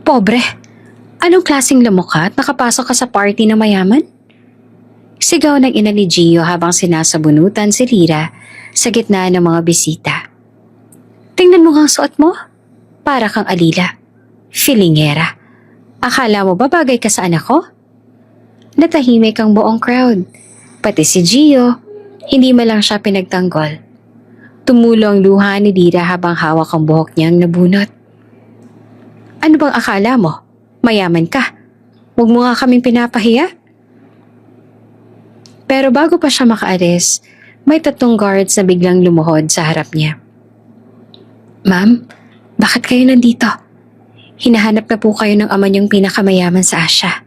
Pobre, anong klaseng lamok ka at nakapasok ka sa party na mayaman? Sigaw ng ina ni Gio habang sinasabunutan si Lira sa gitna ng mga bisita. Tingnan mo ang suot mo. Para kang alila. Filingera. Akala mo ba bagay ka sa anak ko? Natahimik ang buong crowd. Pati si Gio, hindi man lang siya pinagtanggol. Tumulo ang luha ni Lira habang hawak ang buhok niyang nabunot. Ano bang akala mo? Mayaman ka. Huwag mo nga kaming pinapahiya. Pero bago pa siya makaalis, may 3 guards na biglang lumuhod sa harap niya. Ma'am, bakit kayo nandito? Hinahanap na po kayo ng ama niyong pinakamayaman sa Asia.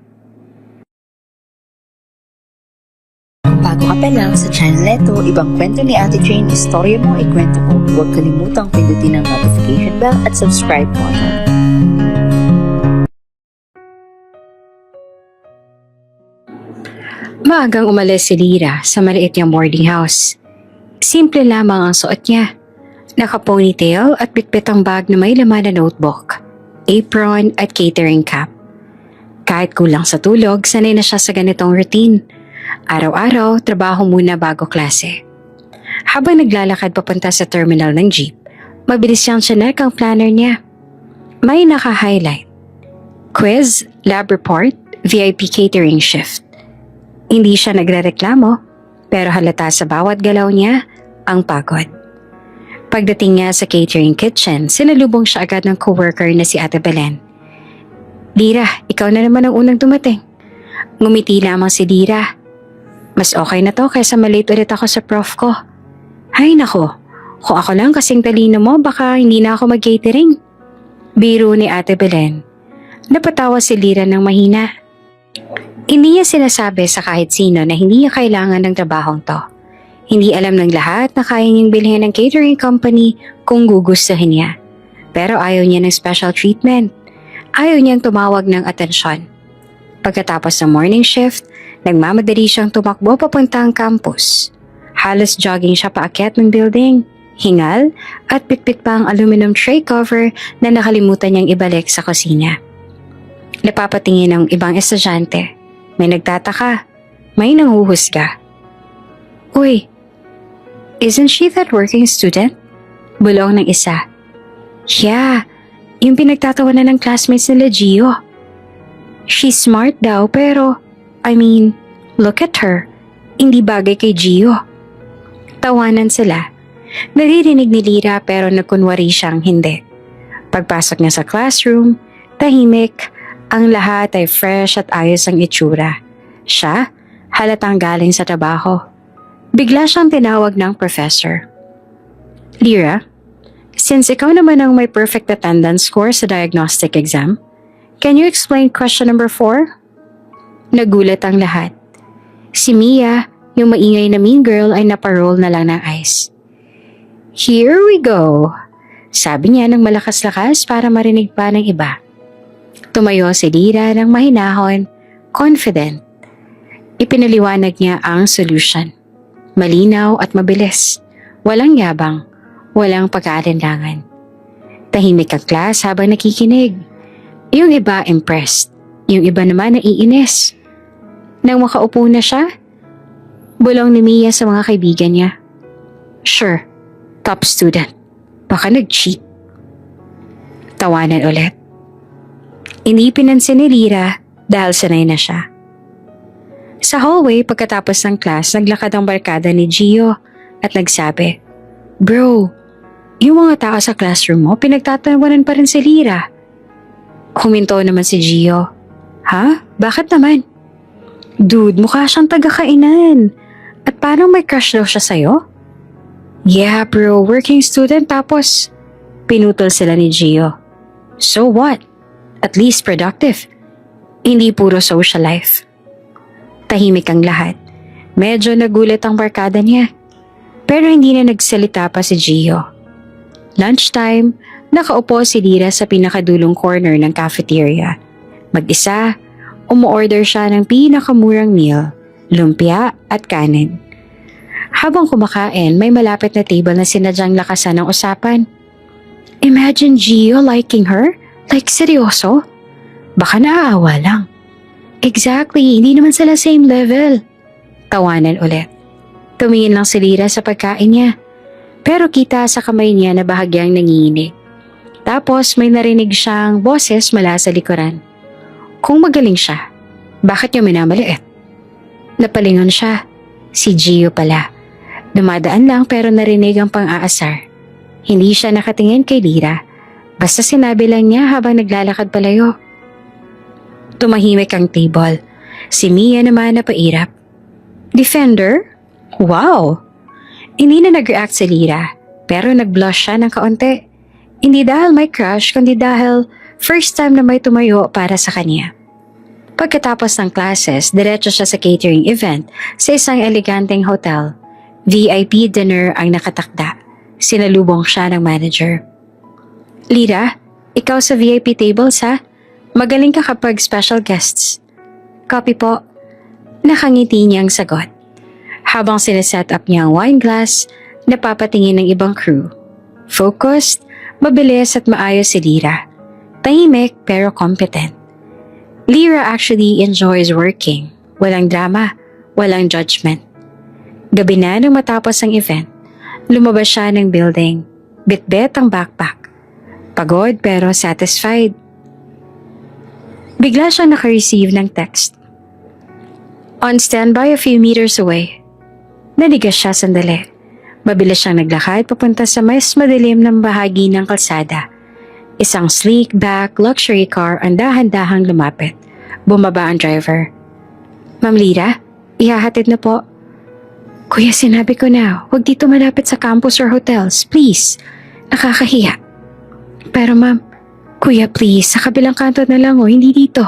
Bago ka pa lang sa channel neto, ibang kwento ni Ate Jane, istorya mo, ikwento ko. Huwag kalimutang pindutin ang notification bell at subscribe button. Maagang umalis si Lira sa maliit niyang boarding house. Simple lamang ang suot niya. Naka-ponytail at bitbit ang bag na may laman na notebook, apron at catering cap. Kahit kulang sa tulog, sanay na siya sa ganitong routine. Araw-araw, trabaho muna bago klase. Habang naglalakad papunta sa terminal ng jeep, mabilis siyang chinek ang planner niya. May naka-highlight. Quiz, lab report, VIP catering shift. Hindi siya nagrereklamo, pero halata sa bawat galaw niya ang pagod. Pagdating niya sa catering kitchen, sinalubong siya agad ng coworker na si Ate Belen. Lira, ikaw na naman ang unang dumating. Ngumiti lamang si Lira. Mas okay na to kaysa malate ulit ako sa prof ko. Ay nako, kung ako lang kasing talino mo, baka hindi na ako mag-catering. Biro ni Ate Belen. Napatawa si Lira ng mahina. Hindi niya sinasabi sa kahit sino na hindi niya kailangan ng trabahong to. Hindi alam ng lahat na kaya niyang bilhin ng catering company kung gugustuhin niya. Pero ayaw niya ng special treatment. Ayaw niyang tumawag ng atensyon. Pagkatapos ng morning shift, nagmamadali siyang tumakbo papuntang campus. Halos jogging siya paakyat ng building. Hingal at pitpit pa ang aluminum tray cover na nakalimutan niyang ibalik sa kusina. Napapatingin ng ibang estudyante. May nagtataka. May nanghuhusga. Uy, isn't she that working student? Bulong ng isa. Yeah, yung pinagtatawanan ng classmates nila Gio. She's smart daw pero, look at her. Hindi bagay kay Gio. Tawanan sila. Naririnig ni Lira pero nagkunwari siyang hindi. Pagpasok niya sa classroom, tahimik. Ang lahat ay fresh at ayos ang itsura. Siya, halatang galing sa trabaho. Bigla siyang tinawag ng professor. Lira, since ikaw naman ang may perfect attendance score sa diagnostic exam, can you explain question number 4? Nagulat ang lahat. Si Mia, yung maingay na mean girl ay naparol na lang ng ice. Here we go, sabi niya ng malakas-lakas para marinig pa ng iba. Tumayo si Lira ng mahinahon, confident. Ipinaliwanag niya ang solution. Malinaw at mabilis. Walang yabang, walang pag-aalinlangan. Tahimik ang class habang nakikinig. Yung iba impressed, yung iba naman naiinis. Nang makaupo na siya, bulong ni Mia sa mga kaibigan niya. Sure, top student. Baka nag-cheat. Tawanan ulit. Hindi pinansin ni Lira dahil sanay na siya. Sa hallway pagkatapos ng class, naglakad ang barkada ni Gio at nagsabi, Bro, yung mga tao sa classroom mo, pinagtatawanan pa rin si Lira. Huminto naman si Gio. Ha? Bakit naman? Dude, mukha siyang taga-kainan. At parang may crush daw siya sa'yo? Yeah bro, working student tapos pinutol sila ni Gio. So what? At least productive. Hindi puro social life. Tahimik ang lahat. Medyo nagulat ang barkada niya. Pero hindi na nagsalita pa si Gio. Lunchtime, nakaupo si Lira sa pinakadulong corner ng cafeteria. Mag-isa, umuorder siya ng pinakamurang meal, lumpia at kanin. Habang kumakain, may malapit na table na sinadyang lakasan ng usapan. Imagine Gio liking her? Like, seryoso? Baka naaawa lang. Exactly, hindi naman sila same level. Tawanan ulit. Tumingin lang si Lyra sa pagkain niya. Pero kita sa kamay niya na bahagyang nanginginig. Tapos may narinig siyang boses mula sa likuran. Kung magaling siya, bakit niya minamaliit? Napalingon siya. Si Gio pala. Dumadaan lang pero narinig ang pang-aasar. Hindi siya nakatingin kay Lyra. Basta sinabi lang niya habang naglalakad palayo. Tumahimik ang table. Si Mia naman napairap. Defender? Wow! Hindi na nag-react si Lyra, pero nag-blush siya ng kaunti. Hindi dahil may crush, kundi dahil first time na may tumayo para sa kanya. Pagkatapos ng classes, diretso siya sa catering event sa isang eleganteng hotel. VIP dinner ang nakatakda. Sinalubong siya ng manager. Lyra, ikaw sa VIP tables ha? Magaling ka kapag special guests. Copy po. Nakangiti niyang sagot. Habang sineset up niya ang wine glass, napapatingin ng ibang crew. Focused, mabilis at maayos si Lyra. Tahimik pero competent. Lyra actually enjoys working. Walang drama, walang judgment. Gabi na nung matapos ang event, lumabas siya ng building. Bitbit ang backpack. Pagod pero satisfied. Bigla siyang naka-receive ng text. On standby a few meters away. Nanigas siya sandali. Mabilis siyang naglakad papunta sa mas madilim ng bahagi ng kalsada. Isang sleek back luxury car ang dahan-dahang lumapit. Bumaba ang driver. Ma'am Lyra, ihahatid na po. Kuya, sinabi ko na, huwag dito malapit sa campus or hotels. Please. Nakakahiya. Pero ma'am, kuya please, sa kabilang kanto na lang o, hindi dito.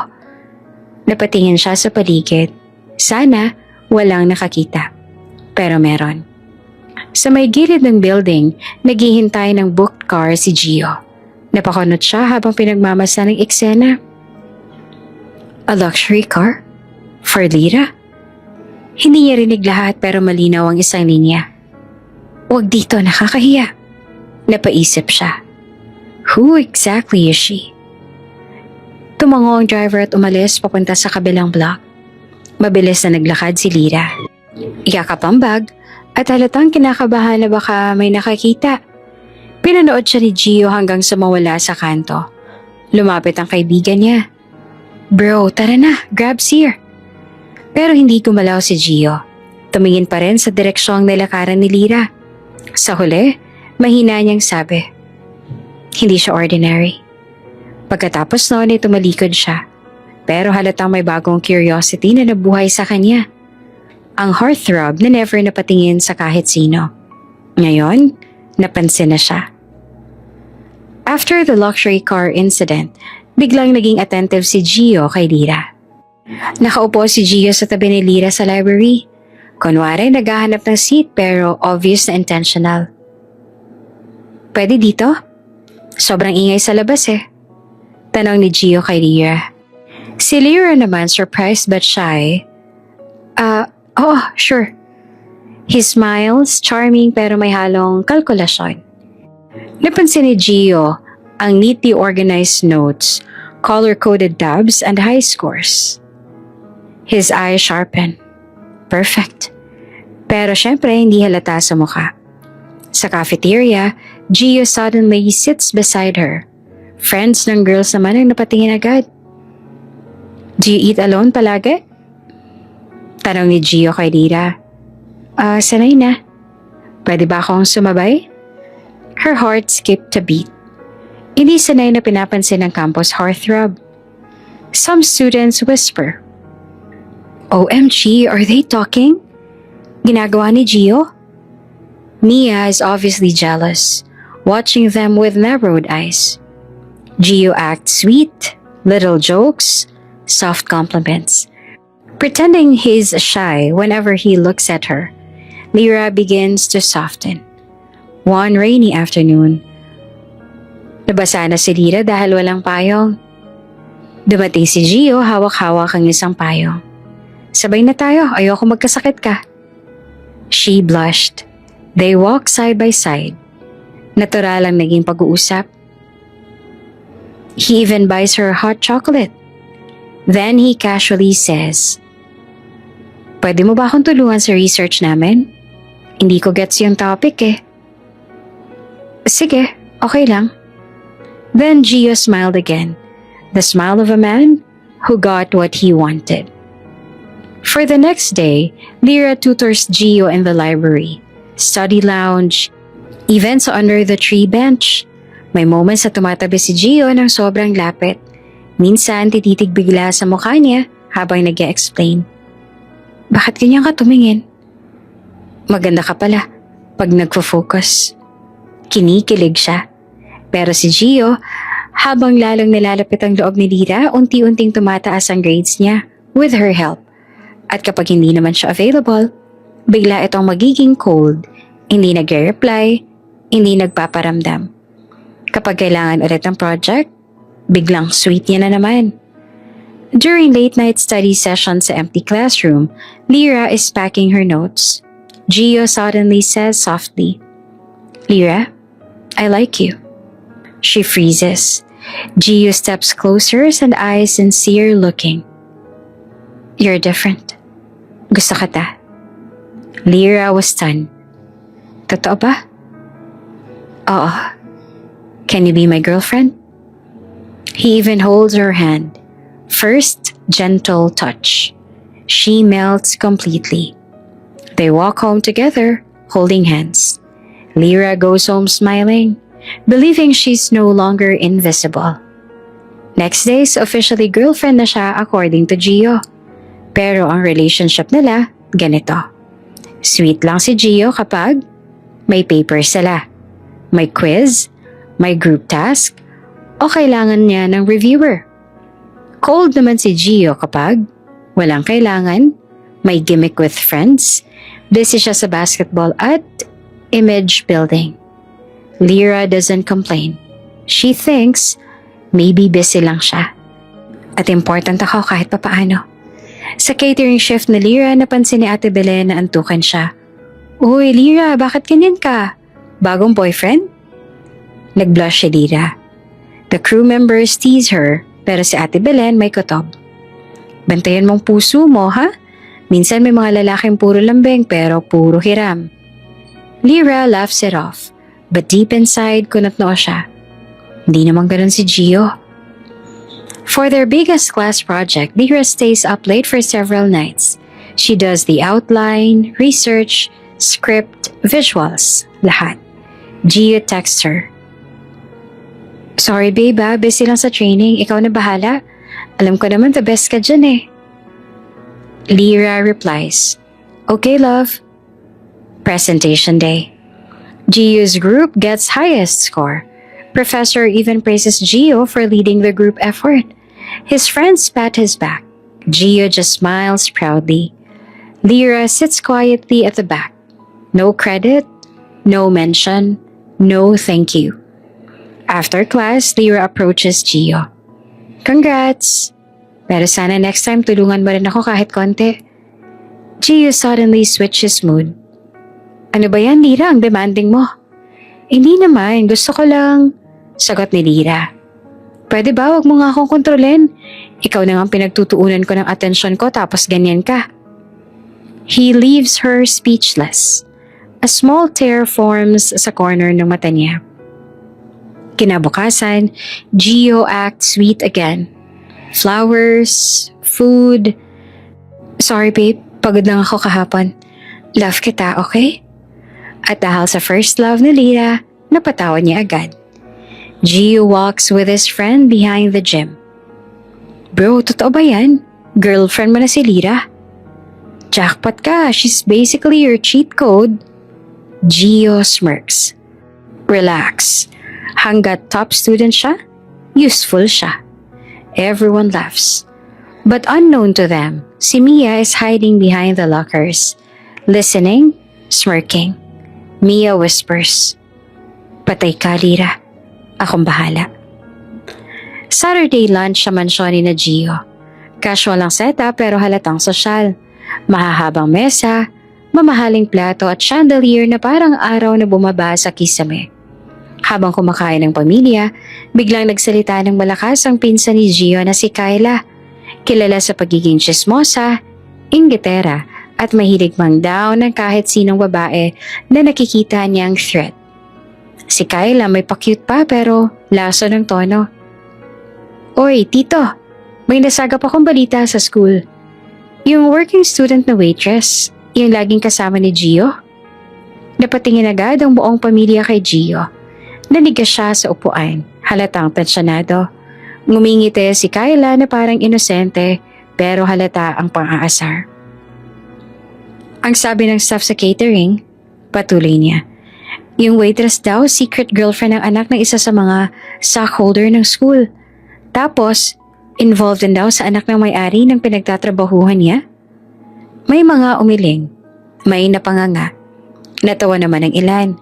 Napatingin siya sa paligid. Sana walang nakakita. Pero meron. Sa may gilid ng building, naghihintay ng booked car si Gio. Napakunot siya habang pinagmamasa ng eksena. A luxury car? For Lyra? Hindi niya rinig lahat pero malinaw ang isang linya. Huwag dito, nakakahiya. Napaisip siya. Who exactly is she? Tumango ang driver at umalis papunta sa kabilang block. Mabilis na naglakad si Lyra. Yakap ang bag at halatang kinakabahan na baka may nakakita. Pinanood siya ni Gio hanggang sa mawala sa kanto. Lumapit ang kaibigan niya. Bro, tara na, grab's here. Pero hindi gumalaw si Gio. Tumingin pa rin sa direksyong nilakaran ni Lyra. Sa huli, mahina niyang sabi. Hindi siya ordinary. Pagkatapos noon ay tumalikod siya. Pero halatang may bagong curiosity na nabuhay sa kanya. Ang heartthrob na never napatingin sa kahit sino. Ngayon, napansin na siya. After the luxury car incident, biglang naging attentive si Gio kay Lyra. Nakaupo si Gio sa tabi ni Lyra sa library. Kunwari naghahanap ng seat pero obvious na intentional. Pwede dito? Sobrang ingay sa labas eh. Tanong ni Gio kay Lyra. Si Lyra naman surprised but shy. Oo, sure. He smiles, charming pero may halong kalkulasyon. Napansin ni Gio ang neatly organized notes, color-coded tabs and high scores. His eyes sharpen. Perfect. Pero syempre hindi halata sa mukha. Sa cafeteria, Gio suddenly sits beside her. Friends ng girls naman ang napatingin agad. Do you eat alone palagi? Tanong ni Gio kay Lyra. Sanay na. Pwede ba akong sumabay? Her heart skipped a beat. Hindi sanay na pinapansin ng campus heartthrob. Some students whisper. OMG, are they talking? Ginagawa ni Gio? Mia is obviously jealous, watching them with narrowed eyes. Gio acts sweet, little jokes, soft compliments. Pretending he's shy whenever he looks at her, Lyra begins to soften. One rainy afternoon, nabasa na si Lyra dahil walang payong. Dumating si Gio, hawak-hawak ang isang payong. Sabay na tayo, ayoko magkasakit ka. She blushed. They walked side by side. Natural ang naging pag-uusap. He even buys her hot chocolate. Then he casually says, "Pwede mo ba akong tulungan sa research namin? Hindi ko gets yung topic eh." "Sige, okay lang." Then Gio smiled again, the smile of a man who got what he wanted. For the next day, Lyra tutors Gio in the library, study lounge, even sa under the tree bench. May moments na tumatabi si Gio ng sobrang lapit. Minsan tititig bigla sa mukha niya habang nag-e-explain. "Bakit ganyan ka tumingin? Maganda ka pala pag nagfo-focus." Kinikilig siya. Pero si Gio, habang lalong nilalapit ang loob ni Lyra, unti-unting tumataas ang grades niya with her help. At kapag hindi naman siya available, bigla itong magiging cold, hindi nagre-reply, hindi nagpaparamdam. Kapag kailangan ulit ng project, biglang sweet niya na naman. During late night study session sa empty classroom, Lyra is packing her notes. Gio suddenly says softly, "Lyra, I like you." She freezes. Gio steps closer and eyes sincere looking. "You're different. Gusto kita." Lyra was stunned. "Totoo ba?" "Oo. Can you be my girlfriend?" He even holds her hand. First, gentle touch. She melts completely. They walk home together, holding hands. Lyra goes home smiling, believing she's no longer invisible. Next day, officially girlfriend na siya according to Gio. Pero ang relationship nila, ganito. Sweet lang si Gio kapag may paper sila, may quiz, may group task, o kailangan niya ng reviewer. Cold naman si Gio kapag walang kailangan, may gimmick with friends, busy siya sa basketball at image building. Lyra doesn't complain. She thinks maybe busy lang siya. At important ako kahit papaano. Sa catering shift ni Lyra, napansin ni Ate Belen na antukan siya. "Uy, Lyra, bakit ganyan ka? Bagong boyfriend?" Nag-blush si Lyra. The crew members tease her, pero si Ate Belen may kutob. "Bantayan mong puso mo, ha? Minsan may mga lalaking puro lambing pero puro hiram." Lyra laughs it off, but deep inside kunot noo siya. Hindi naman ganun si Gio. For their biggest class project, Lyra stays up late for several nights. She does the outline, research, script, visuals, lahat. Gio texts her. "Sorry babe, busy lang sa training. Ikaw na bahala. Alam ko naman the best ka dyan eh." Lyra replies, "Okay love." Presentation day. Gio's group gets highest score. Professor even praises Gio for leading the group effort. His friends pat his back. Gio just smiles proudly. Lyra sits quietly at the back. No credit, no mention, no thank you. After class, Lyra approaches Gio. "Congrats! Pero sana next time tulungan mo rin ako kahit konti." Gio suddenly switches mood. "Ano ba yan, Lyra? Ang demanding mo." "Hindi naman, gusto ko lang," sagot ni Lyra. "Pwede ba wag mo nga akong kontrolin? Ikaw na nga pinagtutuunan ko ng atensyon ko tapos ganyan ka." He leaves her speechless. A small tear forms sa corner ng mata niya. Kinabukasan, Gio acts sweet again. Flowers, food. "Sorry babe, pagod lang ako kahapon. Love kita, okay?" At dahil sa first love ni Lyra, napatawa niya agad. Gio walks with his friend behind the gym. "Bro, totoo ba yan? Girlfriend mo na si Lyra?" "Jackpot ka, she's basically your cheat code." Gio smirks. "Relax. Hanggat top student siya, useful siya." Everyone laughs. But unknown to them, si Mia is hiding behind the lockers, listening, smirking. Mia whispers, "Patay ka, Lyra. Akong bahala." Saturday lunch sa mansyon ni na Gio. Casual ang setup pero halatang sosyal. Mahahabang mesa, mamahaling plato at chandelier na parang araw na bumaba sa kisame. Habang kumakain ng pamilya, biglang nagsalita ng malakas ang pinsan ni Gio na si Kyla. Kilala sa pagiging tsismosa, inggitera at mahilig mang down ng kahit sinong babae na nakikita niyang threat. Si Kyla may pa-cute pa pero laso ng tono. Oy, tito, may nasagap akong balita sa school. Yung working student na waitress, yung laging kasama ni Gio. Napatingin agad ang buong pamilya kay Gio. Nanigas siya sa upuan, halatang pensyonado. Ngumingiti si Kyla na parang inosente pero halata ang pang-aasar. Ang sabi ng staff sa catering, patuloy niya. Yung waitress daw, secret girlfriend ng anak ng isa sa mga stockholder ng school. Tapos, involved din daw sa anak ng may-ari ng pinagtatrabahuhan niya. May mga umiling, may napanganga. Natawa naman ng ilan.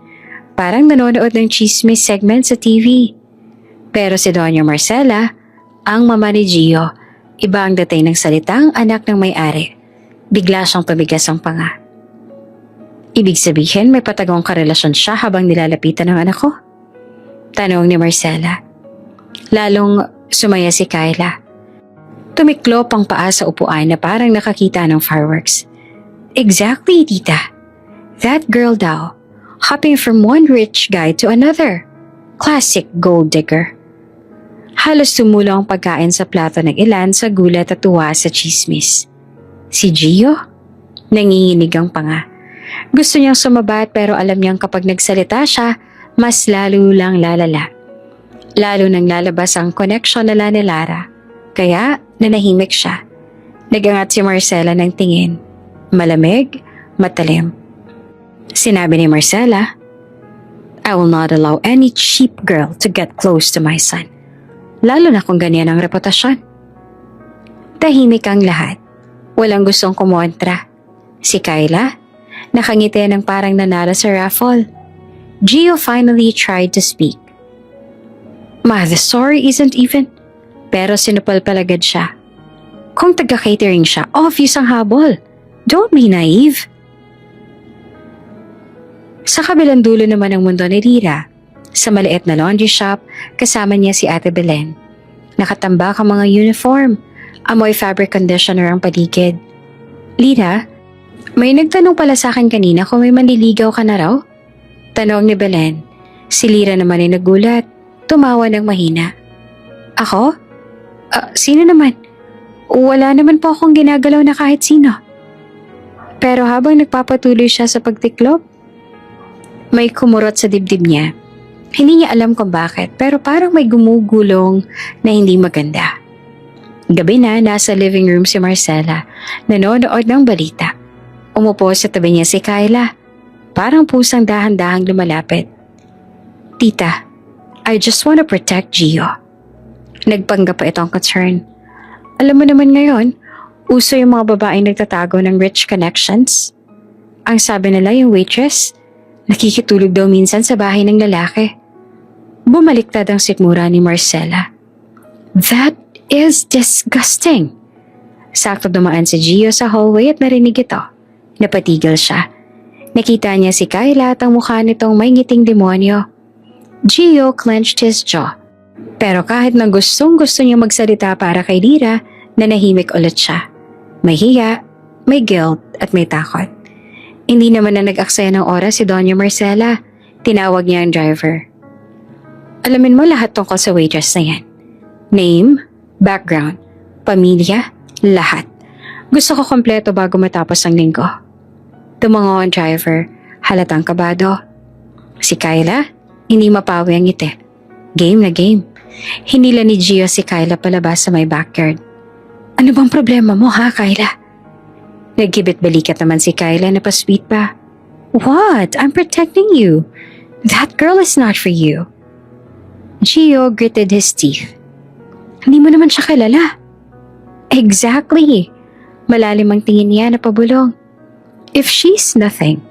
Parang nanonood ng chismis segment sa TV. Pero si Doña Marcela, ang mama ni Gio, iba ang dating ng salitang anak ng may-ari. Bigla siyang tumigas ang panga. Ibig sabihin may patagong karelasyon siya habang nilalapitan ng anak ko? Tanong ni Marcela. Lalong sumaya si Kyla. Tumiklop ang paa sa upuan na parang nakakita ng fireworks. Exactly, tita. That girl daw, hopping from one rich guy to another. Classic gold digger. Halos tumulo ang pagkain sa plato ng ilan sa gulat at tuwa sa chismis. Si Gio? Nanginginig ang panga. Gusto niyang sumabat pero alam niyang kapag nagsalita siya, mas lalo lang lalala. Lalo nang lalabas ang connection nila ni Lara. Kaya nanahimik siya. Nagangat si Marcela ng tingin. Malamig, matalim. Sinabi ni Marcela, I will not allow any cheap girl to get close to my son. Lalo na kung ganyan ang reputasyon. Tahimik ang lahat. Walang gustong kumontra. Si Kyla, nakangiti ng parang nanalo sa raffle. Gio finally tried to speak. Ma, the story isn't even. Pero sinupal palagad siya. Kung taga-catering siya, obvious ang habol. Don't be naive. Sa kabilang dulo naman ng mundo ni Rira, sa maliit na laundry shop, kasama niya si Ate Belen. Nakatambak ang mga uniform, amoy fabric conditioner ang paligid. Lira, may nagtanong pala sa akin kanina kung may manliligaw ka na raw? Tanong ni Belen. Si Lira naman ay nagulat, tumawa ng mahina. Ako? Sino naman? Wala naman po akong ginagalaw na kahit sino. Pero habang nagpapatuloy siya sa pagtiklop, may kumurot sa dibdib niya. Hindi niya alam kung bakit pero parang may gumugulong na hindi maganda. Gabi na, nasa living room si Marcela, nanonood ng balita. Umupo sa tabi niya si Kyla. Parang pusang dahan-dahang lumalapit. Tita, I just want to protect Gio. Nagpanggap pa itong concern. Alam mo naman ngayon, uso yung mga babaeng nagtatago ng rich connections. Ang sabi nila yung waitress, nakikitulog daw minsan sa bahay ng lalaki. Bumaliktad ang sikmura ni Marcela. That is disgusting. Sakto dumaan si Gio sa hallway at narinig ito. Napatigil siya. Nakita niya si Kyla at ang mukha nitong may ngiting demonyo. Gio clenched his jaw. Pero kahit na gustong-gusto niya magsalita para kay Lira, nanahimik ulit siya. May hiya, may guilt at may takot. Hindi naman na nag-aksaya ng oras si Doña Marcela. Tinawag niya ang driver. Alamin mo lahat tungkol sa waitress na yan. Name, background, pamilya, lahat. Gusto ko kompleto bago matapos ang linggo. Tumango ang driver, halatang kabado. Si Kyla, hindi mapawi ang ngiti. Game na game. Hinila ni Gio si Kyla palabas sa may backyard. Ano bang problema mo ha, Kyla? Nagkibit-balikat naman si Kyla na pa-sweet pa. What? I'm protecting you. That girl is not for you. Gio gritted his teeth. Hindi mo naman siya kilala. Exactly. Malalim ang tingin niya na pabulong. If she's nothing,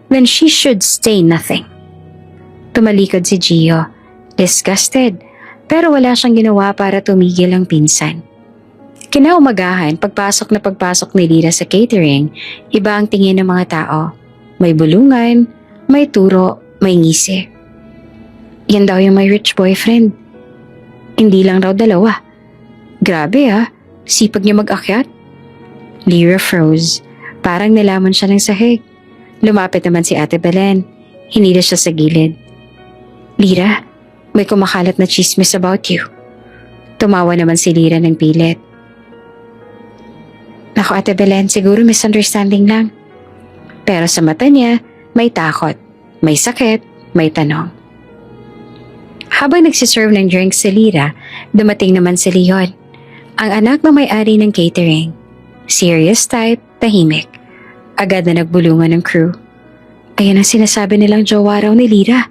then she should stay nothing. Tumalikod si Gio, disgusted, pero wala siyang ginawa para tumigil ang pinsan. Kinaumagahan, pagpasok ni Lira sa catering, iba ang tingin ng mga tao. May bulungan, may turo, may ngisi. Yan daw yung may rich boyfriend. Hindi lang daw dalawa. Grabe sipag niya mag-akyat. Lyra froze. Parang nilamon siya ng sahig. Lumapit naman si Ate Belen. Hinila siya sa gilid. Lyra, may kumakalat na chismis about you. Tumawa naman si Lyra ng pilit. Naku Ate Belen, siguro misunderstanding lang. Pero sa mata niya, may takot, may sakit, may tanong. Habang nagsiserve ng drinks si Lyra, dumating naman si Leon, ang anak na may-ari ng catering. Serious type, tahimik. Agad na nagbulungan ng crew. Ayan ang sinasabi nilang jowa raw ni Lyra.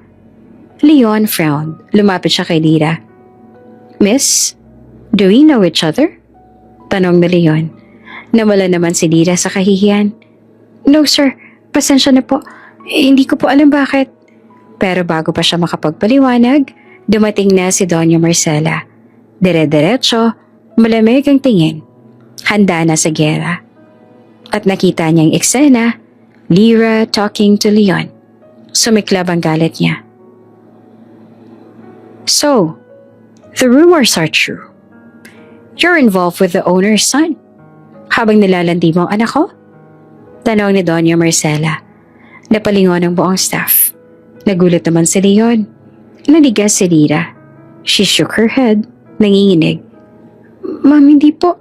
Leon frowned. Lumapit siya kay Lyra. Miss, do we know each other? Tanong ni Leon. Nawala naman si Lyra sa kahihiyan. No sir, pasensya na po. Hindi ko po alam bakit. Pero bago pa siya makapagpaliwanag, dumating na si Doña Marcela. Dire-diretso, malamig ang tingin. Handa na sa gera. At nakita niyang eksena, Lyra talking to Leon. Sumiklab ang galit niya. So, the rumors are true. You're involved with the owner's son. Habang nilalandi mo ang anak ko? Tanong ni Doña Marcela. Napalingon ang buong staff. Nagulat naman si Leon. Nanigas si Lyra. She shook her head, nanginginig. Ma'am, hindi po.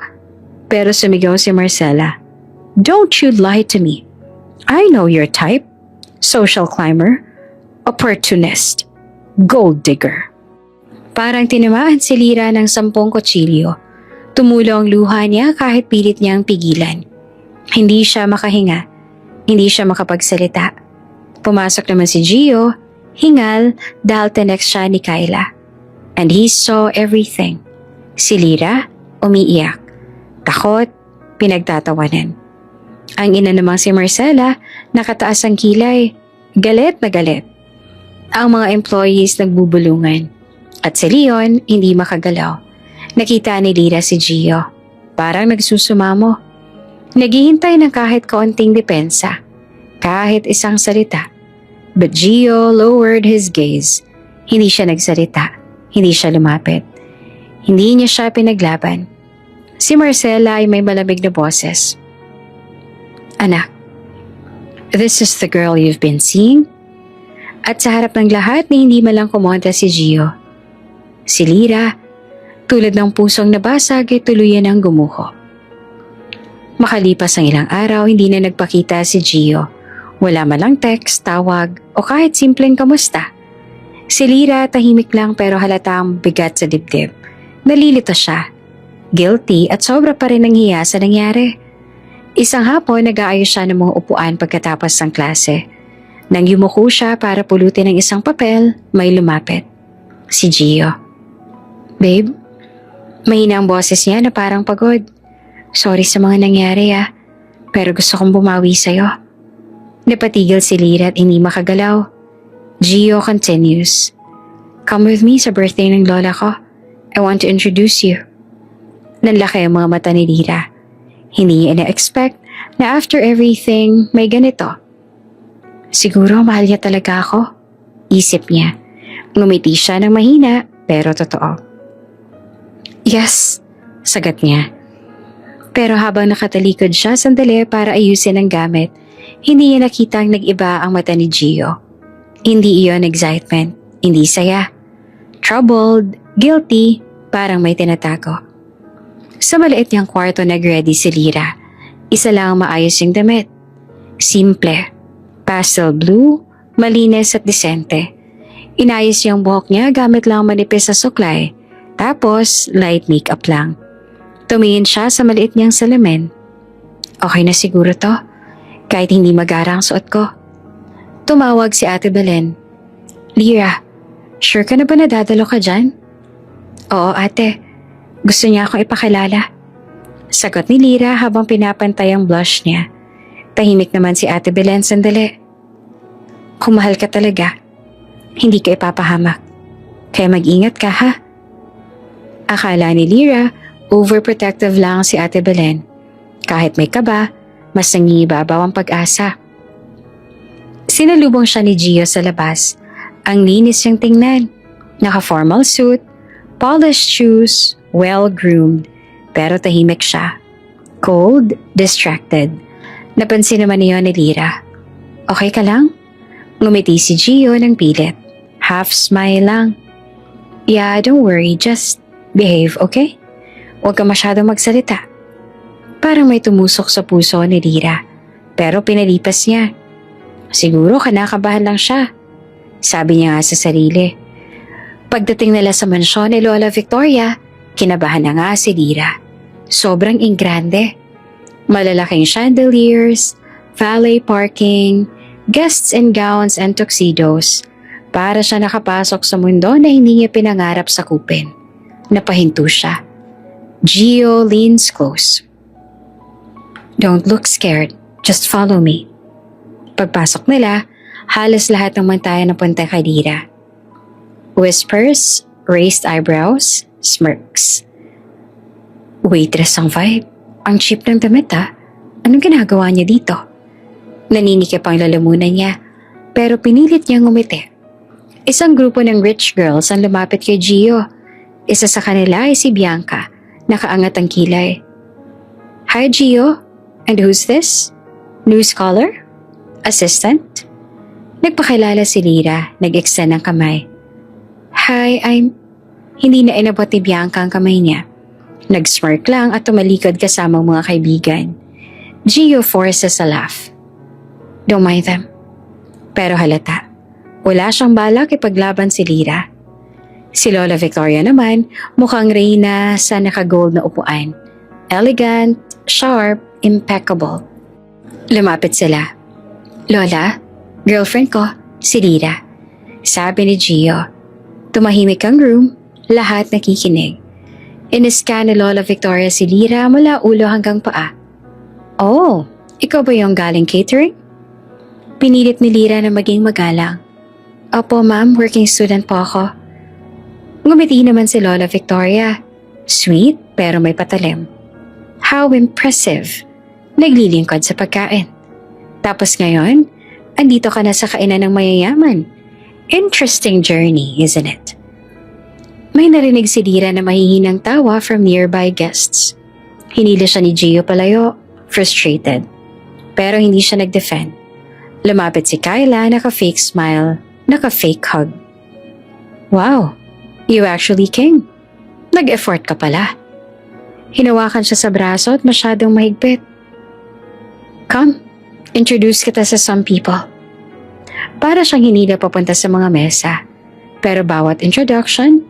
Pero sumigaw si Marcela. Don't you lie to me. I know your type. Social climber. Opportunist. Gold digger. Parang tinamaan si Lyra ng 10 kutsilyo. Tumulo ang luha niya kahit pilit niyang pigilan. Hindi siya makahinga. Hindi siya makapagsalita. Pumasok naman si Gio, hingal dahil tinext siya ni Kyla. And he saw everything. Si Lyra, umiiyak. Takot, pinagtatawanan. Ang ina namang si Marcela, nakataas ang kilay. Galit na galit. Ang mga employees nagbubulungan. At si Leon, hindi makagalaw. Nakita ni Lyra si Gio. Parang nagsusumamo. Naghihintay ng kahit kaunting depensa. Kahit isang salita. But Gio lowered his gaze. Hindi siya nagsalita. Hindi siya lumapit. Hindi niya siya pinaglaban. Si Marcela ay may malamig na boses. Anak, this is the girl you've been seeing? At sa harap ng lahat ni hindi malang kumonta si Gio. Si Lyra, tulad ng pusong nabasag ay tuluyan ang gumuho. Makalipas ang ilang araw, hindi na nagpakita si Gio. Wala man lang text, tawag, o kahit simpleng kamusta. Si Lyra tahimik lang pero halatang bigat sa dibdib. Nalilito siya. Guilty at sobra pa rin ang hiya sa nangyari. Isang hapon, nag-aayos siya ng mga upuan pagkatapos ng klase. Nang yumuko siya para pulutin ang isang papel, may lumapit. Si Gio. Babe, mahina ang boses niya na parang pagod. Sorry sa mga nangyari pero gusto kong bumawi sa'yo. Napatigil si Lyra at hindi makagalaw. Gio continues. Come with me sa birthday ng lola ko. I want to introduce you. Nanlaki ang mga mata ni Lyra. Hindi niya ina-expect na after everything may ganito. Siguro mahal niya talaga ako. Isip niya. Ngumiti siya ng mahina pero totoo. Yes, sagat niya. Pero habang nakatalikod siya sandali para ayusin ang gamit, hindi niya nakitang nag-iba ang mata ni Gio. Hindi iyon excitement, hindi saya. Troubled, guilty, parang may tinatago. Sa maliit niyang kwarto nag-ready si Lyra. Isa lang ang maayos yung damit. Simple, pastel blue, malinis at disente. Inayos yung buhok niya gamit lang manipis na suklay. Tapos, light makeup lang. Tumingin siya sa maliit niyang salamin. Okay na siguro to, kahit hindi magara ang suot ko. Tumawag si Ate Belen. Lyra, sure ka na ba nadadalo ka dyan? Oo ate, gusto niya akong ipakilala. Sagot ni Lyra habang pinapantay ang blush niya. Tahimik naman si Ate Belen sandali. Kung mahal ka talaga, hindi ka ipapahamak. Kaya mag-ingat ka ha. Akala ni Lyra, overprotective lang si Ate Belen. Kahit may kaba, mas nangingibabaw ang pag-asa. Sinalubong siya ni Gio sa labas. Ang linis niyang tingnan. Naka-formal suit, polished shoes, well-groomed, pero tahimik siya. Cold, distracted. Napansin naman niyo ni Lyra. Okay ka lang? Ngumiti si Gio ng pilit. Half smile lang. Yeah, don't worry, just behave, okay? Huwag ka masyadong magsalita. Parang may tumusok sa puso ni Lyra, pero pinalipas niya. Siguro kinakabahan lang siya, sabi niya nga sa sarili. Pagdating nila sa mansyon ni Lola Victoria, kinabahan na nga si Lyra. Sobrang ingrande. Malalaking chandeliers, valet parking, guests in gowns and tuxedos. Para siya nakapasok sa mundo na hindi niya pinangarap sakupin. Napahinto siya. Gio leans close. Don't look scared, just follow me. Pagpasok nila, halos lahat ng mantayan napunta kay Lyra. Whispers, raised eyebrows, smirks. Waitress ang vibe. Ang cheap ng damit ha. Anong ginagawa niya dito? Naninikip ang lalamunan niya, pero pinilit niyang ngumiti. Isang grupo ng rich girls ang lumapit kay Gio. Isa sa kanila ay si Bianca, nakaangat ang kilay. Hi Gio, and who's this? New scholar? Assistant? Nagpakilala si Lyra, nag-extend ng kamay. Hi, Hindi na inabot ni Bianca ang kamay niya. Nag-smirk lang at tumalikod kasama ang mga kaibigan. Gio forces a laugh. Don't mind them. Pero halata, wala siyang balak ipaglaban si Lyra. Si Lola Victoria naman mukhang reyna sa naka-gold na upuan. Elegant, sharp, impeccable. Lumapit sila. Lola, girlfriend ko, si Lyra. Sabi ni Gio. Tumahimik ang room, lahat nakikinig. Iniscan ni Lola Victoria si Lyra mula ulo hanggang paa. Oh, ikaw ba yung galing catering? Pinilit ni Lyra na maging magalang. Opo ma'am, working student po ako. Ngumiti naman si Lola Victoria. Sweet pero may patalim. How impressive. Naglilingkod sa pagkain. Tapos ngayon, andito ka na sa kainan ng mayayaman. Interesting journey, isn't it? May narinig si Lyra na mahihinang tawa from nearby guests. Hinila siya ni Gio palayo, frustrated. Pero hindi siya nag-defend. Lumapit si Kyla, naka-fake smile, naka-fake hug. Wow, you actually came. Nag-effort ka pala. Hinawakan siya sa braso at masyadong mahigpit. Come, introduce kita sa some people. Para siyang hinila papunta sa mga mesa. Pero bawat introduction,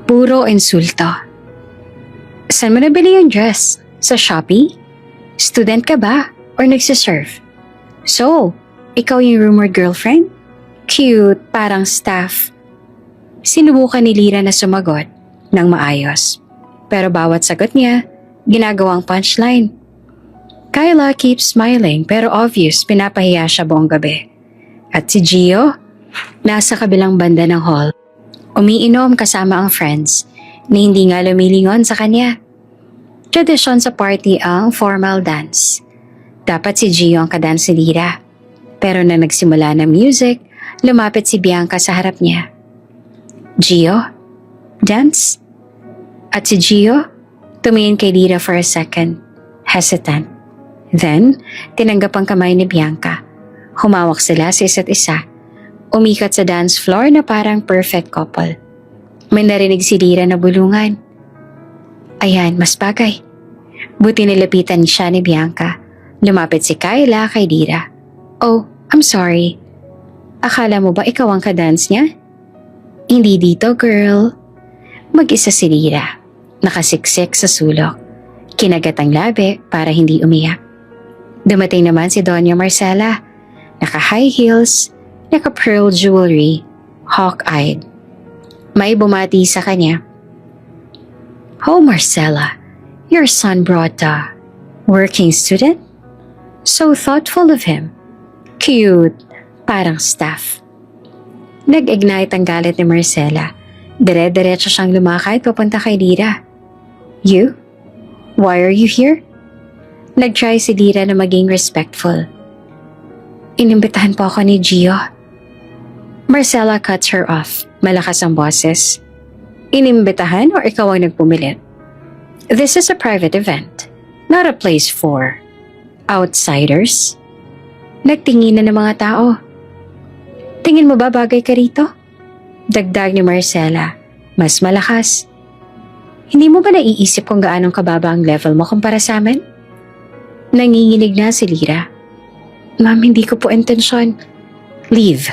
puro insulto. Saan mo nabili yung dress? Sa Shopee? Student ka ba? Or nagsiserve? So, ikaw yung rumored girlfriend? Cute, parang staff. Sinubukan ni Lyra na sumagot ng maayos. Pero bawat sagot niya, ginagawang punchline. Kyla keeps smiling pero obvious pinapahiya siya buong gabi. At si Gio, nasa kabilang banda ng hall. Umiinom kasama ang friends na hindi nga lumilingon sa kanya. Tradisyon sa party ang formal dance. Dapat si Gio ang kadance ni Lyra. Pero na nagsimula ng music, lumapit si Bianca sa harap niya. Gio, dance? At si Gio, tumingin kay Lyra for a second, hesitant. Then, tinanggap ang kamay ni Bianca. Humawak sila sa isa't isa. Umikat sa dance floor na parang perfect couple. May narinig si Lyra na bulungan. Ayan, mas bagay. Buti nilapitan siya ni Bianca. Lumapit si Kyla kay Lyra. Oh, I'm sorry. Akala mo ba ikaw ang kadance niya? Hindi dito, girl. Mag-isa si Lyra. Nakasiksik sa sulok. Kinagat ang labi para hindi umiyak. Dumating naman si Doña Marcela. Naka-high heels, naka-pearl jewelry, hawk-eyed. May bumati sa kanya. Oh, Marcela, your son brought a working student? So thoughtful of him. Cute, parang staff. Nag-ignite ang galit ni Marcela. Dire-diretso siyang lumakad papunta kay Lyra. You? Why are you here? Nag-try si Lyra na maging respectful. Inimbitahan po ako ni Gio. Marcella cuts her off. Malakas ang boses. Inimbitahan o ikaw ang nagpumilit? This is a private event, not a place for outsiders. Nagtingin na ng mga tao. Tingin mo ba bagay ka rito? Dagdag ni Marcella, mas malakas. Hindi mo ba naiisip kung gaanong kababa ang level mo kumpara sa amin? Nanginginig na si Lyra. Ma'am, hindi ko po intensyon. Leave,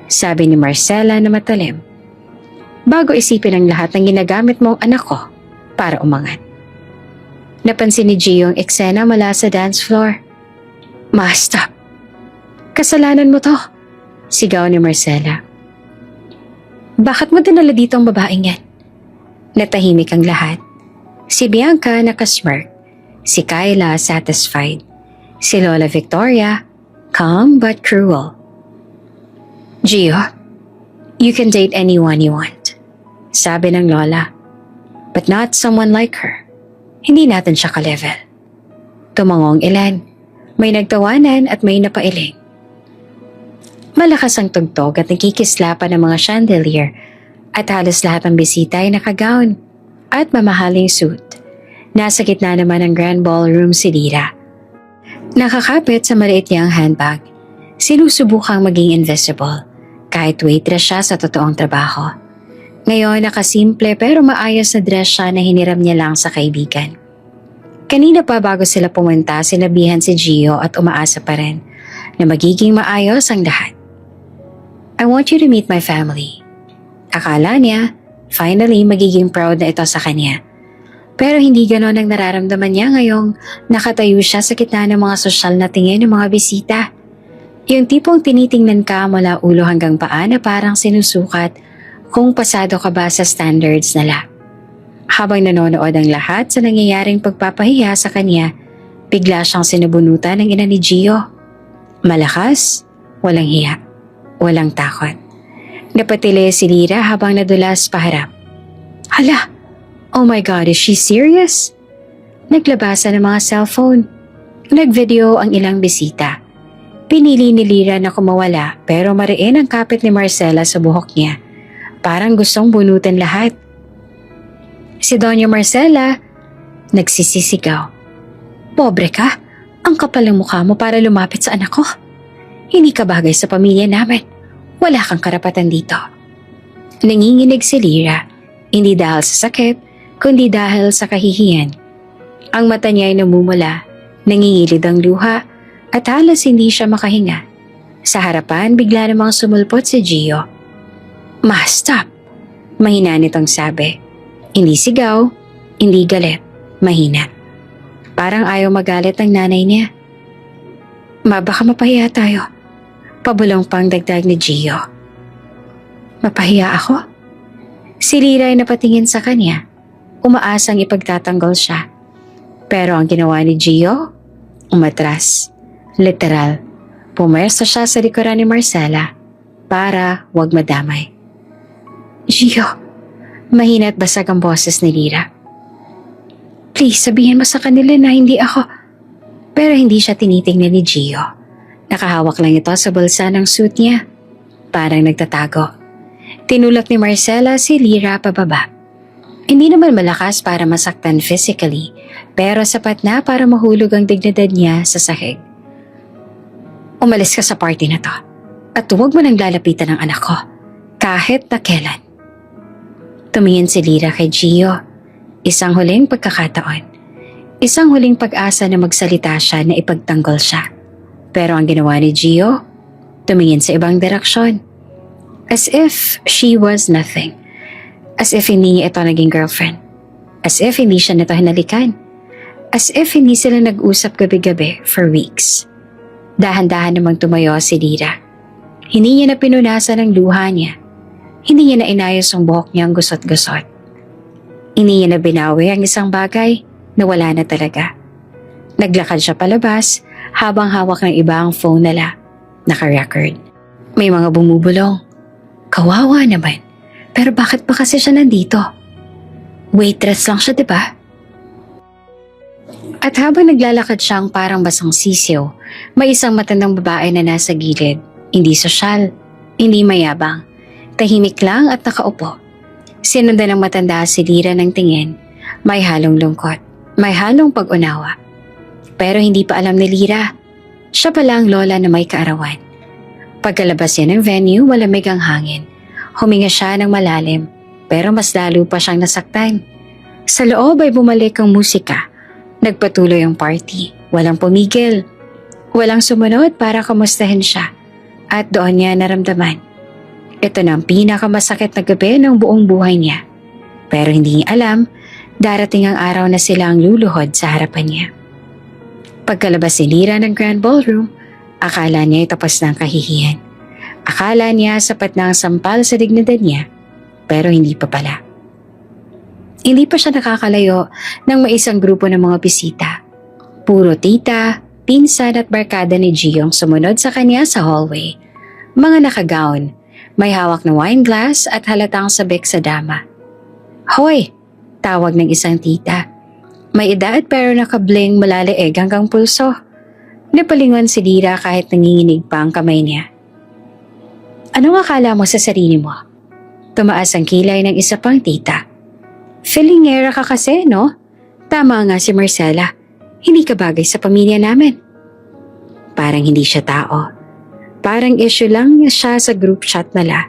sabi ni Marcella na matalim. Bago isipin ang lahat ng ginagamit mo ang anak ko para umangat. Napansin ni Gio ang eksena mula sa dance floor. Ma, stop. Kasalanan mo to, sigaw ni Marcella. Bakit mo dinala dito ang babaeng yan? Natahimik ang lahat. Si Bianca nakasmirk. Si Kyla satisfied. Si Lola Victoria, calm but cruel. Gio, you can date anyone you want, sabi ng Lola. But not someone like her. Hindi natin siya ka-level. Tumangong ilan. May nagtawanan at may napailing. Malakas ang tugtog at nakikislapan ng mga chandelier at halos lahat ng bisita ay nakagown at mamahaling suit. Nasa gitna naman ng grand ballroom si Lyra. Nakakapit sa maliit niyang handbag. Sinusubukang maging invisible kahit waitress siya sa totoong trabaho. Ngayon nakasimple pero maayos na dress siya na hiniram niya lang sa kaibigan. Kanina pa bago sila pumunta, sinabihan si Gio at umaasa pa rin na magiging maayos ang lahat. I want you to meet my family. Akala niya, finally magiging proud na ito sa kanya. Pero hindi ganon ang nararamdaman niya ngayong nakatayo siya sa gitna ng mga sosyal na tingin ng mga bisita. Yung tipong tinitingnan ka mula ulo hanggang paa na parang sinusukat kung pasado ka ba sa standards nila. Habang nanonood ang lahat sa nangyayaring pagpapahiya sa kanya, bigla siyang sinabunutan ng ina ni Gio. Malakas, walang hiya, walang takot. Napatili si Lyra habang nadulas paharap. Hala! Oh my God, is she serious? Naglabasan ng mga cellphone. Nagvideo ang ilang bisita. Pinili ni Lyra na kumawala pero mariin ang kapit ni Marcella sa buhok niya. Parang gustong bunutin lahat. Si Doña Marcella, nagsisisigaw. Pobre ka, ang kapal ng mukha mo para lumapit sa anak ko. Hindi ka bagay sa pamilya namin. Wala kang karapatan dito. Nanginginig si Lyra, hindi dahil sa sakit, kundi dahil sa kahihiyan. Ang mata niya ay namumula, nangingilid ang luha, at halos hindi siya makahinga. Sa harapan, bigla namang sumulpot si Gio. Ma, stop! Mahina nitong sabi. Hindi sigaw, hindi galit, mahina. Parang ayaw magalit ang nanay niya. Ma, baka mapahiya tayo. Pabulong pang dagdag ni Gio. Mapahiya ako? Si Lyra ay napatingin sa kanya. Umaasang ipagtatanggol siya. Pero ang ginawa ni Gio, umatras. Literal. Pumersa siya sa likuran ni Marcella para wag madamay. Gio, mahina at basag ang boses ni Lyra. Please, sabihin mo sa kanila na hindi ako. Pero hindi siya tinitingnan ni Gio. Nakahawak lang ito sa bulsa ng suit niya. Parang nagtatago. Tinulak ni Marcella si Lyra pababa. Hindi naman malakas para masaktan physically, pero sapat na para mahulog ang dignidad niya sa sahig. Umalis ka sa party na to at huwag mo nang lalapitan ng anak ko, kahit na kailan. Tumingin si Lyra kay Gio. Isang huling pagkakataon. Isang huling pag-asa na magsalita siya na ipagtanggol siya. Pero ang ginawa ni Gio, tumingin sa ibang direksyon. As if she was nothing. As if hindi niya ito naging girlfriend. As if hindi siya nito hinalikan. As if hindi sila nag-usap gabi-gabi for weeks. Dahan-dahan namang tumayo si Lyra. Hindi niya na pinunasan ang luha niya. Hindi niya na inayos ang buhok niyang gusot-gusot. Hindi niya na binawi ang isang bagay na wala na talaga. Naglakad siya palabas habang hawak ng iba ang phone nila. Naka-record. May mga bumubulong. Kawawa naman. Pero bakit pa kasi siya nandito? Waitress lang siya, diba? At habang naglalakad siyang parang basang sisiw, may isang matandang babae na nasa gilid. Hindi sosyal, Hindi mayabang. Tahimik lang at nakaupo. Sinundan ng matanda si Lira ng tingin. May halong lungkot. May halong pag-unawa. Pero hindi pa alam ni Lira. Siya pala ang lola na may kaarawan. Pagkalabas niya ng venue, malamig ang hangin. Huminga siya ng malalim, pero mas lalo pa siyang nasaktan. Sa loob ay bumalik ang musika. Nagpatuloy ang party. Walang pumigil. Walang sumunod para kamustahin siya. At doon niya naramdaman. Ito na ang pinakamasakit na gabi ng buong buhay niya. Pero hindi niya alam, darating ang araw na sila ang luluhod sa harapan niya. Pagkalabas ni Lira ng Grand Ballroom, akala niya ay tapos na ang kahihiyan. Akala niya sapat na ang sampal sa dignidad niya, pero hindi pa pala. Hindi pa siya nakakalayo ng may isang grupo ng mga bisita. Puro tita, pinsan at barkada ni Gio ang sumunod sa kanya sa hallway. Mga nakagown, may hawak na wine glass at halatang sabik sa dama. "Hoy!" tawag ng isang tita. May edad pero nakabling malaleeg hanggang pulso. Napalingon si Lira kahit nanginginig pa ang kamay niya. "Anong akala mo sa sarili mo?" Tumaas ang kilay ng isa pang tita. "Filingera ka kasi, no? Tama nga si Marcela. Hindi ka bagay sa pamilya namin." Parang hindi siya tao. Parang issue lang siya sa group chat nila.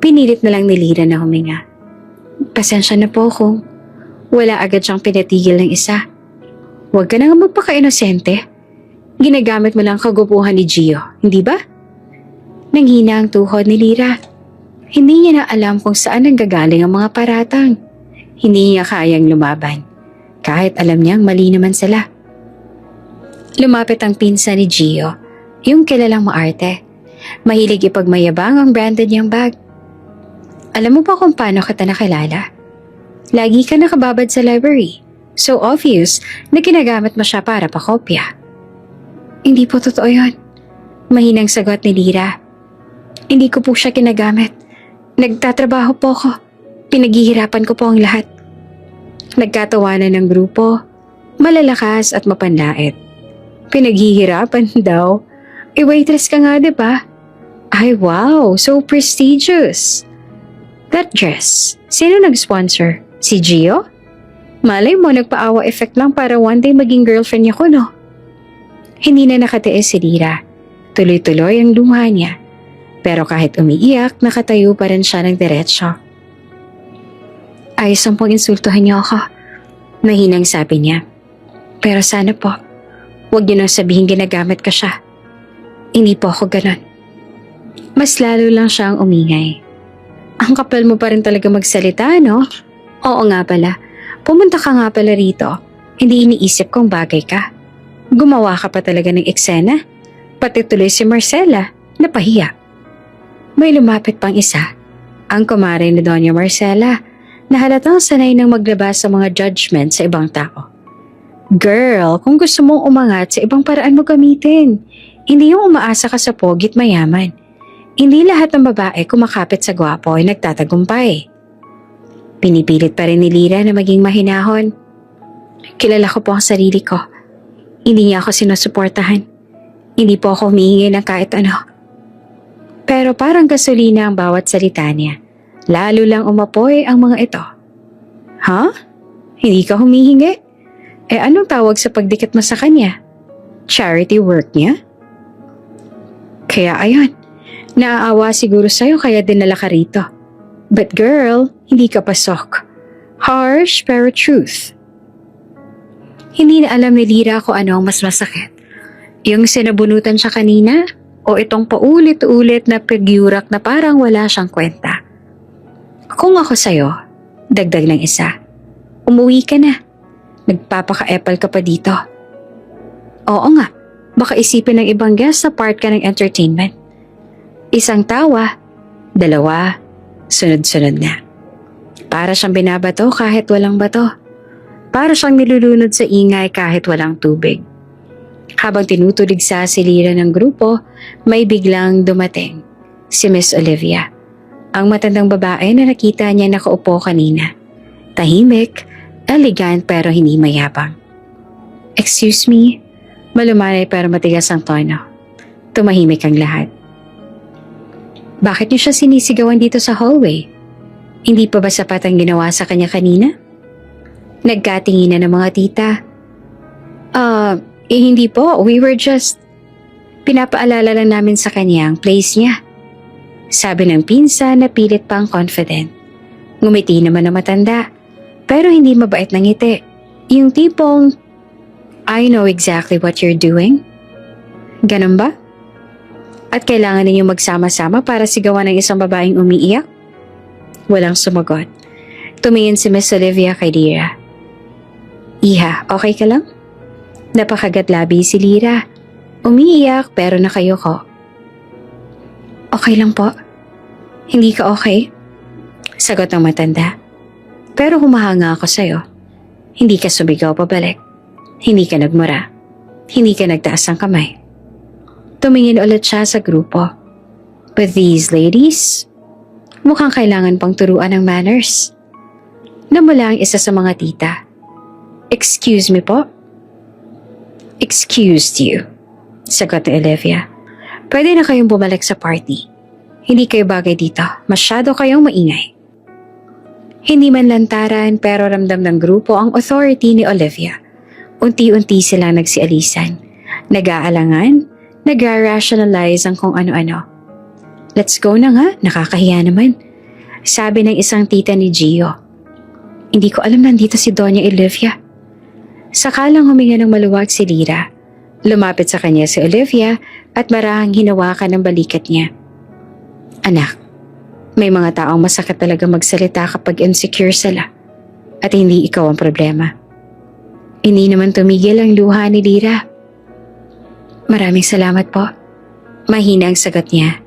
Pinilit na lang ni Lira na huminga. "Pasensya na po kung wala agad siyang pinatigil ng isa. Huwag ka na nga magpaka-inosente. Ginagamit mo lang kagupuhan ni Gio, hindi ba?" Nanghina ang tuhod ni Lira. Hindi niya na alam kung saan nanggagaling ang mga paratang. Hindi niya kayang lumaban, kahit alam niyang mali naman sila. Lumapit ang pinsan ni Gio, yung kilalang maarte. Mahilig ipagmayabang ang branded niyang bag. "Alam mo ba kung paano kita nakilala? Lagi ka nakababad sa library. So obvious na ginagamit mo siya para pakopya." "Hindi po totoo yun." Mahinang sagot ni Lira. "Hindi ko po siya ginagamit. Nagtatrabaho po ako. Pinaghihirapan ko po ang lahat." Nagkatawanan ng grupo. Malalakas at mapanlait. "Pinaghihirapan daw? Waitress ka nga, diba? Ay wow, so prestigious. That dress, sino nag-sponsor? Si Gio? Malay mo nagpa-awa effect lang para one day maging girlfriend niya ko, no?" Hindi na nakatiis si Lira. Tuloy-tuloy ang luha niya. Pero kahit umiiyak, nakatayo pa rin siya ng diretsyo. "Ayos ang pong insultuhan niyo ako," mahinang sabi niya. "Pero sana po, huwag niyo nang sabihin ginagamit ko siya. Hindi po ako ganon." Mas lalo lang siyang umingay. "Ang kapal mo pa rin talaga magsalita, no? Oo nga pala, pumunta ka nga pala rito. Hindi iniisip kong bagay ka. Gumawa ka pa talaga ng eksena. Pati tuloy si Marcela, napahiya." May lumapit pang isa, ang kumare ni Doña Marcela, na halatang sanay nang maglabas sa mga judgment sa ibang tao. "Girl, kung gusto mong umangat, sa ibang paraan mo gamitin. Hindi yung umaasa ka sa pogit mayaman. Hindi lahat ng babae kumakapit sa gwapo ay nagtatagumpay." Pinipilit pa rin ni Lira na maging mahinahon. "Kilala ko po ang sarili ko. Hindi niya ako sinusuportahan. Hindi po ako humihingi ng kahit ano." Pero parang gasolina ang bawat salita niya. Lalo lang umapoy ang mga ito. "Ha? Hindi ka humihingi? Anong tawag sa pagdikit mo sa kanya? Charity work niya?" "Kaya ayun, naaawa siguro sa'yo kaya dinala ka rito. But girl, hindi ka pasok. Harsh pero truth." Hindi na alam ni Lira kung ano ang mas masakit. Yung sinabunutan siya kanina o itong paulit-ulit na pagyurak na parang wala siyang kwenta. "Kung ako sa'yo," dagdag ng isa, "umuwi ka na. Nagpapaka-epal ka pa dito." "Oo nga, baka isipin ng ibang guest na part ka ng entertainment." Isang tawa, dalawa, sunod-sunod na. Para siyang binabato kahit walang bato. Para siyang nilulunod sa ingay kahit walang tubig. Habang tinutuligsa si Lira ng grupo, may biglang dumating, si Miss Olivia. Ang matandang babae na nakita niya nakaupo kanina. Tahimik, elegant pero hindi mayabang. "Excuse me?" Malumanay pero matigas ang tono. Tumahimik ang lahat. Bakit niyo siya sinisigawan dito sa hallway? Hindi pa ba sapat ang ginawa sa kanya kanina? Nagkatinginan ng mga tita. Hindi po. We were just... Pinapaalala lang namin sa kanya ang place niya. Sabi ng pinsan na pilit pang confident. Ngumiti naman ang matanda, pero hindi mabait ng ngiti. Yung tipong, I know exactly what you're doing. Ganun ba? At kailangan ninyong magsama-sama para sigawan ng isang babaeng umiiyak? Walang sumagot. Tumingin si Miss Olivia kay Lira. Iha, okay ka lang? Napakagat-labi si Lira. Umiiyak pero nakayuko. Okay lang po. Hindi ka okay? Sagot ng matanda. Pero humahanga ako sa'yo. Hindi ka sumigaw pabalik. Hindi ka nagmura. Hindi ka nagtaas ng kamay. Tumingin ulit siya sa grupo. But these ladies, mukhang kailangan pang turuan ng manners. Namula ang isa sa mga tita. Excuse me po? Excused you, sagot ni Olivia. Pwede na kayong bumalik sa party. Hindi kayo bagay dito. Masyado kayong maingay. Hindi man lantaran pero ramdam ng grupo ang authority ni Olivia. Unti-unti silang nagsialisan. Nag-aalangan, nag-rationalize ang kung ano-ano. Let's go na nga, nakakahiya naman. Sabi ng isang tita ni Gio. Hindi ko alam nandito si Doña Olivia. Sakalang huminga ng maluwag si Lira. Lumapit sa kanya si Olivia at marahang hinawakan ng balikat niya. Anak, may mga taong masakit talaga magsalita kapag insecure sila at hindi ikaw ang problema. Hindi naman tumigil ang luha ni Lira. Maraming salamat po. Mahina ang sagot niya.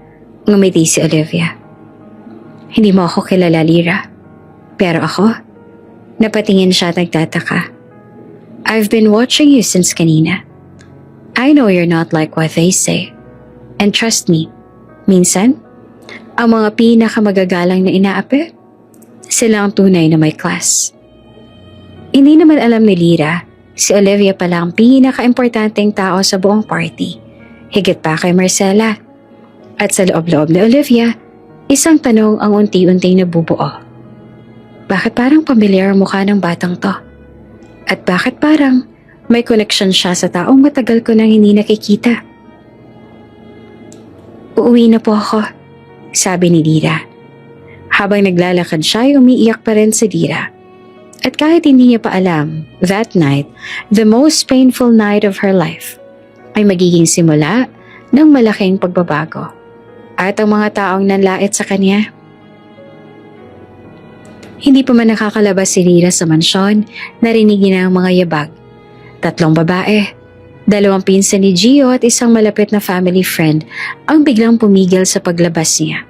Ngumiti si Olivia. Hindi mo ako kilala, Lira. Pero ako, napatingin siya at nagtataka. I've been watching you since kanina. I know you're not like what they say. And trust me, minsan, ang mga pinakamagagalang na inaapi, sila ang tunay na may class. Hindi naman alam ni Lira, si Olivia pala ang pinaka-importanteng tao sa buong party, higit pa kay Marcela. At sa loob-loob ni Olivia, isang tanong ang unti-unting nabubuo. Bakit parang pamilyar ang mukha ng batang to? At bakit parang may connection siya sa taong matagal ko nang hindi nakikita? Uuwi na po ako, sabi ni Lira. Habang naglalakad siya ay umiiyak pa rin si Lira. At kahit hindi niya pa alam, that night, the most painful night of her life, ay magiging simula ng malaking pagbabago. At ang mga taong nanlait sa kanya. Hindi pa man nakakalabas si Lira sa mansyon, narinig niya ang mga yabag. 3 babae, 2 pinsan ni Gio at isang malapit na family friend ang biglang pumigil sa paglabas niya.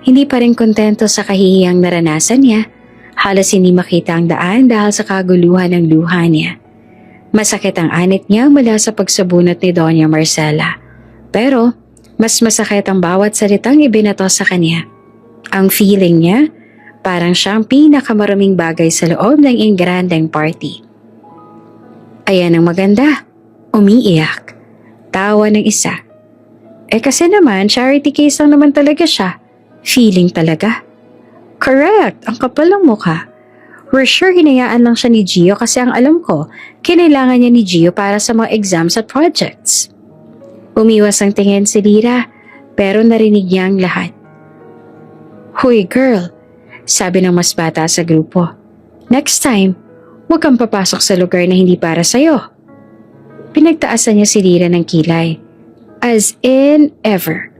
Hindi pa rin kontento sa kahihiyang naranasan niya, halos hindi makita ang daan dahil sa kaguluhan ng luha niya. Masakit ang anit niya mula sa pagsabunot ni Doña Marcela. Pero mas masakit ang bawat salitang ibinato sa kanya. Ang feeling niya, parang siyang pinakamaruming bagay sa loob ng ingrandeng party. Ayan ang maganda, umiiyak, tawa ng isa. Kasi naman, charity case lang naman talaga siya. Feeling talaga. Correct, ang kapal ng mukha. We're sure hinayaan lang siya ni Gio kasi ang alam ko, kinailangan niya ni Gio para sa mga exams at projects. Umiwas ang tingin si Lira, pero narinig niya ang lahat. Hoy girl, sabi ng mas bata sa grupo. Next time, huwag kang papasok sa lugar na hindi para sa'yo. Pinagtaasan niya si Lira ng kilay. As in ever.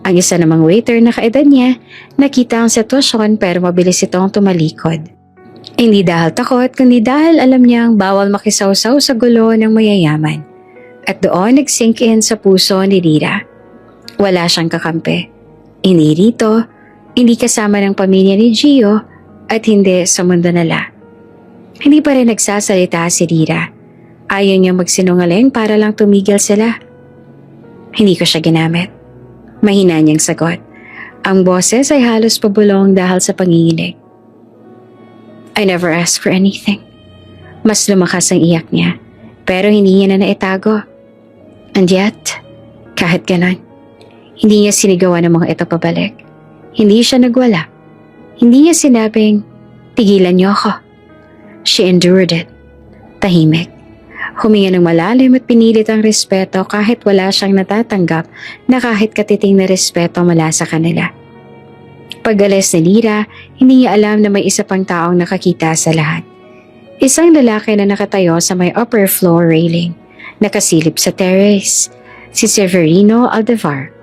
Ang isa namang waiter na kaedad niya, nakita ang sitwasyon pero mabilis itong tumalikod. Hindi dahil takot, kundi dahil alam niyang bawal makisawsaw sa gulo ng mayayaman. At doon nag-sink in sa puso ni Lira. Wala siyang kakampi. Hindi rito, hindi kasama ng pamilya ni Gio, at hindi sa mundo nila. Hindi pa rin nagsasalita si Lira. Ayaw niya magsinungaling para lang tumigil sila. Hindi ko siya ginamit. Mahina niyang sagot. Ang boses ay halos pabulong dahil sa panginginig. I never asked for anything. Mas lumakas ang iyak niya, pero hindi niya na naitago. And yet, kahit ganon, Hindi niya sinigawan ng mga ito pabalik. Hindi siya nagwala. Hindi niya sinabing, tigilan niyo ako. She endured it. Tahimik. Huminga ng malalim at pinilit ang respeto kahit wala siyang natatanggap na kahit katiting na respeto mula sa kanila. Pag-alis ni Lyra, hindi niya alam na may isa pang taong nakakita sa lahat. Isang lalaki na nakatayo sa may upper floor railing, nakasilip sa terrace, si Severino Aldevar,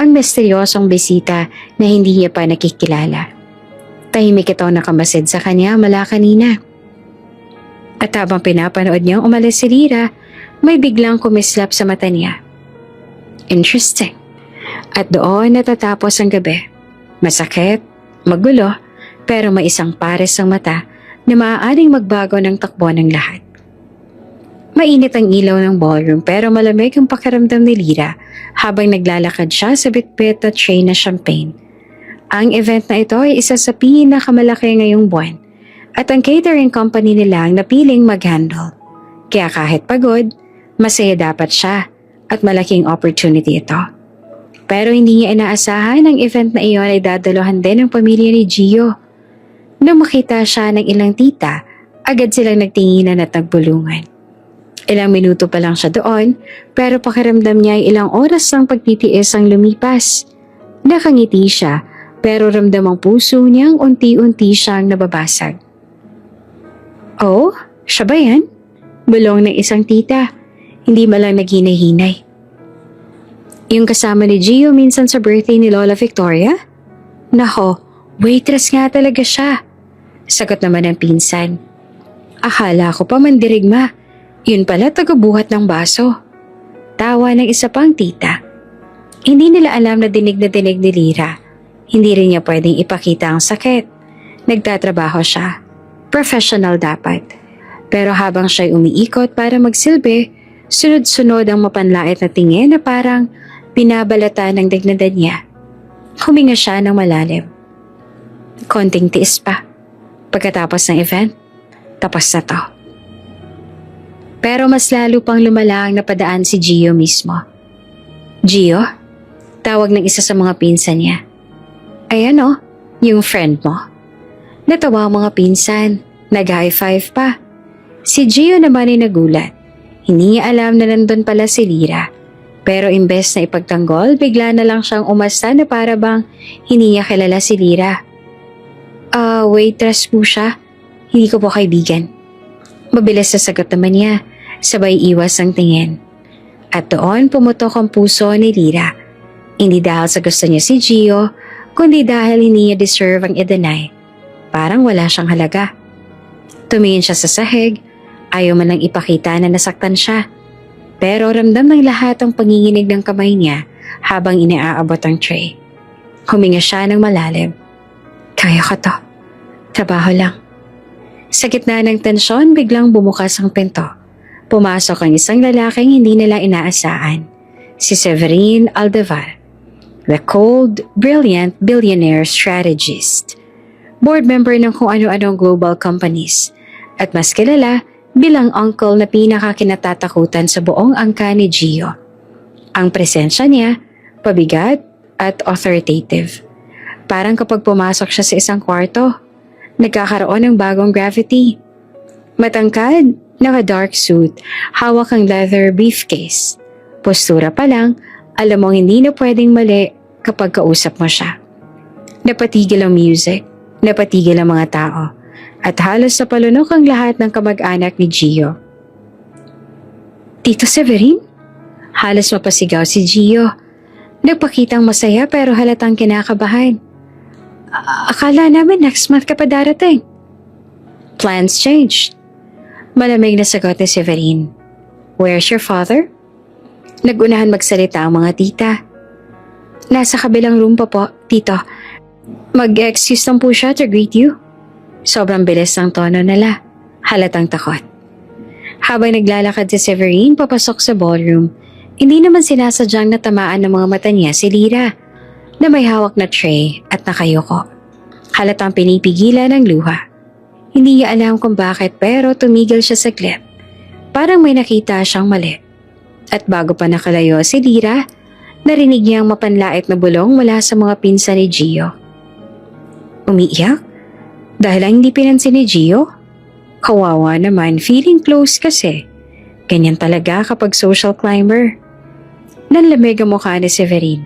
ang misteryosong bisita na hindi niya pa nakikilala. Tahimik ito nakamasid sa kanya mula kanina. At habang pinapanood niyang umalis si Lyra, may biglang kumislap sa mata niya. Interesting. At doon natatapos ang gabi. Masakit, magulo, pero may isang pares ng mata na maaaring magbago ng takbo ng lahat. Mainit ang ilaw ng ballroom pero malamig ang pakiramdam ni Lyra habang naglalakad siya sa bitbit at tray na champagne. Ang event na ito ay isa sa pinakamalaki ngayong buwan at ang catering company nila ang napiling mag-handle. Kaya kahit pagod, masaya dapat siya at malaking opportunity ito. Pero hindi niya inaasahan ang event na iyon ay dadaluhan din ng pamilya ni Gio. Nang makita siya ng ilang tita, agad silang nagtinginan at nagbulungan. Ilang minuto pa lang siya doon, pero pakiramdam niya ay ilang oras ng pagtitiis ang lumipas. Nakangiti siya, pero ramdam ang puso niyang unti-unti siyang nababasag. Oh, siya ba yan? Bulong ng isang tita, hindi malang naghinay-hinay. Yung kasama ni Gio minsan sa birthday ni Lola Victoria? Nako, waitress nga talaga siya. Sagot naman ng pinsan. Akala ko pa mandirigma. Yun pala tagabuhat ng baso. Tawa ng isa pang tita. Hindi nila alam na dinig ni Lyra. Hindi rin niya pwedeng ipakita ang sakit. Nagtatrabaho siya. Professional dapat. Pero habang siya'y umiikot para magsilbi, sunod-sunod ang mapanlait na tingin na parang binabalata ng dignadan niya. Huminga siya ng malalim. Konting tiis pa. Pagkatapos ng event, tapos na to. Pero mas lalo pang lumala ang napadaan si Gio mismo. Gio? Tawag ng isa sa mga pinsan niya. Ayan o, yung friend mo. Natawa ang mga pinsan, nag-high five pa. Si Gio naman ay nagulat. Hindi niya alam na nandun pala si Lyra. Pero imbes na ipagtanggol, bigla na lang siyang umasta na para bang hindi niya kilala si Lyra. Waitress po siya. Hindi ko po kaibigan. Mabilis sa sagot naman niya, sabay iwas ang tingin. At doon pumutok ang puso ni Lyra. Hindi dahil sa gusto niya si Gio, kundi dahil hindi niya deserve ang i-deny. Parang wala siyang halaga. Tumingin siya sa sahig, ayaw man lang ipakita na nasaktan siya. Pero ramdam ng lahat ang panginginig ng kamay niya habang iniaabot ang tray. Huminga siya ng malalim. Kaya ko to. Trabaho lang. Sa gitna ng tensyon, biglang bumukas ang pinto. Pumasok ang isang lalaking hindi nila inaasahan. Si Severine Aldevar. The cold, brilliant billionaire strategist. Board member ng kung ano-anong global companies. At mas kilala bilang uncle na pinakakinatatakutan sa buong angka ni Gio. Ang presensya niya, pabigat at authoritative. Parang kapag pumasok siya sa isang kwarto, nagkakaroon ng bagong gravity. Matangkad, naka-dark suit, hawak ang leather briefcase. Postura pa lang, alam mong hindi na pwedeng mali kapag kausap mo siya. Napatigil ang music, napatigil ang mga tao, at halos napalunok ang lahat ng kamag-anak ni Gio. Tito Severin? Halos mapasigaw si Gio. Nagpakitang masaya pero halatang kinakabahan. Akala namin next month ka pa darating. Plans changed. Malamig na sagot ni Severin. Where's your father? Nagunahan magsalita ang mga tita. Nasa kabilang room pa po, tito. Mag-excuse lang po siya to greet you. Sobrang bilis ng tono nila. Halatang takot. Habang naglalakad si Severin papasok sa ballroom, hindi naman sinasadyang natamaan ng mga mata niya si Lyra na may hawak na tray at nakayuko. Halatang pinipigilan ng luha. Hindi niya alam kung bakit pero tumigil siya saglit. Parang may nakita siyang mali. At bago pa nakalayo si Lyra, Narinig niyang mapanlait na bulong mula sa mga pinsan ni Gio. Umiiyak? Dahil lang hindi pinansin ni Gio? Kawawa naman, feeling close kasi. Ganyan talaga kapag social climber. Nanlamig ang mukha ni Severine.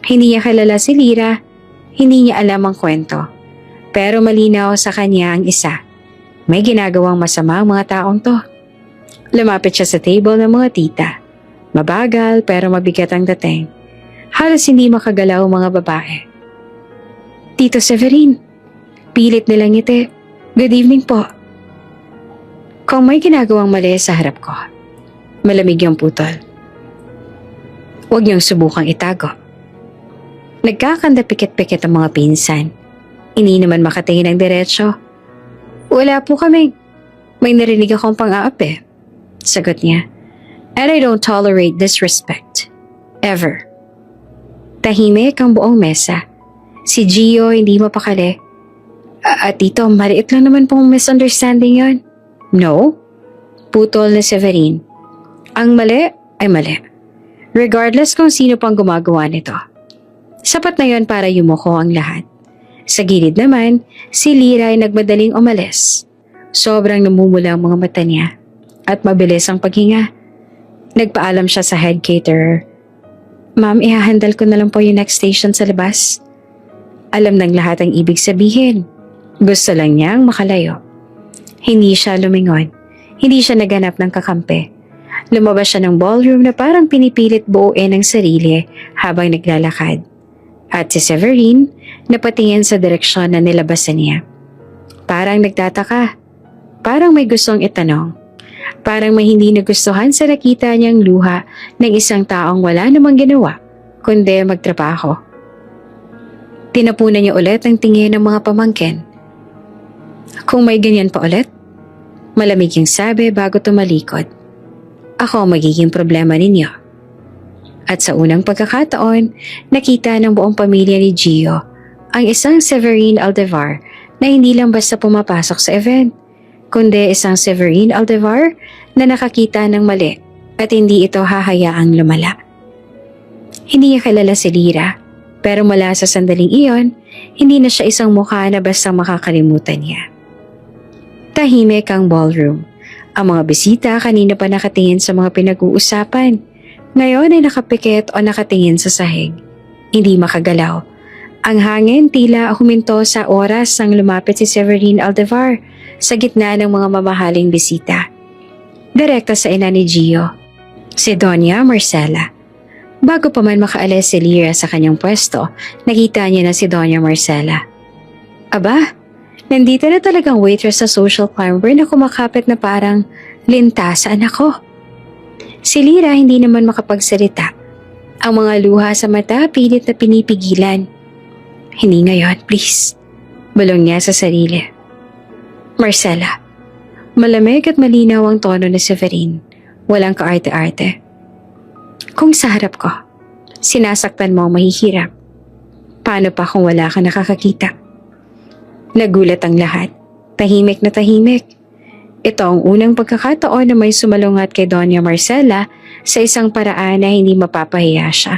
Hindi niya kilala si Lyra, hindi niya alam ang kwento. Pero malinaw sa kanya ang isa. May ginagawang masama ang mga taong to. Lumapit siya sa table ng mga tita. Mabagal pero mabigat ang dating. Halos hindi makagalaw ang mga babae. Tito Severine, pilit nilang ngiti. Good evening po. Kung may ginagawang mali sa harap ko, malamig yung putol. Huwag niyong subukang itago. Nagkakanda pikit-pikit ang mga pinsan. Hindi naman makatingin ng diretsyo. Wala po kami. May narinig akong pang-aapi. Sagot niya. And I don't tolerate disrespect. Ever. Tahimik ang buong mesa. Si Gio hindi mapakali. At dito, maliit lang naman pong misunderstanding yon. No? Putol na Severine. Ang mali ay mali. Regardless kung sino pang gumagawa nito. Sapat na yon para yumuko ang lahat. Sa gilid naman, si Lyra ay nagmadaling umalis. Sobrang namumula ang mga mata niya at mabilis ang paghinga. Nagpaalam siya sa head caterer. Ma'am, ihahandle ko na lang po yung next station sa labas. Alam ng lahat ang ibig sabihin. Gusto lang niyang makalayo. Hindi siya lumingon. Hindi siya naganap ng kakampi. Lumabas siya ng ballroom na parang pinipilit buuin ang sarili habang naglalakad. At si Severine napatingin sa direksyon na nilabasan niya. Parang nagtataka. Parang may gustong itanong. Parang may hindi nagustuhan sa nakita niyang luha ng isang taong wala namang ginawa, kundi magtrabaho. Tinapunan niya ulit ang tingin ng mga pamangkin. Kung may ganyan pa ulit, malamig yung sabi bago tumalikod. Ako ang magiging problema ninyo. At sa unang pagkakataon, nakita ng buong pamilya ni Gio ang isang Severine Aldevar na hindi lang basta pumapasok sa event, kundi isang Severine Aldevar na nakakita ng mali at hindi ito hahayaang lumala. Hindi niya kilala si Lyra, pero mula sa sandaling iyon, hindi na siya isang mukha na basta makakalimutan niya. Tahimik ang ballroom. Ang mga bisita kanina pa nakatingin sa mga pinag-uusapan. Ngayon ay nakapikit o nakatingin sa sahig. Hindi makagalaw. Ang hangin tila huminto sa oras nang lumapit si Severine Aldevar sa gitna ng mga mamahaling bisita. Direkta sa ina ni Gio, si Doña Marcela. Bago pa man makaalis si Lyra sa kanyang pwesto, nakita niya na si Doña Marcela. Aba, nandito na talagang waitress sa social climber na kumakapit na parang linta sa anak ko. Si Lyra hindi naman makapagsalita. Ang mga luha sa mata pilit na pinipigilan. Hindi ngayon, please. Bulong niya sa sarili. Marcela. Malamig at malinaw ang tono ni Severine. Walang kaarte-arte. Kung sa harap ko, sinasaktan mo ang mahihirap. Paano pa kung wala ka nakakakita? Nagulat ang lahat. Tahimik na tahimik. Ito ang unang pagkakataon na may sumalungat kay Doña Marcela sa isang paraan na hindi mapapahiya siya.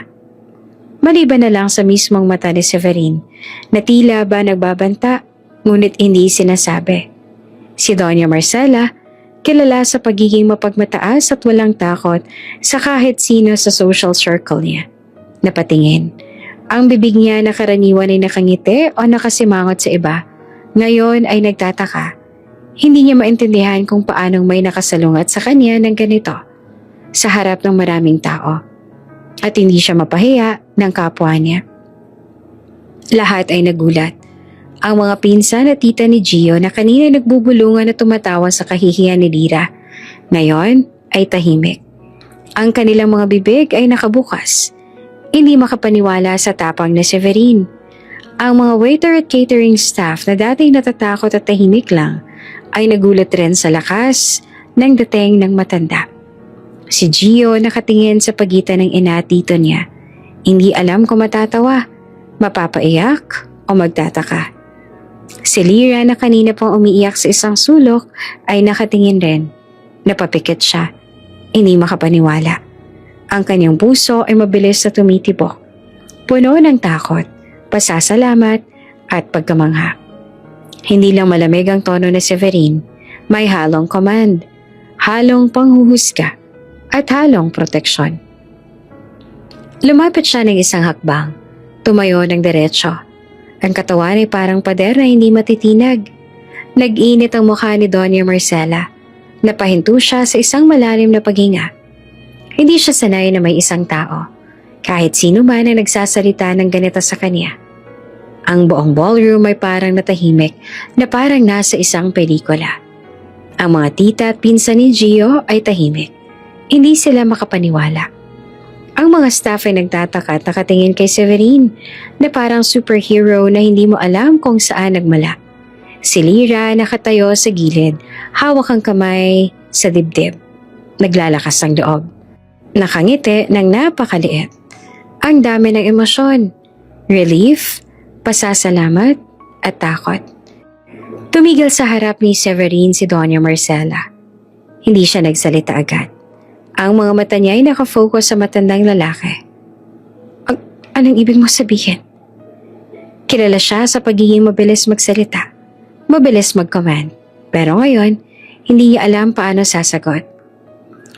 Maliban na lang sa mismong mata ni Severine na tila ba nagbabanta ngunit hindi sinasabi. Si Doña Marcela, kilala sa pagiging mapagmataas at walang takot sa kahit sino sa social circle niya. Napatingin. Ang bibig niya na karaniwan ay nakangiti o nakasimangot sa iba. Ngayon ay nagtataka. Hindi niya maintindihan kung paanong may nakasalungat sa kanya ng ganito sa harap ng maraming tao. At hindi siya mapahiya ng kapwa niya. Lahat ay nagulat. Ang mga pinsan at tita ni Gio na kanina nagbubulungan at tumatawa sa kahihiyan ni Lyra, ngayon ay tahimik. Ang kanilang mga bibig ay nakabukas. Hindi makapaniwala sa tapang na Severine. Ang mga waiter at catering staff na dati natatakot at tahimik lang ay nagulat rin sa lakas ng dating ng matanda. Si Gio nakatingin sa pagitan ng ina at tito niya. Hindi alam kung matatawa, mapapaiyak o magtataka. Si Lyra na kanina pang umiiyak sa isang sulok ay nakatingin rin. Napapikit siya. Hindi makapaniwala. Ang kanyang puso ay mabilis na tumitibok, puno ng takot, pasasalamat at pagkamangha. Hindi lang malamig ang tono ni Severine, may halong command, halong panghuhusga at halong proteksyon. Lumapit siya ng isang hakbang, tumayo ng diretsyo. Ang katawan ay parang pader na hindi matitinag. Nag-init ang mukha ni Doña Marcela. Napahinto siya sa isang malalim na paghinga. Hindi siya sanay na may isang tao, kahit sino man ang nagsasalita ng ganito sa kanya. Ang buong ballroom ay parang natahimik na parang nasa isang pelikula. Ang mga tita at pinsan ni Gio ay tahimik. Hindi sila makapaniwala. Ang mga staff ay nagtataka at nakatingin kay Severine na parang superhero na hindi mo alam kung saan nagmala. Si Lyra nakatayo sa gilid, hawak ang kamay sa dibdib. Naglalakas ang loob. Nakangiti ng napakaliit. Ang dami ng emosyon, relief, pasasalamat at takot. Tumigil sa harap ni Severine si Doña Marcela. Hindi siya nagsalita agad. Ang mga mata niya ay nakafocus sa matandang lalaki. Anong ibig mo sabihin? Kilala siya sa pagiging mabilis magsalita, mabilis mag-command. Pero ngayon, hindi niya alam paano sasagot.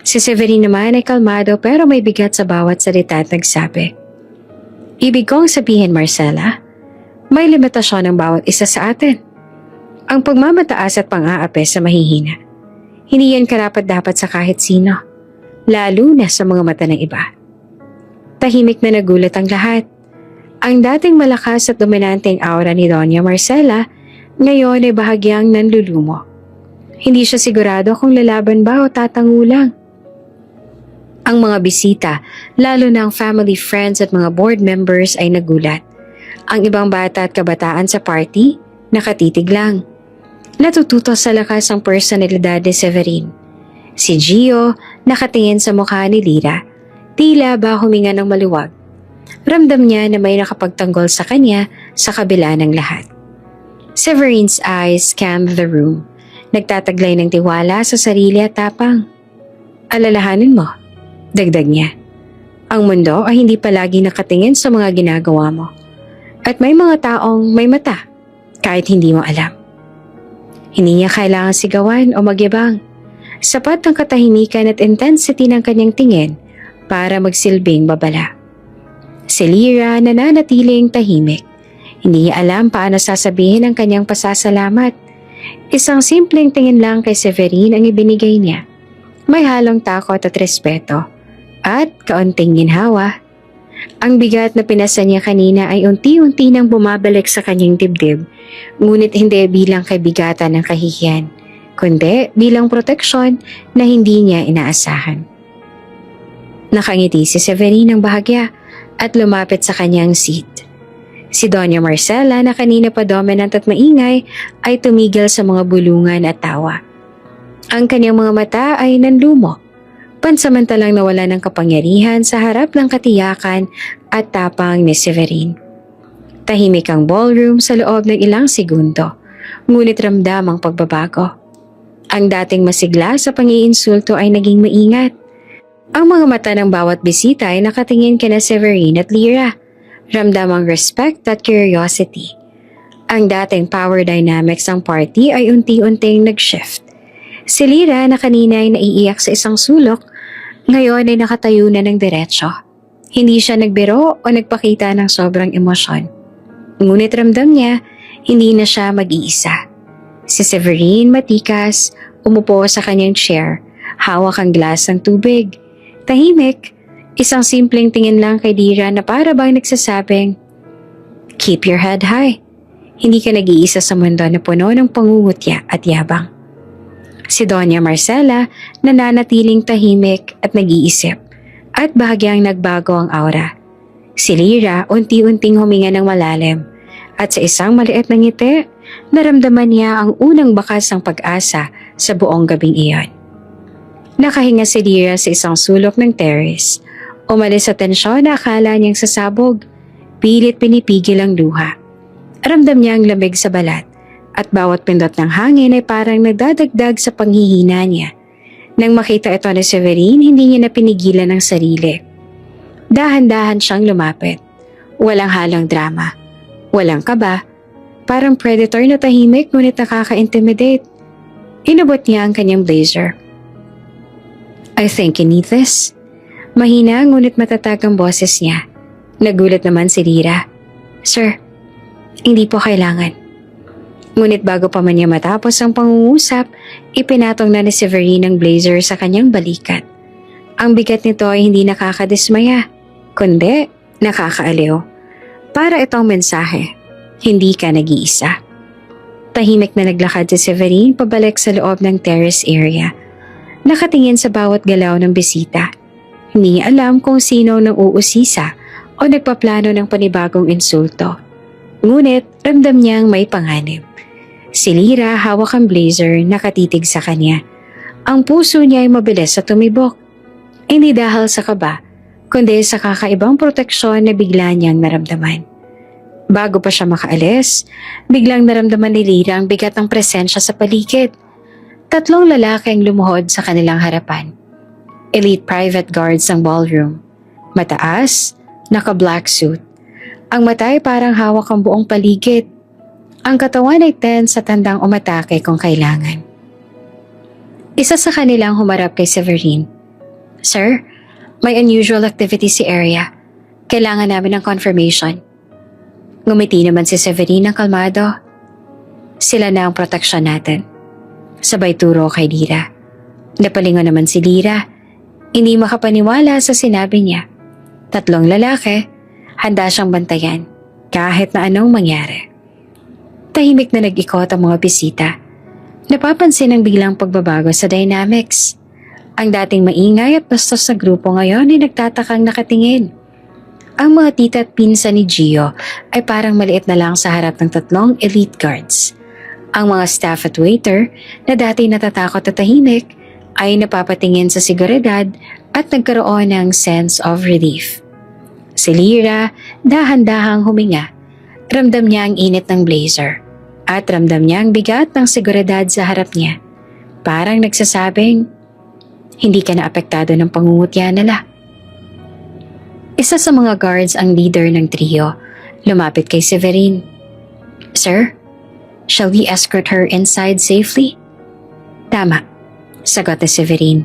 Si Severine naman ay kalmado pero may bigat sa bawat salita at nagsabi, "Ibig kong sabihin, Marcela, may limitasyon ng bawat isa sa atin. Ang pagmamataas at pang-aapi sa mahihina. Hindi yan karapat-dapat sa kahit sino, lalo na sa mga mata ng iba." Tahimik na nagulat ang lahat. Ang dating malakas at dominanteng aura ni Doña Marcela, ngayon ay bahagyang nanlulumo. Hindi siya sigurado kung lalaban ba o tatango lang. Ang mga bisita, lalo na ang family friends at mga board members ay nagulat. Ang ibang bata at kabataan sa party, nakatitig lang. Natututo sa lakas ang personalidad ni Severine. Si Gio nakatingin sa mukha ni Lyra, tila ba huminga ng maluwag. Ramdam niya na may nakapagtanggol sa kanya sa kabila ng lahat. Severine's eyes scanned the room, nagtataglay ng tiwala sa sarili at tapang. "Alalahanin mo," dagdag niya. "Ang mundo ay hindi palagi nakatingin sa mga ginagawa mo. At may mga taong may mata, kahit hindi mo alam." Hindi niya kailangan sigawan o magyabang. Sapat ang katahimikan at intensity ng kanyang tingin para magsilbing babala. Si Lyra nananatiling tahimik. Hindi niya alam paano sasabihin ang kanyang pasasalamat. Isang simpleng tingin lang kay Severine ang ibinigay niya. May halong takot at respeto, at kaunting ginhawa. Ang bigat na pinasa niya kanina ay unti-unti nang bumabalik sa kanyang dibdib, ngunit hindi bilang kaibigatan ng kahihiyan, kundi bilang proteksyon na hindi niya inaasahan. Nakangiti si Severine ng bahagya at lumapit sa kanyang seat. Si Doña Marcela na kanina pa dominant at maingay ay tumigil sa mga bulungan at tawa. Ang kanyang mga mata ay nanlumo, pansamantalang nawala ng kapangyarihan sa harap ng katiyakan at tapang ni Severine. Tahimik ang ballroom sa loob ng ilang segundo, ngunit ramdam ang pagbabago. Ang dating masigla sa pang-iinsulto ay naging maingat. Ang mga mata ng bawat bisita ay nakatingin kina Severine at Lyra. Ramdam ang respect at curiosity. Ang dating power dynamics ng party ay unti-unting nag-shift. Si Lyra na kanina ay naiiyak sa isang sulok, ngayon ay nakatayo na ng diretsyo. Hindi siya nagbiro o nagpakita ng sobrang emosyon. Ngunit ramdam niya, hindi na siya mag-iisa. Si Severine matikas, umupo sa kanyang chair, hawak ang glass ng tubig. Tahimik, isang simpleng tingin lang kay Lyra na para bang nagsasabing, "Keep your head high. Hindi ka nag-iisa sa mundo na puno ng pangungutya at yabang." Si Doña Marcela nananatiling tahimik at nag-iisip at bahagyang nagbago ang aura. Si Lyra unti-unting huminga ng malalim at sa isang maliit na ngiti, naramdaman niya ang unang bakas ng pag-asa sa buong gabing iyon. Nakahinga si Lyra sa isang sulok ng terrace. Umalis sa tensyon na akala niyang sasabog. Pilit pinipigil ang luha. Ramdam niya ang lamig sa balat at bawat pindot ng hangin ay parang nagdadagdag sa panghihina niya. Nang makita ito ni Severine, hindi niya na pinigilan ang sarili. Dahan-dahan siyang lumapit. Walang halong drama. Walang kaba. Parang predator na tahimik ngunit nakaka-intimidate. Inabot niya ang kanyang blazer. I think you need this. Mahina ngunit matatag ang boses niya. Nagulat naman si Lyra. Sir, hindi po kailangan. Ngunit bago pa man niya matapos ang pangungusap, ipinatong na ni Severine ang blazer sa kanyang balikat. Ang bigat nito ay hindi nakakadismaya, kundi nakakaaliw. Para itong mensahe, hindi ka nag-iisa. Tahimik na naglakad si Severine pabalik sa loob ng terrace area. Nakatingin sa bawat galaw ng bisita. Hindi niya alam kung sino nang uusisa o nagpaplano ng panibagong insulto. Ngunit ramdam niyang may panganib. Si Lyra hawak ang blazer, nakatitig sa kanya. Ang puso niya ay mabilis sa tumibok. Hindi dahil sa kaba, kundi sa kakaibang proteksyon na bigla niyang naramdaman. Bago pa siya makaalis, biglang naramdaman ni Lyra ang bigat ng presensya sa paligid. 3 lalaki ang lumuhod sa kanilang harapan. Elite private guards ang ballroom. Mataas, naka-black suit. Ang mata ay parang hawak ang buong paligid. Ang katawan ay tense sa tandang umatake kung kailangan. Isa sa kanilang humarap kay Severine. Sir, may unusual activity sa area. Kailangan namin ng confirmation. Ngumiti naman si Severine ng kalmado. Sila na ang proteksyon natin. Sabay turo kay Lyra. Napalingon naman si Lyra. Hindi makapaniwala sa sinabi niya. 3 lalaki, handa siyang bantayan kahit na anong mangyari. Tahimik na nag-ikot ang mga bisita. Napapansin ang biglang pagbabago sa dynamics. Ang dating maingay at bastos na grupo ngayon ay nagtatakang nakatingin. Ang mga tita at pinsan ni Gio ay parang maliit na lang sa harap ng 3 elite guards. Ang mga staff at waiter na dati natatakot at tahimik ay napapatingin sa seguridad at nagkaroon ng sense of relief. Si Lyra dahan-dahang huminga. Ramdam niya ang init ng blazer at ramdam niya ang bigat ng seguridad sa harap niya. Parang nagsasabing, hindi ka na apektado ng pangungutya nila. Isa sa mga guards ang leader ng trio. Lumapit kay Severine. Sir, shall we escort her inside safely? Tama, sagot ni Severine.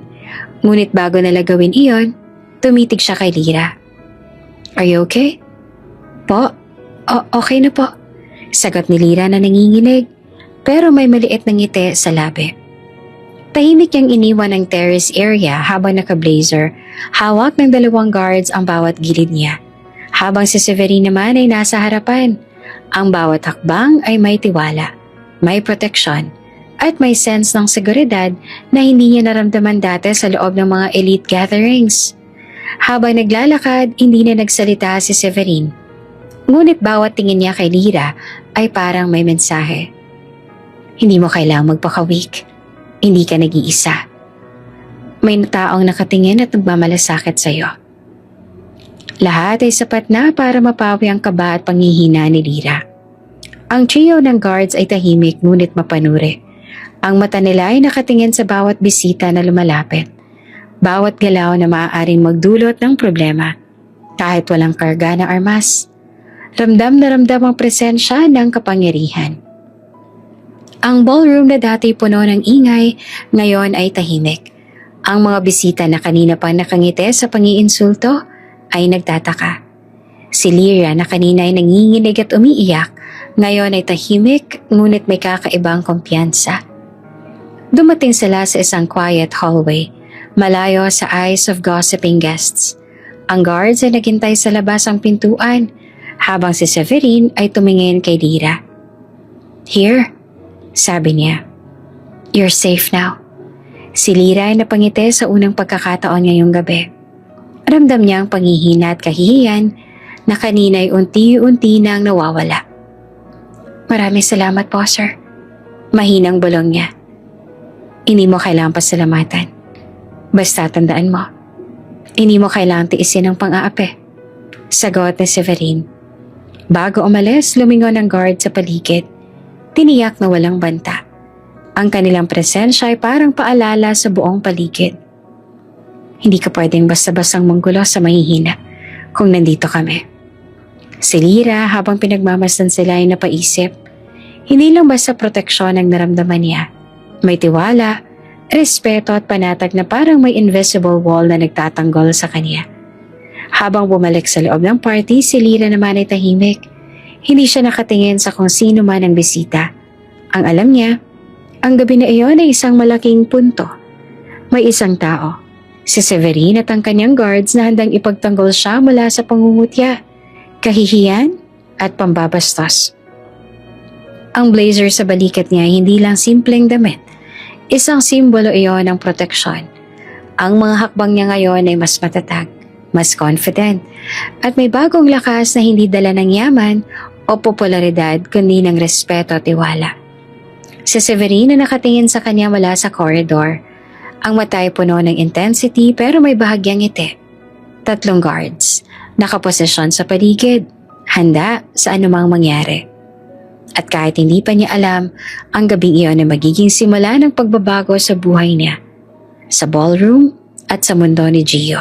Ngunit bago nila gawin iyon, tumitig siya kay Lyra. Are you okay? Po, okay na po. Sagot ni Lyra na nanginginig, pero may maliit na ngiti sa labi. Tahimik niyang iniwan ang terrace area habang naka-blazer, hawak ng 2 guards ang bawat gilid niya. Habang si Severine naman ay nasa harapan, ang bawat hakbang ay may tiwala, may proteksyon, at may sense ng seguridad na hindi niya naramdaman dati sa loob ng mga elite gatherings. Habang naglalakad, hindi na nagsalita si Severine. Ngunit bawat tingin niya kay Lyra ay parang may mensahe. Hindi mo kailangang magpaka-weak. Hindi ka nag-iisa. May taong nakatingin at nagmamalasakit sa'yo. Lahat ay sapat na para mapawi ang kaba at panghihina ni Lyra. Ang trio ng guards ay tahimik ngunit mapanuri. Ang mata nila ay nakatingin sa bawat bisita na lumalapit. Bawat galaw na maaaring magdulot ng problema. Kahit walang karga na armas. Ramdam na ramdam ang presensya ng kapangyarihan. Ang ballroom na dati puno ng ingay, ngayon ay tahimik. Ang mga bisita na kanina pa nakangiti sa pangiinsulto ay nagtataka. Si Lyra na kanina ay nanginginig at umiiyak, ngayon ay tahimik ngunit may kakaibang kumpiyansa. Dumating sila sa isang quiet hallway, malayo sa eyes of gossiping guests. Ang guards ay naghintay sa labas ang pintuan, habang si Severine ay tumingin kay Lyra. Here, sabi niya. You're safe now. Si Lyra ay napangiti sa unang pagkakataon ngayong gabi. Ramdam niya ang panghihina at kahihiyan na kanina ay unti-unti nang nawawala. Maraming salamat po, sir. Mahinang bulong niya. Hindi mo kailangang pasalamatan. Basta tandaan mo, hindi mo kailangang tiisin ang pang-aapi. Sagot ni Severine. Bago umalis, lumingon ang guard sa paligid. Tiniyak na walang banta. Ang kanilang presensya ay parang paalala sa buong paligid. Hindi ka pwedeng basta-bastang manggulo sa mahihina. kung nandito kami. Si Lyra habang pinagmamasdan sila ay napaisip, hindi lang basta proteksyon ang naramdaman niya. May tiwala, respeto at panatag na parang may invisible wall na nagtatanggol sa kanya. Habang bumalik sa loob ng party, si Lyra naman ay tahimik. Hindi siya nakatingin sa kung sino man ang bisita. Ang alam niya, ang gabi na iyon ay isang malaking punto. May isang tao, si Severine at ang kanyang guards na handang ipagtanggol siya mula sa pangungutya, kahihiyan at pambabastos. Ang blazer sa balikat niya hindi lang simpleng damit. Isang simbolo iyon ng proteksyon. Ang mga hakbang niya ngayon ay mas matatag, mas confident, at may bagong lakas na hindi dala ng yaman o popularidad kundi ng respeto at tiwala. Si Severine na nakatingin sa kanya mula sa corridor. Ang mata ay puno ng intensity pero may bahagyang ngiti. 3 guards, nakaposisyon sa paligid, handa sa anumang mangyari. At kahit hindi pa niya alam, ang gabing iyon ay magiging simula ng pagbabago sa buhay niya, sa ballroom at sa mundo ni Gio.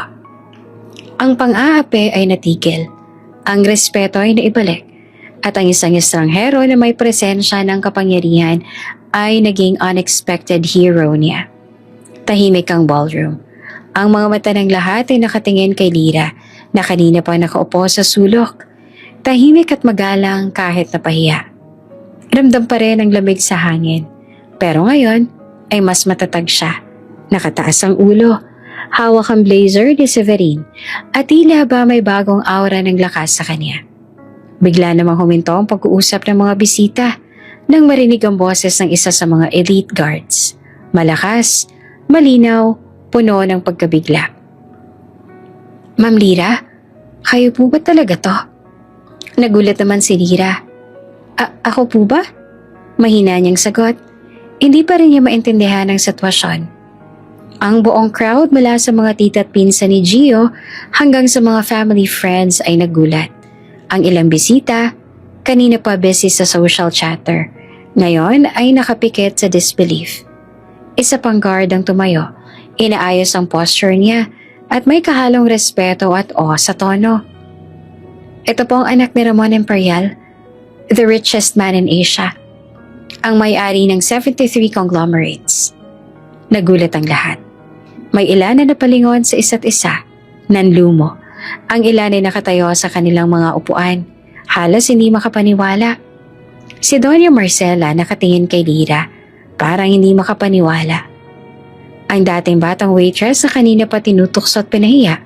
Ang pang-aapi ay natigil, ang respeto ay naibalik, at ang isang estranghero na may presensya ng kapangyarihan ay naging unexpected hero niya. Tahimik ang ballroom. Ang mga mata ng lahat ay nakatingin kay Lyra na kanina pa nakaupo sa sulok. Tahimik at magalang kahit napahiya. Ramdam pa rin ang lamig sa hangin. Pero ngayon ay mas matatag siya. Nakataas ang ulo, hawak ang blazer ni Severine at tila ba may bagong aura ng lakas sa kanya. Bigla namang huminto ang pag-uusap ng mga bisita nang marinig ang boses ng isa sa mga elite guards. Malakas, malinaw, puno ng pagkabigla. Ma'am Lyra, kayo po ba talaga to? Nagulat naman si Lyra. Ako po ba? Mahina niyang sagot. Hindi pa rin niya maintindihan ang sitwasyon. Ang buong crowd mula sa mga tita at pinsan ni Gio hanggang sa mga family friends ay nagulat. Ang ilang bisita, kanina pa busy sa social chatter, ngayon ay nakapikit sa disbelief. Isa pang guard ang tumayo, inaayos ang posture niya at may kahalong respeto at awe sa tono. Ito po ang anak ni Ramon Imperial, the richest man in Asia. Ang may-ari ng 73 conglomerates. Nagulat ang lahat. May ilan na napalingon sa isa't isa, nanlumo. Ang ilan ay nakatayo sa kanilang mga upuan, halos hindi makapaniwala. Si Doña Marcela nakatingin kay Lyra, parang hindi makapaniwala. Ang dating batang waitress na kanina pa tinutokso at pinahiya,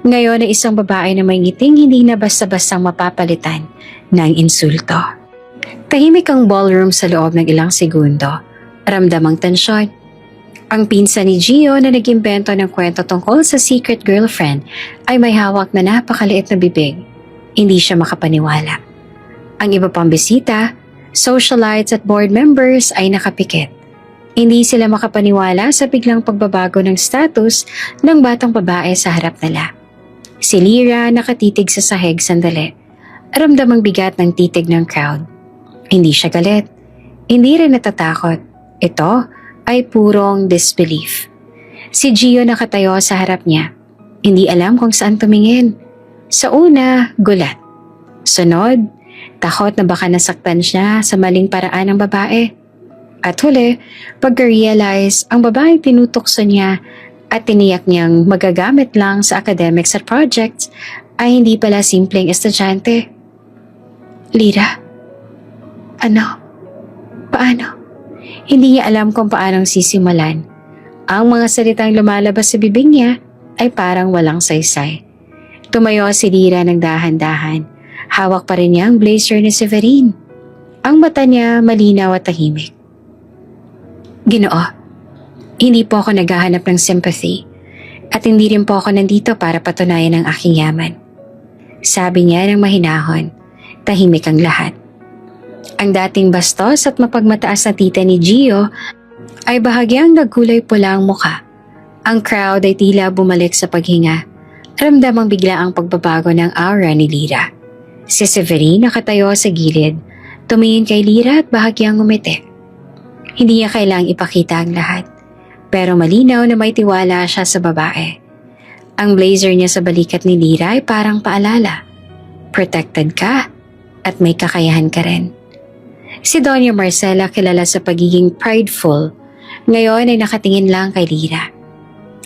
ngayon ay isang babae na may ngiting hindi na basta-bastang mapapalitan ng insulto. Tahimik ang ballroom sa loob ng ilang segundo. Ramdam ang tensyon. Ang pinsan ni Gio na nag-imbento ng kwento tungkol sa secret girlfriend ay may hawak na napakaliit na bibig. Hindi siya makapaniwala. Ang iba pang bisita, socialites at board members ay nakapikit. Hindi sila makapaniwala sa biglang pagbabago ng status ng batang babae sa harap nila. Si Lyra nakatitig sa sahig sandali. Ramdam ang bigat ng titig ng crowd. Hindi siya galit. Hindi rin natatakot. Ito ay purong disbelief. Si Gio nakatayo sa harap niya. Hindi alam kung saan tumingin. Sa una, gulat. Sunod, takot na baka nasaktan siya sa maling paraan ng babae. At huli, pagka-realize ang babaeng tinutokso niya at tiniyak niyang magagamit lang sa academics at projects ay hindi pala simpleng estudyante. Lyra, ano? Paano? Hindi niya alam kung paanong sisimulan. Ang mga salitang lumalabas sa bibig niya ay parang walang saysay. Tumayo si Lyra ng dahan-dahan. Hawak pa rin niya ang blazer ni Severine. Ang mata niya malinaw at tahimik. Ginoo, hindi po ako naghahanap ng sympathy at hindi rin po ako nandito para patunayan ang aking yaman. Sabi niya ng mahinahon. Tahimik ang lahat. Ang dating bastos at mapagmataas na tita ni Gio ay bahagyang nagkulay pula ang muka. Ang crowd ay tila bumalik sa paghinga. Ramdam ang biglaang pagbabago ng aura ni Lyra. Si Severine nakatayo sa gilid. Tumingin kay Lyra at bahagyang ngumiti. Hindi niya kailangang ipakita ang lahat. Pero malinaw na may tiwala siya sa babae. Ang blazer niya sa balikat ni Lira ay parang paalala. Protected ka at may kakayahan ka rin. Si Doña Marcela kilala sa pagiging prideful, ngayon ay nakatingin lang kay Lira.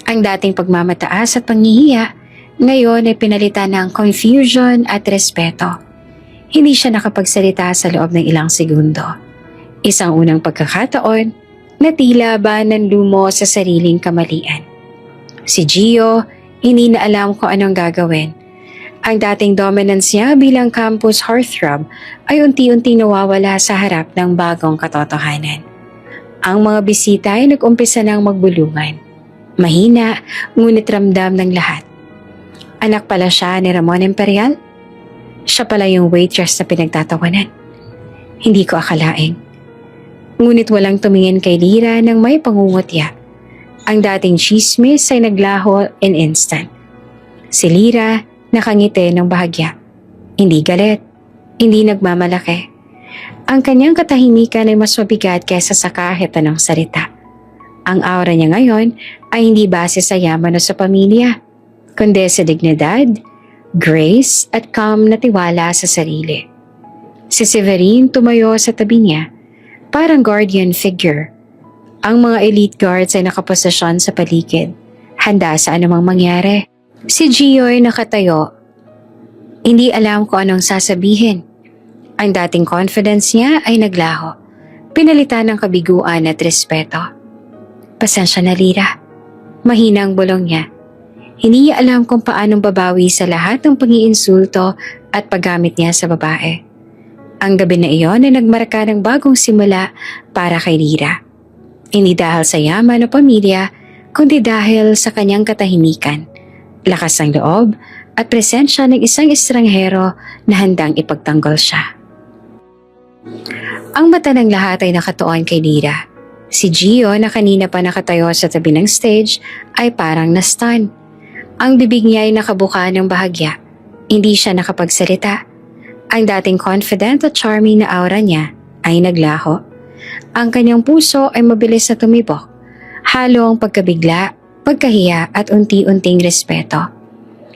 Ang dating pagmamataas at panghihiya, ngayon ay pinalitan ng confusion at respeto. Hindi siya nakapagsalita sa loob ng ilang segundo. Isang unang pagkakataon na tila ba nanlumo sa sariling kamalian. Si Gio, hindi na alam kung anong gagawin. Ang dating dominance niya bilang campus heartthrob ay unti-unti nawawala sa harap ng bagong katotohanan. Ang mga bisita ay nag-umpisa ng magbulungan. Mahina, ngunit ramdam ng lahat. Anak pala siya ni Ramon Imperial? Siya pala yung waitress na pinagtatawanan. Hindi ko akalaing. Ngunit walang tumingin kay Lira nang may pangungutya. Ang dating chismis ay naglaho in instant. Si Lira nakangiti ng bahagya. Hindi galit, hindi nagmamalaki. Ang kanyang katahimikan ay mas mabigat kaysa sa kahit anong salita. Ang aura niya ngayon ay hindi base sa yaman o sa pamilya, kundi sa dignidad, grace at calm na tiwala sa sarili. Si Severine tumayo sa tabi niya, parang guardian figure. Ang mga elite guards ay nakaposisyon sa paligid, handa sa anumang mangyari. Si Gio ay nakatayo. Hindi alam kung anong sasabihin. Ang dating confidence niya ay naglaho, pinalitan ng kabiguan at respeto. Pasensya na, Lira. Mahina ang bulong niya. Hindi niya alam kung paanong babawi sa lahat ng pag-iinsulto at paggamit niya sa babae. Ang gabi na iyon ay nagmarka ng bagong simula para kay Lira. Hindi dahil sa yaman o pamilya, kundi dahil sa kanyang katahimikan, lakas ng loob at presensya ng isang estranghero na handang ipagtanggol siya. Ang mata ng lahat ay nakatuon kay Lira. Si Gio na kanina pa nakatayo sa tabi ng stage ay parang na-stun. Ang bibig niya ay nakabuka ng bahagya. Hindi siya nakapagsalita. Ang dating confident at charming na aura niya ay naglaho. Ang kanyang puso ay mabilis na tumibok. Halo ang pagkabigla, pagkahiya at unti-unting respeto.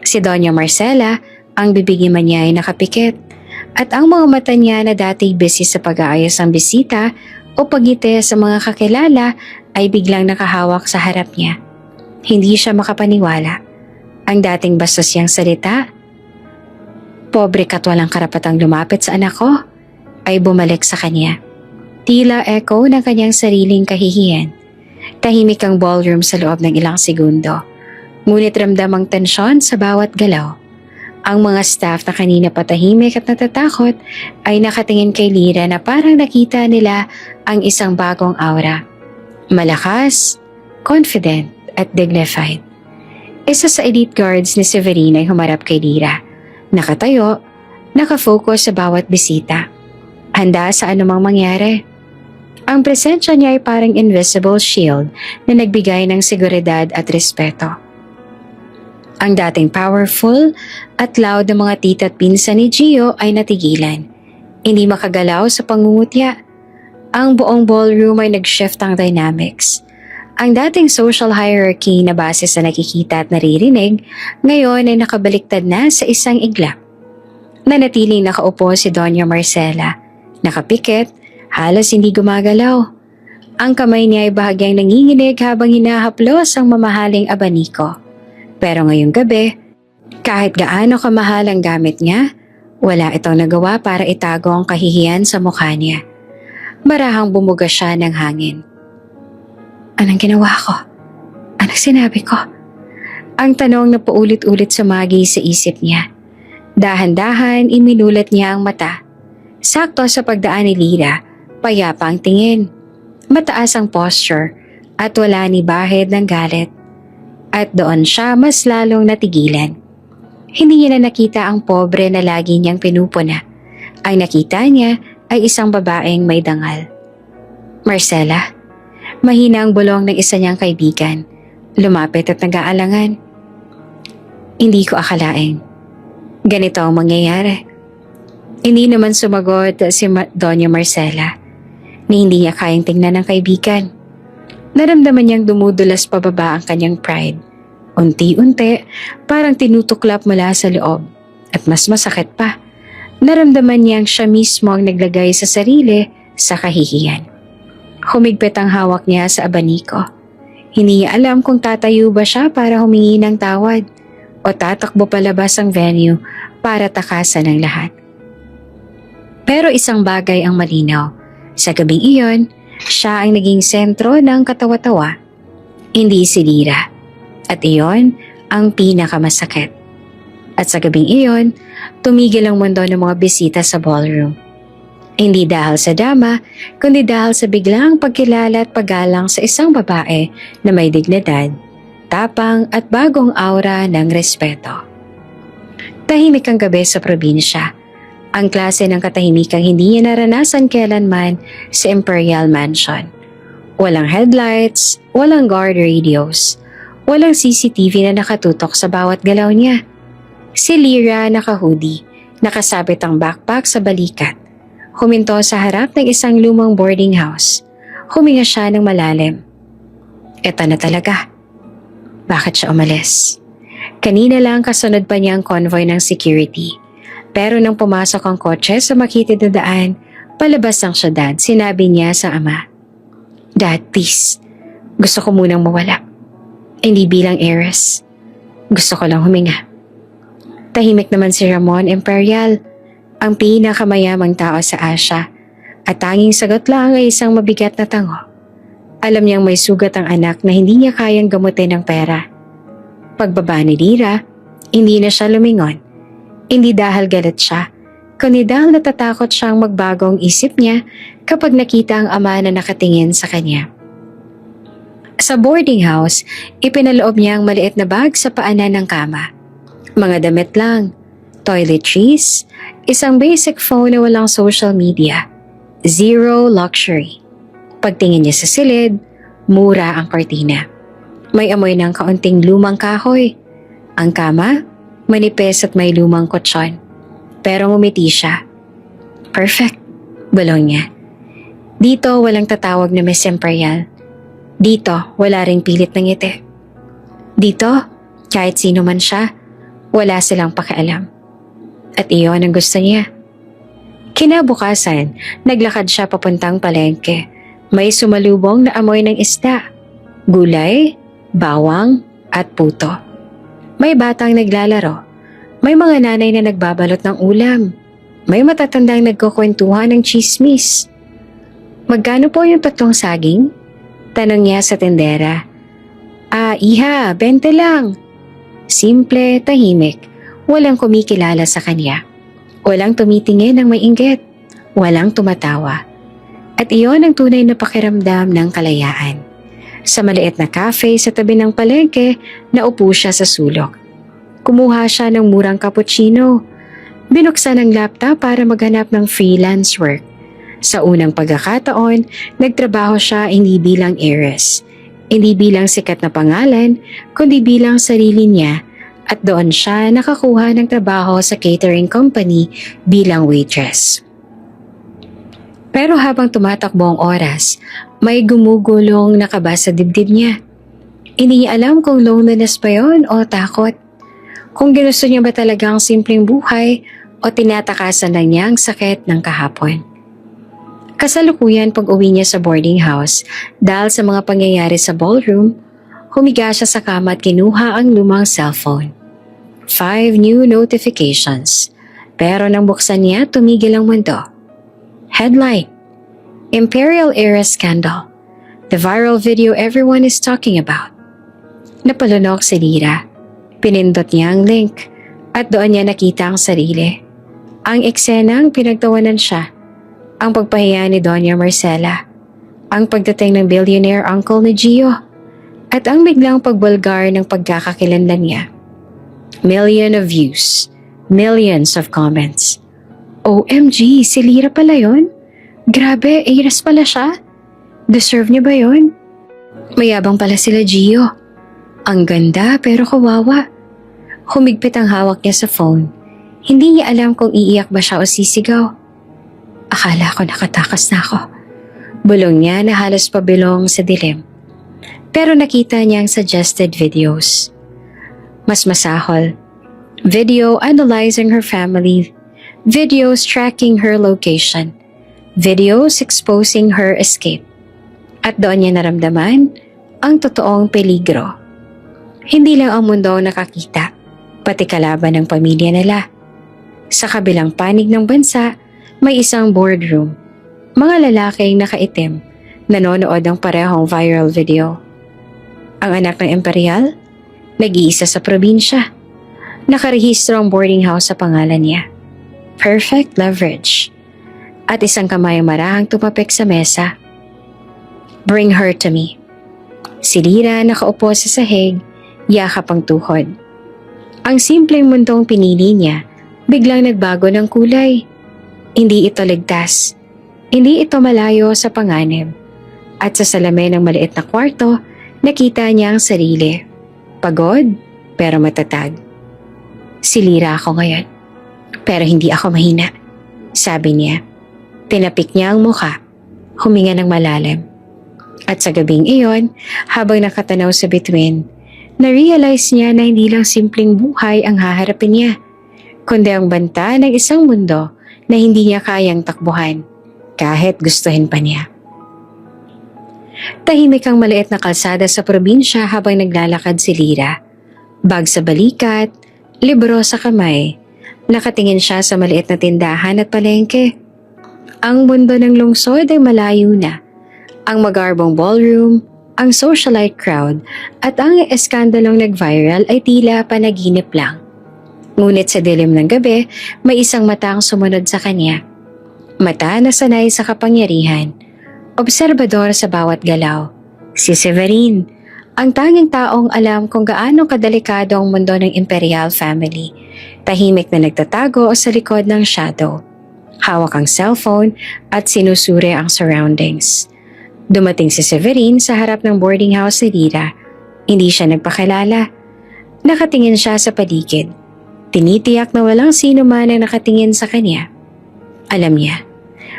Si Doña Marcela, ang bibig naman niya ay nakapikit. At ang mga mata niya na dati busy sa pag-aayos ng bisita o pagngiti sa mga kakilala ay biglang nakahawak sa harap niya. Hindi siya makapaniwala. Ang dating bastos niyang salita, "Pobre ka't walang karapatang lumapit sa anak ko," ay bumalik sa kanya. Tila echo ng kanyang sariling kahihiyan. Tahimik ang ballroom sa loob ng ilang segundo. Ngunit ramdam ang tensyon sa bawat galaw. Ang mga staff na kanina patahimik at natatakot ay nakatingin kay Lira na parang nakita nila ang isang bagong aura. Malakas, confident at dignified. Isa sa elite guards ni Severine ay humarap kay Lira. Nakatayo, nakafocus sa bawat bisita. Handa sa anumang mangyari. Ang presensya niya ay parang invisible shield na nagbigay ng seguridad at respeto. Ang dating powerful at loud na mga tita at pinsan ni Gio ay natigilan. Hindi makagalaw sa pangungutya. Ang buong ballroom ay nag-shift ang dynamics. Ang dating social hierarchy na base sa nakikita at naririnig, ngayon ay nakabaliktad na sa isang iglap. Nanatiling nakaupo si Doña Marcela. Nakapikit, halos hindi gumagalaw. Ang kamay niya ay bahagyang nanginginig habang hinahaplos ang mamahaling abaniko. Pero ngayong gabi, kahit gaano kamahal ang gamit niya, wala itong nagawa para itago ang kahihiyan sa mukha niya. Marahang bumuga siya ng hangin. Anong ginawa ko? Anong sinabi ko? Ang tanong na paulit-ulit sumagi sa isip niya. Dahan-dahan iminulat niya ang mata. Sakto sa pagdaan ni Lira, payapa ang tingin. Mataas ang posture at wala ni bahid ng galit. At doon siya mas lalong natigilan. Hindi niya na nakita ang pobre na lagi niyang pinupuna. Ang nakita niya ay isang babaeng may dangal. Marcela, mahina ang bulong ng isa niyang kaibigan. Lumapit at nag-aalangan. Hindi ko akalain. Ganito ang mangyayari. Hindi naman sumagot si Doña Marcela ni hindi niya kayang tingnan ng kaibigan. Naramdaman niyang dumudulas pababa ang kanyang pride. Unti-unti, parang tinutuklap mula sa loob. At mas masakit pa, naramdaman niyang siya mismo ang naglagay sa sarili sa kahihiyan. Humigpit ang hawak niya sa abaniko. Hindi niya alam kung tatayo ba siya para humingi ng tawad o tatakbo palabas ang venue para takasan ng lahat. Pero isang bagay ang malinaw. Sa gabing iyon, siya ang naging sentro ng katawa-tawa, hindi si Lyra. At iyon ang pinakamasakit. At sa gabing iyon, tumigil ang mundo ng mga bisita sa ballroom. Hindi dahil sa drama, kundi dahil sa biglang pagkilala at paggalang sa isang babae na may dignidad, tapang at bagong aura ng respeto. Tahimik ang gabi sa probinsya. Ang klase ng katahimikang hindi niya naranasan kailanman sa Imperial Mansion. Walang headlights, walang guard radios, walang CCTV na nakatutok sa bawat galaw niya. Si Lyra naka-hoodie, nakasabit ang backpack sa balikat. Huminto sa harap ng isang lumang boarding house. Huminga siya ng malalim. Eto na talaga. Bakit siya umalis? Kanina lang kasunod pa niya ang convoy ng security. Pero nang pumasok ang kotse sa makitid na daan, palabas ang syudad, sinabi niya sa ama. Dad, please. Gusto ko munang mawala. Hindi bilang heiress. Gusto ko lang huminga. Tahimik naman si Ramon Imperial, ang pinakamayamang tao sa Asia, at tanging sagot lang ay isang mabigat na tango. Alam niyang may sugat ang anak na hindi niya kayang gamutin ng pera. Pagbaba ni Lyra, hindi na siya lumingon. Hindi dahil galit siya, kundi dahil natatakot siyang magbago ang isip niya kapag nakita ang ama na nakatingin sa kanya. Sa boarding house, ipinaloob niya ang maliit na bag sa paanan ng kama. Mga damit lang, toiletries, isang basic phone na walang social media, zero luxury. Pagtingin niya sa silid, mura ang kortina. May amoy ng kaunting lumang kahoy. Ang kama, manipis at may lumang kutsyon. Pero ngumiti siya. Perfect, bulong niya. Dito walang tatawag na Miss Imperial. Dito wala ring pilit ng ngiti. Dito, kahit sino man siya, wala silang pakialam. At iyon ang gusto niya. Kinabukasan, naglakad siya papuntang palengke. May sumalubong na amoy ng isda, gulay, bawang at puto. May batang naglalaro. May mga nanay na nagbabalot ng ulam. May matatandang nagkukwentuhan ng chismis. Magkano po yung 3 saging? Tanong niya sa tendera. Iha, 20 lang. Simple, tahimik. Walang kumikilala sa kanya. Walang tumitingin ng may inggit. Walang tumatawa. At iyon ang tunay na pakiramdam ng kalayaan. Sa maliit na cafe sa tabi ng palengke, naupo siya sa sulok. Kumuha siya ng murang cappuccino. Binuksan ang laptop para maghanap ng freelance work. Sa unang pagkakataon, nagtrabaho siya hindi bilang heiress. Hindi bilang sikat na pangalan, kundi bilang sarili niya, at doon siya nakakuha ng trabaho sa catering company bilang waitress. Pero habang tumatakbo ang oras, may gumugulong na kaba sa dibdib niya. Hindi niya alam kung loneliness pa yon o takot. Kung ginusto niya ba talaga ang simpleng buhay o tinatakasan lang niya ang sakit ng kahapon. Kasalukuyan pag-uwi niya sa boarding house dahil sa mga pangyayari sa ballroom, humiga siya sa kama at kinuha ang lumang cellphone. 5 new notifications. Pero nang buksan niya, tumigil ang mundo. Headline: Imperial Heiress Scandal. The viral video everyone is talking about. Napalunok si Lyra. Pinindot niya ang link at doon niya nakita ang sarili. Ang eksenang pinagtawanan siya. Ang pagpahiya ni Doña Marcela. Ang pagdating ng billionaire uncle ni Gio. At ang biglang pagbulgar ng pagkakakilanlan niya. Million of views. Millions of comments. OMG, si Lyra pala yun? Grabe, heiress pala siya? Deserve niya ba yun? Mayabang pala sila Gio. Ang ganda pero kawawa. Humigpit ang hawak niya sa phone. Hindi niya alam kung iiyak ba siya o sisigaw. Akala ko nakatakas na ako. Bulong niya na halos pabilong sa dilim. Pero nakita niya ang suggested videos. Mas masahol. Video analyzing her family. Videos tracking her location. Videos exposing her escape. At doon niya naramdaman ang totoong peligro. Hindi lang ang mundo ang nakakita, pati kalaban ng pamilya nila. Sa kabilang panig ng bansa, may isang boardroom. Mga lalaking nakaitim, nanonood ng parehong viral video. Ang anak ng Imperial, nag-iisa sa probinsya. Nakarehistro ang boarding house sa pangalan niya. Perfect leverage. At isang kamay marahang tumapik sa mesa. Bring her to me. Si Lyra nakaupo sa sahig, yakap ang tuhod. Ang simpleng mundong pinili niya, biglang nagbago ng kulay. Hindi ito ligtas. Hindi ito malayo sa panganib. At sa salamin ng maliit na kwarto, nakita niya ang sarili. Pagod, pero matatag. Si Lyra ako ngayon. Pero hindi ako mahina. Sabi niya. Tinapik niya ang mukha. Huminga ng malalim. At sa gabing iyon, habang nakatanaw sa bituin, na-realize niya na hindi lang simpleng buhay ang haharapin niya, kundi ang banta ng isang mundo na hindi niya kayang takbuhan, kahit gustuhin pa niya. Tahimik ang maliit na kalsada sa probinsya habang naglalakad si Lyra. Bag sa balikat, libro sa kamay. Nakatingin siya sa maliit na tindahan at palengke. Ang mundo ng lungsod ay malayo na. Ang magarbong ballroom, ang socialite crowd, at ang eskandalong nag-viral ay tila panaginip lang. Ngunit sa dilim ng gabi, may isang mata ang sumunod sa kanya. Mata na sanay sa kapangyarihan. Obserbador sa bawat galaw. Si Severine, ang tanging taong alam kung gaano kadelikado ang mundo ng Imperial family. Tahimik na nagtatago sa likod ng shadow. Hawak ang cellphone at sinusuri ang surroundings. Dumating si Severine sa harap ng boarding house ni Lyra. Hindi siya nagpakilala. Nakatingin siya sa paligid. Tinitiyak na walang sino man ang nakatingin sa kanya. Alam niya,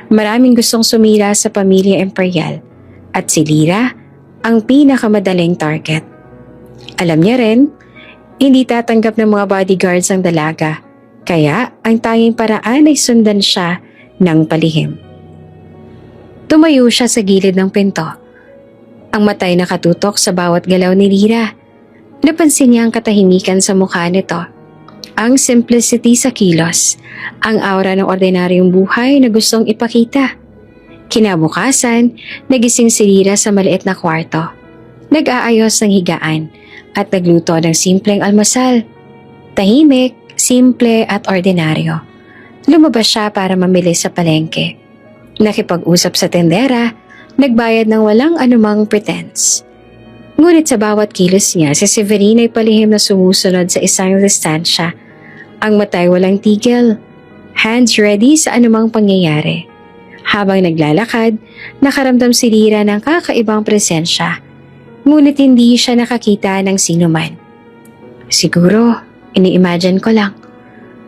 maraming gustong sumira sa pamilya Imperial at si Lyra ang pinakamadaling target. Alam niya rin, hindi tatanggap ng mga bodyguards ang dalaga, kaya ang tanging paraan ay sundan siya ng palihim. Tumayo siya sa gilid ng pinto. Ang matay nakatutok sa bawat galaw ni Lyra. Napansin niya ang katahimikan sa mukha nito. Ang simplicity sa kilos, ang aura ng ordinaryong buhay na gustong ipakita. Kinabukasan, nagising si Lyra sa maliit na kwarto. Nag-aayos ng higaan at nagluto ng simpleng almusal. Tahimik, simple at ordinaryo. Lumabas siya para mamili sa palengke. Nakipag-usap sa tendera, nagbayad ng walang anumang pretense. Ngunit sa bawat kilos niya, si Severine ay palihim na sumusunod sa isang distansya. Ang matay walang tigil, hands ready sa anumang pangyayari. Habang naglalakad, nakaramdam si Lyra ng kakaibang presensya. Ngunit hindi siya nakakita ng sinuman. Siguro, ini-imagine ko lang.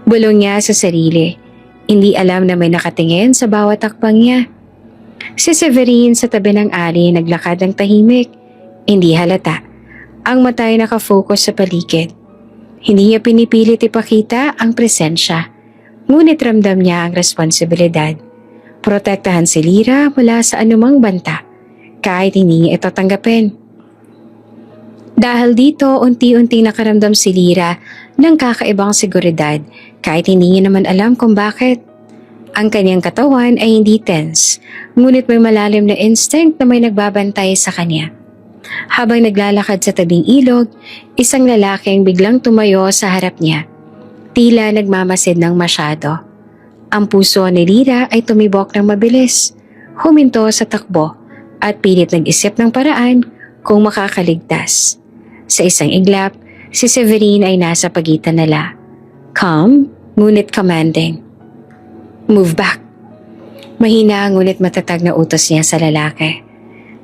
Bulong niya sa sarili. Hindi alam na may nakatingin sa bawat takbang niya. Si Severine sa tabi ng alley naglakad ng tahimik. Hindi halata. Ang mata ay nakafocus sa paligid. Hindi niya pinipilit ipakita ang presensya. Ngunit ramdam niya ang responsibilidad. Protektahan si Lyra mula sa anumang banta, kahit hindi niya ito tanggapin. Dahil dito, unti-unting nakaramdam si Lyra ng kakaibang seguridad kahit hindi niya naman alam kung bakit. Ang kanyang katawan ay hindi tense, ngunit may malalim na instinct na may nagbabantay sa kanya. Habang naglalakad sa tabing ilog, isang lalaki ang biglang tumayo sa harap niya. Tila nagmamasid ng masyado. Ang puso ni Lyra ay tumibok ng mabilis, huminto sa takbo at pilit nag-isip ng paraan kung makakaligtas. Sa isang iglap, si Severine ay nasa pagitan nila. Calm, ngunit commanding. Move back. Mahina ngunit matatag na utos niya sa lalaki.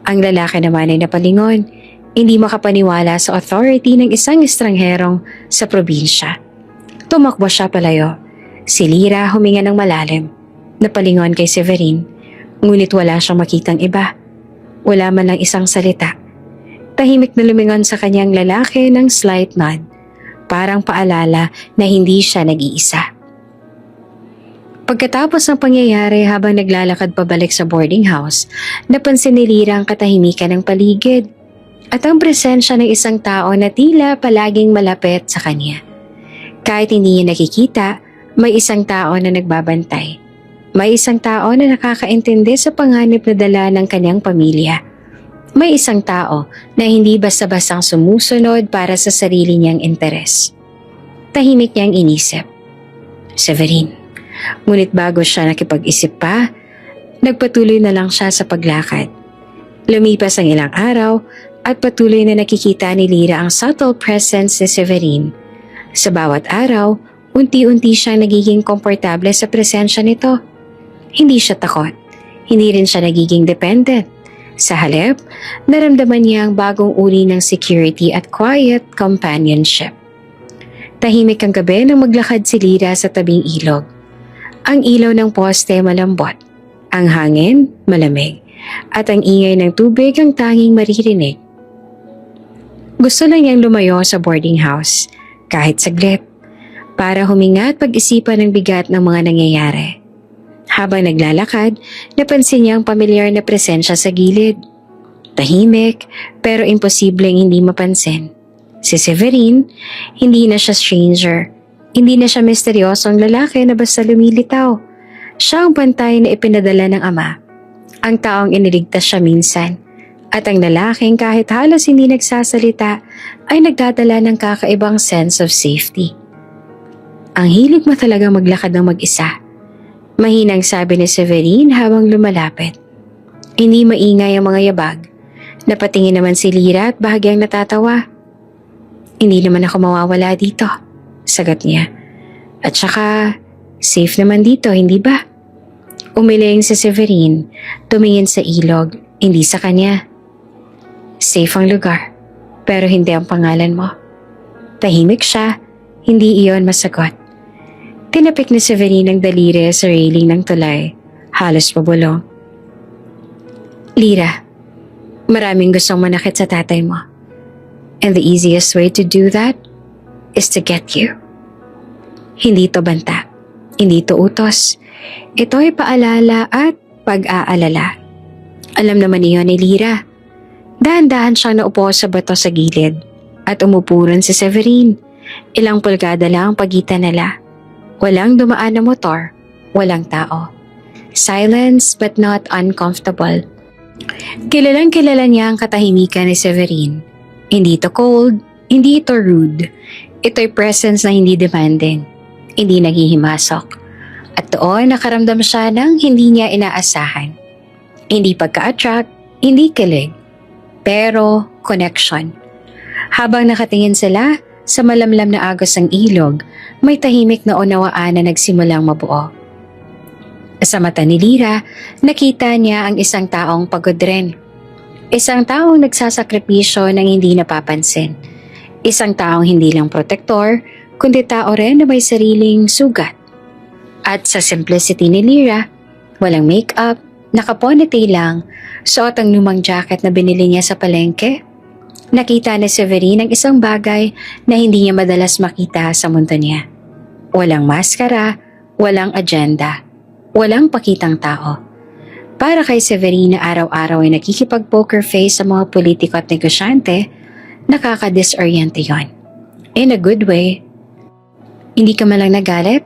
Ang lalaki naman ay napalingon, hindi makapaniwala sa authority ng isang estrangherong sa probinsya. Tumakbo siya palayo. Si Lyra huminga ng malalim. Napalingon kay Severine, ngunit wala siyang makitang iba. Wala man lang isang salita. Tahimik na lumingon sa kanyang lalaki ng slight nod. parang paalala na hindi siya nag-iisa. Pagkatapos ng pangyayari habang naglalakad pabalik sa boarding house, napansin ni Lyra ang katahimikan ng paligid at ang presensya ng isang tao na tila palaging malapit sa kanya. Kahit hindi niya nakikita, may isang tao na nagbabantay. May isang tao na nakakaintindi sa panganib na dala ng kanyang pamilya. May isang tao na hindi basta-bastang sumusunod para sa sarili niyang interes. Tahimik niyang inisip. Severine. Ngunit bago siya nakipag-isip pa, nagpatuloy na lang siya sa paglakad. Lumipas ang ilang araw at patuloy na nakikita ni Lyra ang subtle presence ni Severine. Sa bawat araw, unti-unti siyang nagiging komportable sa presensya nito. Hindi siya takot. Hindi rin siya nagiging dependent. Sa halip, naramdaman niya ang bagong uri ng security at quiet companionship. Tahimik ang gabi nang maglakad si Lyra sa tabing ilog. Ang ilaw ng poste malambot, ang hangin malamig, at ang ingay ng tubig ang tanging maririnig. Gusto lang niyang lumayo sa boarding house, kahit saglit, para huminga at pag-isipan ng bigat ng mga nangyayari. Habang naglalakad, napansin niya ang pamilyar na presensya sa gilid. Tahimik, pero imposibleng hindi mapansin. Si Severine, hindi na siya stranger. Hindi na siya misteryosong lalaki na basta lumilitaw. Siya ang pantay na ipinadala ng ama. Ang taong iniligtas siya minsan. At ang lalaking kahit halos hindi nagsasalita ay nagdadala ng kakaibang sense of safety. Ang hilig mo talaga maglakad ng mag-isa. Mahinang sabi ni Severine habang lumalapit. Hindi maingay ang mga yabag. Napatingin naman si Lyra at bahagyang natatawa. Hindi naman ako mawawala dito, sagot niya. At saka, safe naman dito, hindi ba? Umiling si Severine, tumingin sa ilog, hindi sa kanya. Safe ang lugar, pero hindi ang pangalan mo. Tahimik siya, hindi iyon masagot. Tinapik ni Severine ang daliri sa railing ng tulay, halos pabulong. Lyra, maraming gustong manakit sa tatay mo. And the easiest way to do that is to get you. Hindi to banta, hindi to utos. Ito'y paalala at pag-aalala. Alam naman niyo ni Lyra. Dahan-dahan siyang naupo sa bato sa gilid at umupo rin si Severine. Ilang pulgada lang ang pagitan nila. Walang dumaan na motor, walang tao. Silence but not uncomfortable. Kilalang kilala niya ang katahimikan ni Severine. Hindi ito cold, hindi ito rude. Ito'y presence na hindi demanding, hindi naghihimasok. At doon nakaramdam siya ng hindi niya inaasahan. Hindi pagka-attract, hindi kilig, pero connection. Habang nakatingin sila sa malamlam na agos ng ilog, may tahimik na unawaan na nagsimulang mabuo. Sa mata ni Lyra, nakita niya ang isang taong pagod rin. Isang taong nagsasakripisyo ng hindi napapansin. Isang taong hindi lang protektor, kundi tao rin na may sariling sugat. At sa simplicity ni Lyra, walang make-up, nakaponete lang, suot ang lumang jacket na binili niya sa palengke. Nakita ni Severine ang isang bagay na hindi niya madalas makita sa mundo niya. Walang maskara, walang agenda, walang pakitang tao. Para kay Severine na araw-araw ay nakikipag-poker face sa mga politiko at negosyante, nakaka-disoriente yon. In a good way. Hindi ka malang nagalit?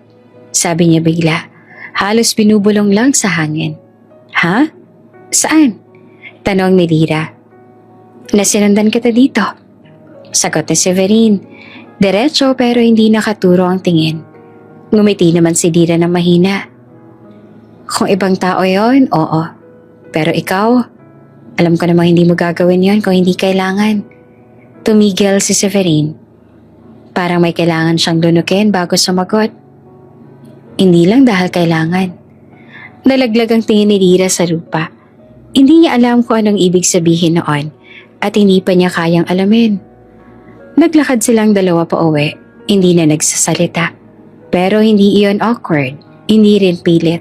Sabi niya bigla. Halos binubulong lang sa hangin. Ha? Saan? Tanong ni Lyra. Nasinundan kita dito. Sagot ni Severine. Diretso pero hindi nakaturo ang tingin. Ngumiti naman si Lyra ng mahina. Kung ibang tao yon, oo. Pero ikaw, alam ko namang hindi mo gagawin yon kung hindi kailangan. Tumigil si Severine. Parang may kailangan siyang lunukin bago sumagot. Hindi lang dahil kailangan. Nalaglag ang tingin ni Lyra sa lupa. Hindi niya alam kung anong ibig sabihin noon at hindi pa niya kayang alamin. Naglakad silang dalawa pa uwi, hindi na nagsasalita. Pero hindi iyon awkward, hindi rin pilit.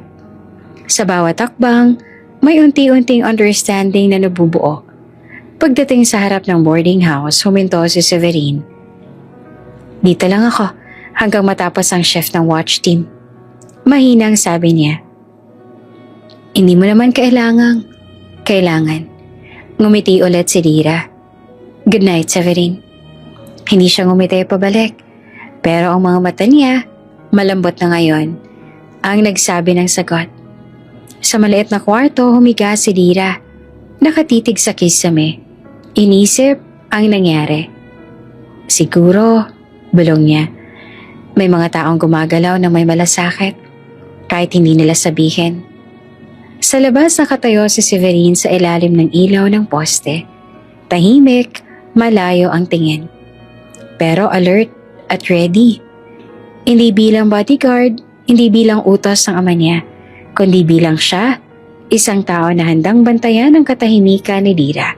Sa bawat takbang, may unti-unting understanding na nabubuo. Pagdating sa harap ng boarding house, huminto si Severine. Dito lang ako hanggang matapos ang shift ng watch team. Mahinang sabi niya. Hindi mo naman kailangan. Ngumiti ulit si Lyra. Good night, Severin. Hindi siya ngumiti pabalik. Pero ang mga mata niya, malambot na ngayon, ang nagsabi ng sagot. Sa maliit na kwarto, humiga si Lyra. Nakatitig sa kisame. Inisip ang nangyari. Siguro, bulong niya. May mga taong gumagalaw na may malasakit, kahit hindi nila sabihin. Sa labas nakatayo si Severin sa ilalim ng ilaw ng poste. Tahimik, malayo ang tingin. Pero alert at ready. Hindi bilang bodyguard, hindi bilang utos ng ama niya, kundi bilang siya, isang tao na handang bantayan ang katahimikan ni Lyra.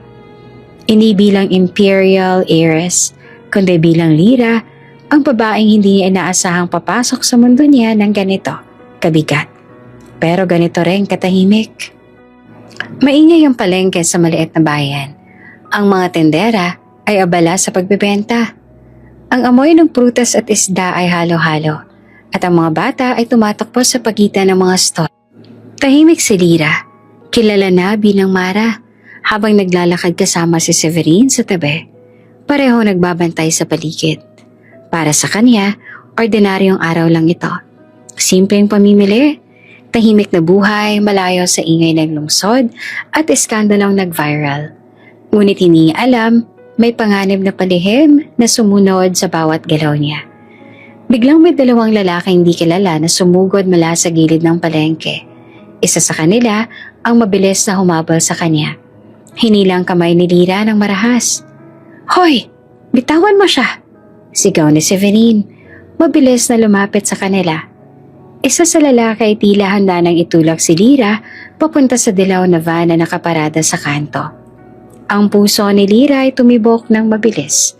Hindi bilang imperial heiress, kundi bilang Lyra, ang babaeng hindi niya inaasahang papasok sa mundo niya ng ganito, kabigat. Pero ganito rin katahimik. Maingay ang palengke sa maliit na bayan. Ang mga tendera ay abala sa pagbebenta. Ang amoy ng prutas at isda ay halo-halo at ang mga bata ay tumatakbo sa pagitan ng mga stall. Tahimik si Lyra, kilala na bilang Mara, habang naglalakad kasama si Severin sa tabi. Pareho nagbabantay sa paligid. Para sa kanya, ordinaryong araw lang ito. Simpleng pamimili, tahimik na buhay malayo sa ingay ng lungsod at iskandalong nag-viral. Ngunit hindi niya alam, may panganib na palihim na sumunod sa bawat galaw niya. Biglang may dalawang lalaki hindi kilala na sumugod mula sa gilid ng palengke. Isa sa kanila ang mabilis na humabol sa kanya. Hinilang kamay ni Lyra ng marahas. Hoy! Bitawan mo siya! Sigaw ni Severin. Mabilis na lumapit sa kanila. Isa sa lalaki ay tila handa nang itulak si Lyra papunta sa dilaw na van na nakaparada sa kanto. Ang puso ni Lyra ay tumibok ng mabilis.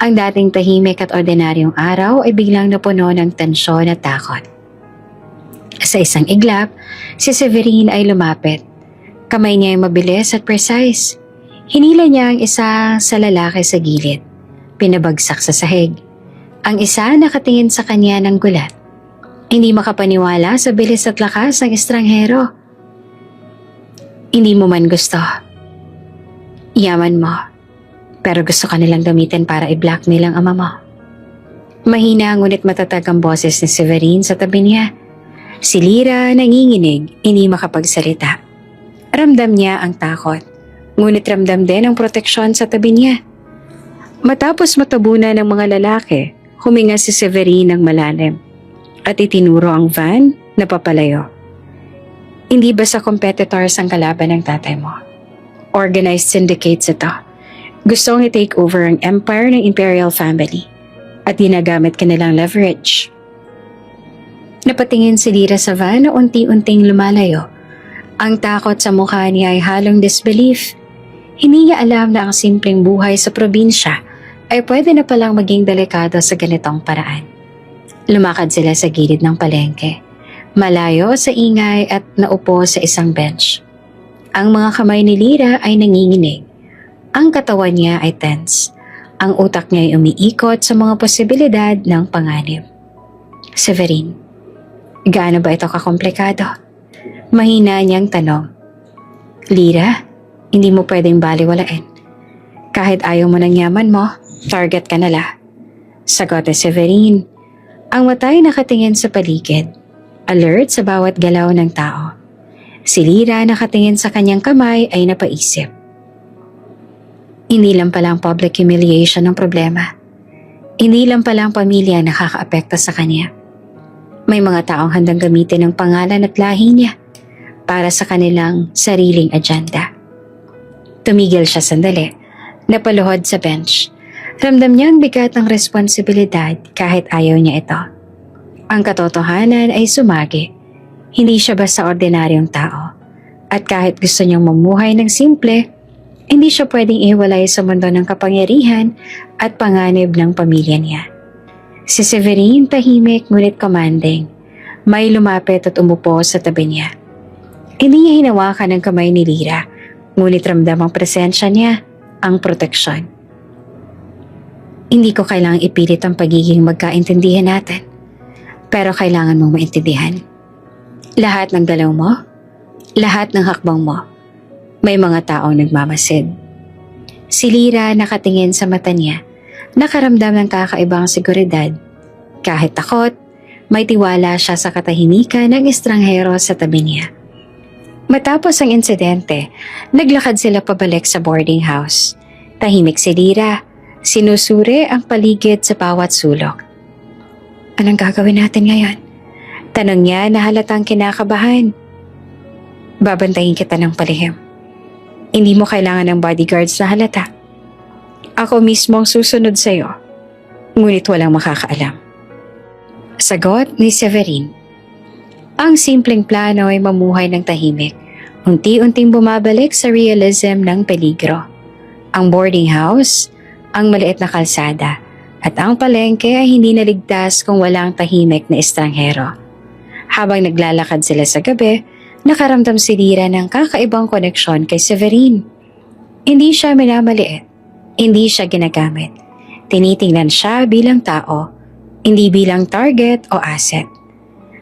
Ang dating tahimik at ordinaryong araw ay biglang napuno ng tensyon at takot. Sa isang iglap, si Severin ay lumapit. Kamay niya ay mabilis at precise. Hinila niya ang isa sa lalaki sa gilid. Pinabagsak sa sahig. Ang isa nakatingin sa kanya ng gulat. Hindi makapaniwala sa bilis at lakas ng estranghero. Hindi mo man gusto. Yaman mo. Pero gusto ka nilang gamitin para i-blackmail ang ama mo. Mahina ngunit matatag ang boses ni Severin sa tabi niya. Si Lyra nanginginig, hindi makapagsalita. Ramdam niya ang takot. Ngunit ramdam din ang proteksyon sa tabi niya. Matapos matabunan ng mga lalaki, huminga si Severin ng malalim. At itinuro ang van na papalayo. Hindi ba sa competitors ang kalaban ng tatay mo? Organized syndicates ito. Gustong i-take over ang empire ng imperial family at ginagamit kanilang leverage. Napatingin si Lyra sa van na unti-unting lumalayo. Ang takot sa mukha niya ay halong disbelief. Hindi niya alam na ang simpleng buhay sa probinsya ay pwede na palang maging delikado sa ganitong paraan. Lumakad sila sa gilid ng palengke, malayo sa ingay at naupo sa isang bench. Ang mga kamay ni Lyra ay nanginginig. Ang katawan niya ay tense. Ang utak niya ay umiikot sa mga posibilidad ng panganib. Severin, gaano ba ito kakomplikado? Mahina niyang tanong. Lyra, hindi mo pwedeng baliwalain. Kahit ayaw mo ng yaman mo, target ka nala. Sagot ni Severin. Ang mata ay nakatingin sa paligid, alert sa bawat galaw ng tao. Si Lyra nakatingin sa kanyang kamay ay napaisip. Hindi lang pala ang public humiliation ng problema. Hindi lang pala ang pamilya nakakaapekto sa kanya. May mga taong handang gamitin ang pangalan at lahi niya para sa kanilang sariling agenda. Tumigil siya sandali, napaluhod sa bench. Ramdam niya ang bigat ng responsibilidad kahit ayaw niya ito. Ang katotohanan ay sumagi. Hindi siya basta ordinaryong tao. At kahit gusto niyang mamuhay ng simple, hindi siya pwedeng ihiwalay sa mundo ng kapangyarihan at panganib ng pamilya niya. Si Severin tahimik ngunit commanding. May lumapit at umupo sa tabi niya. Hindi niya hinawakan ang kamay ni Lyra, ngunit ramdam ang presensya niya, ang proteksyon. Hindi ko kailangang ipilit ang pagiging magkaintindihan natin. Pero kailangan mong maintindihan. Lahat ng galaw mo, lahat ng hakbang mo, may mga taong nagmamasid. Si Lyra nakatingin sa mata niya, nakaramdam ng kakaibang seguridad. Kahit takot, may tiwala siya sa katahimikan ng estranghero sa tabi niya. Matapos ang insidente, naglakad sila pabalik sa boarding house. Tahimik si Lyra, sinusuri ang paligid sa bawat sulok. Anong gagawin natin ngayon? Tanong niya na halatang kinakabahan. Babantayin kita ng palihim. Hindi mo kailangan ng bodyguards na halata. Ako mismo ang susunod sa iyo. Ngunit walang makakaalam. Sagot ni Severine. Ang simpleng plano ay mamuhay ng tahimik. Unti-unting bumabalik sa realism ng peligro. Ang boarding house, ang maliit na kalsada, at ang palengke ay hindi naligtas kung walang tahimik na estranghero. Habang naglalakad sila sa gabi, nakaramdam si Lyra ng kakaibang koneksyon kay Severine. Hindi siya minamaliit, hindi siya ginagamit. Tinitingnan siya bilang tao, hindi bilang target o asset.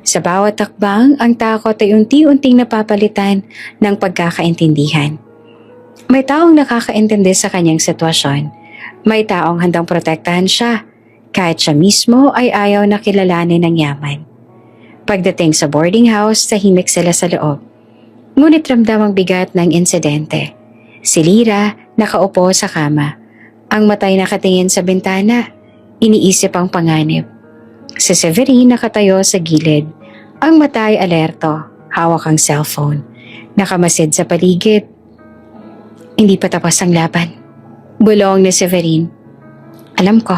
Sa bawat takbang, ang takot ay unti-unting napapalitan ng pagkakaintindihan. May taong nakakaintindi sa kanyang sitwasyon. May taong handang protektahan siya, kahit siya mismo ay ayaw na kilalanin ng yaman. Pagdating sa boarding house, tahimik sila sa loob. Ngunit ramdam ang bigat ng insidente. Si Lyra nakaupo sa kama. Ang matay nakatingin sa bintana. Iniisip ang panganib. Si Severine nakatayo sa gilid. Ang mata ay alerto. Hawak ang cellphone. Nakamasid sa paligid. Hindi pa tapos ang laban. Bulong ni Severine. Alam ko.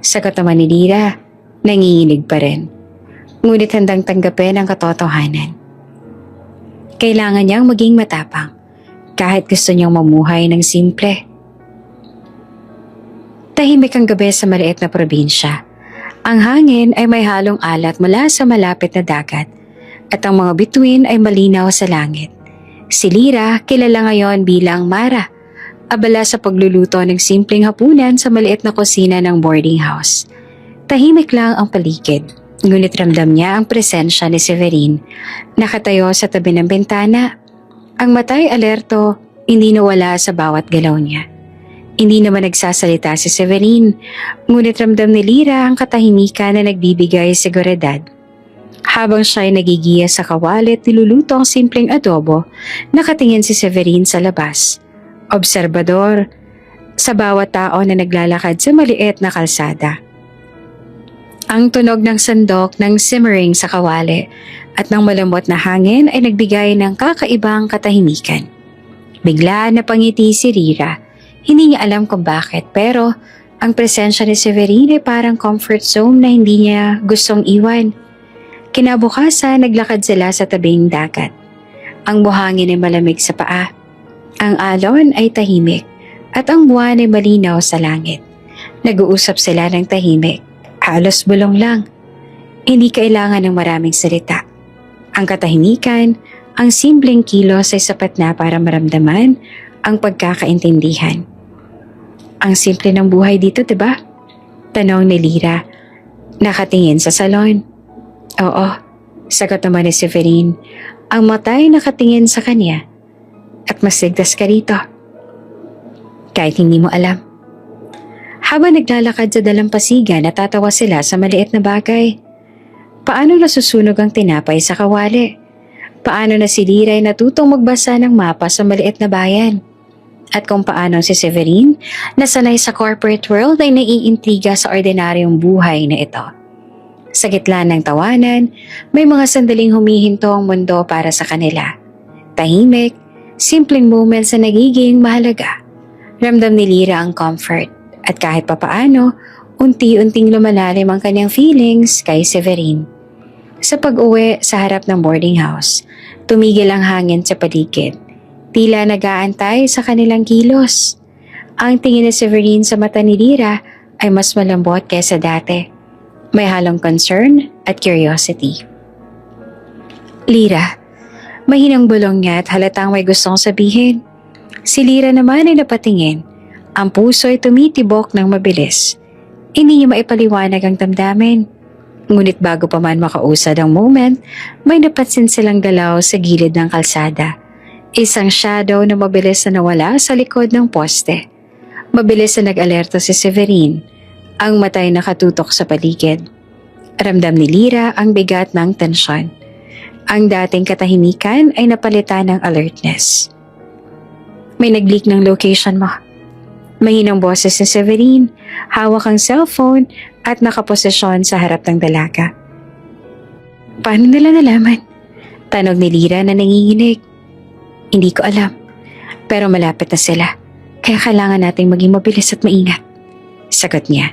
Sagot naman ni Lyra. Nanginginig pa rin. Ngunit handang tanggapin ang katotohanan. Kailangan niyang maging matapang kahit gusto niyang mamuhay ng simple. Tahimik ang gabi sa maliit na probinsya. Ang hangin ay may halong alat mula sa malapit na dagat at ang mga bituin ay malinaw sa langit. Si Lyra kilala ngayon bilang Mara, abala sa pagluluto ng simpleng hapunan sa maliit na kusina ng boarding house. Tahimik lang ang paligid. Ngunit ramdam niya ang presensya ni Severine. Nakatayo sa tabi ng bintana. Ang matay alerto, hindi nawala sa bawat galaw niya. Hindi naman nagsasalita si Severine, ngunit ramdam ni Lyra ang katahimikan na nagbibigay seguridad. Habang siya ay nagigiya sa kawali at niluluto ang simpleng adobo, nakatingin si Severine sa labas. Obserbador sa bawat tao na naglalakad sa maliit na kalsada. Ang tunog ng sandok ng simmering sa kawali at ng malambot na hangin ay nagbigay ng kakaibang katahimikan. Bigla napangiti si Lyra. Hindi niya alam kung bakit pero ang presensya ni Severine ay parang comfort zone na hindi niya gustong iwan. Kinabukasan naglakad sila sa tabing dagat. Ang buhangin ay malamig sa paa. Ang alon ay tahimik at ang buwan ay malinaw sa langit. Nag-uusap sila ng tahimik. Halos bulong lang. Hindi kailangan ng maraming salita. Ang katahimikan, ang simpleng kilos ay sapat na para maramdaman ang pagkakaintindihan. Ang simple ng buhay dito, diba? Tanong ni Lyra. Nakatingin sa salon. Oo, sagot naman ni Severine. Ang mata ay nakatingin sa kanya. At mas ligtas ka rito. Kahit hindi mo alam. Habang naglalakad sa dalampasigan, natatawa sila sa maliit na bagay. Paano nasusunog ang tinapay sa kawali? Paano na si Lyra ay natutong magbasa ng mapa sa maliit na bayan? At kung paano si Severine, nasanay sa corporate world ay naiintriga sa ordinaryong buhay na ito. Sa gitna ng tawanan, may mga sandaling humihinto ang mundo para sa kanila. Tahimik, simpleng moments na nagiging mahalaga. Ramdam ni Lyra ang comfort. At kahit papaano, unti-unting lumalalim ang kanyang feelings kay Severine. Sa pag-uwi sa harap ng boarding house, tumigil ang hangin sa paligid. Tila nag-aantay sa kanilang kilos. Ang tingin ni Severine sa mata ni Lyra ay mas malambot kaysa dati. May halong concern at curiosity. Lyra, mahinang bulong niya at halatang may gustong sabihin. Si Lyra naman ay napatingin. Ang puso ay tumitibok ng mabilis. Hindi niya maipaliwanag ang damdamin. Ngunit bago pa man makausad ang moment, may napansin silang galaw sa gilid ng kalsada. Isang shadow na mabilis na nawala sa likod ng poste. Mabilis na nag-alerto si Severine, ang matay nakatutok sa paligid. Ramdam ni Lyra ang bigat ng tensyon. Ang dating katahimikan ay napalitan ng alertness. May nag-leak ng location mo. Mahinang boses ni Severine, hawak ang cellphone at nakaposisyon sa harap ng dalaga. Paano nila nalaman? Tanong ni Lyra na nanginginig. Hindi ko alam, pero malapit na sila, kaya kailangan nating maging mabilis at maingat. Sagot niya.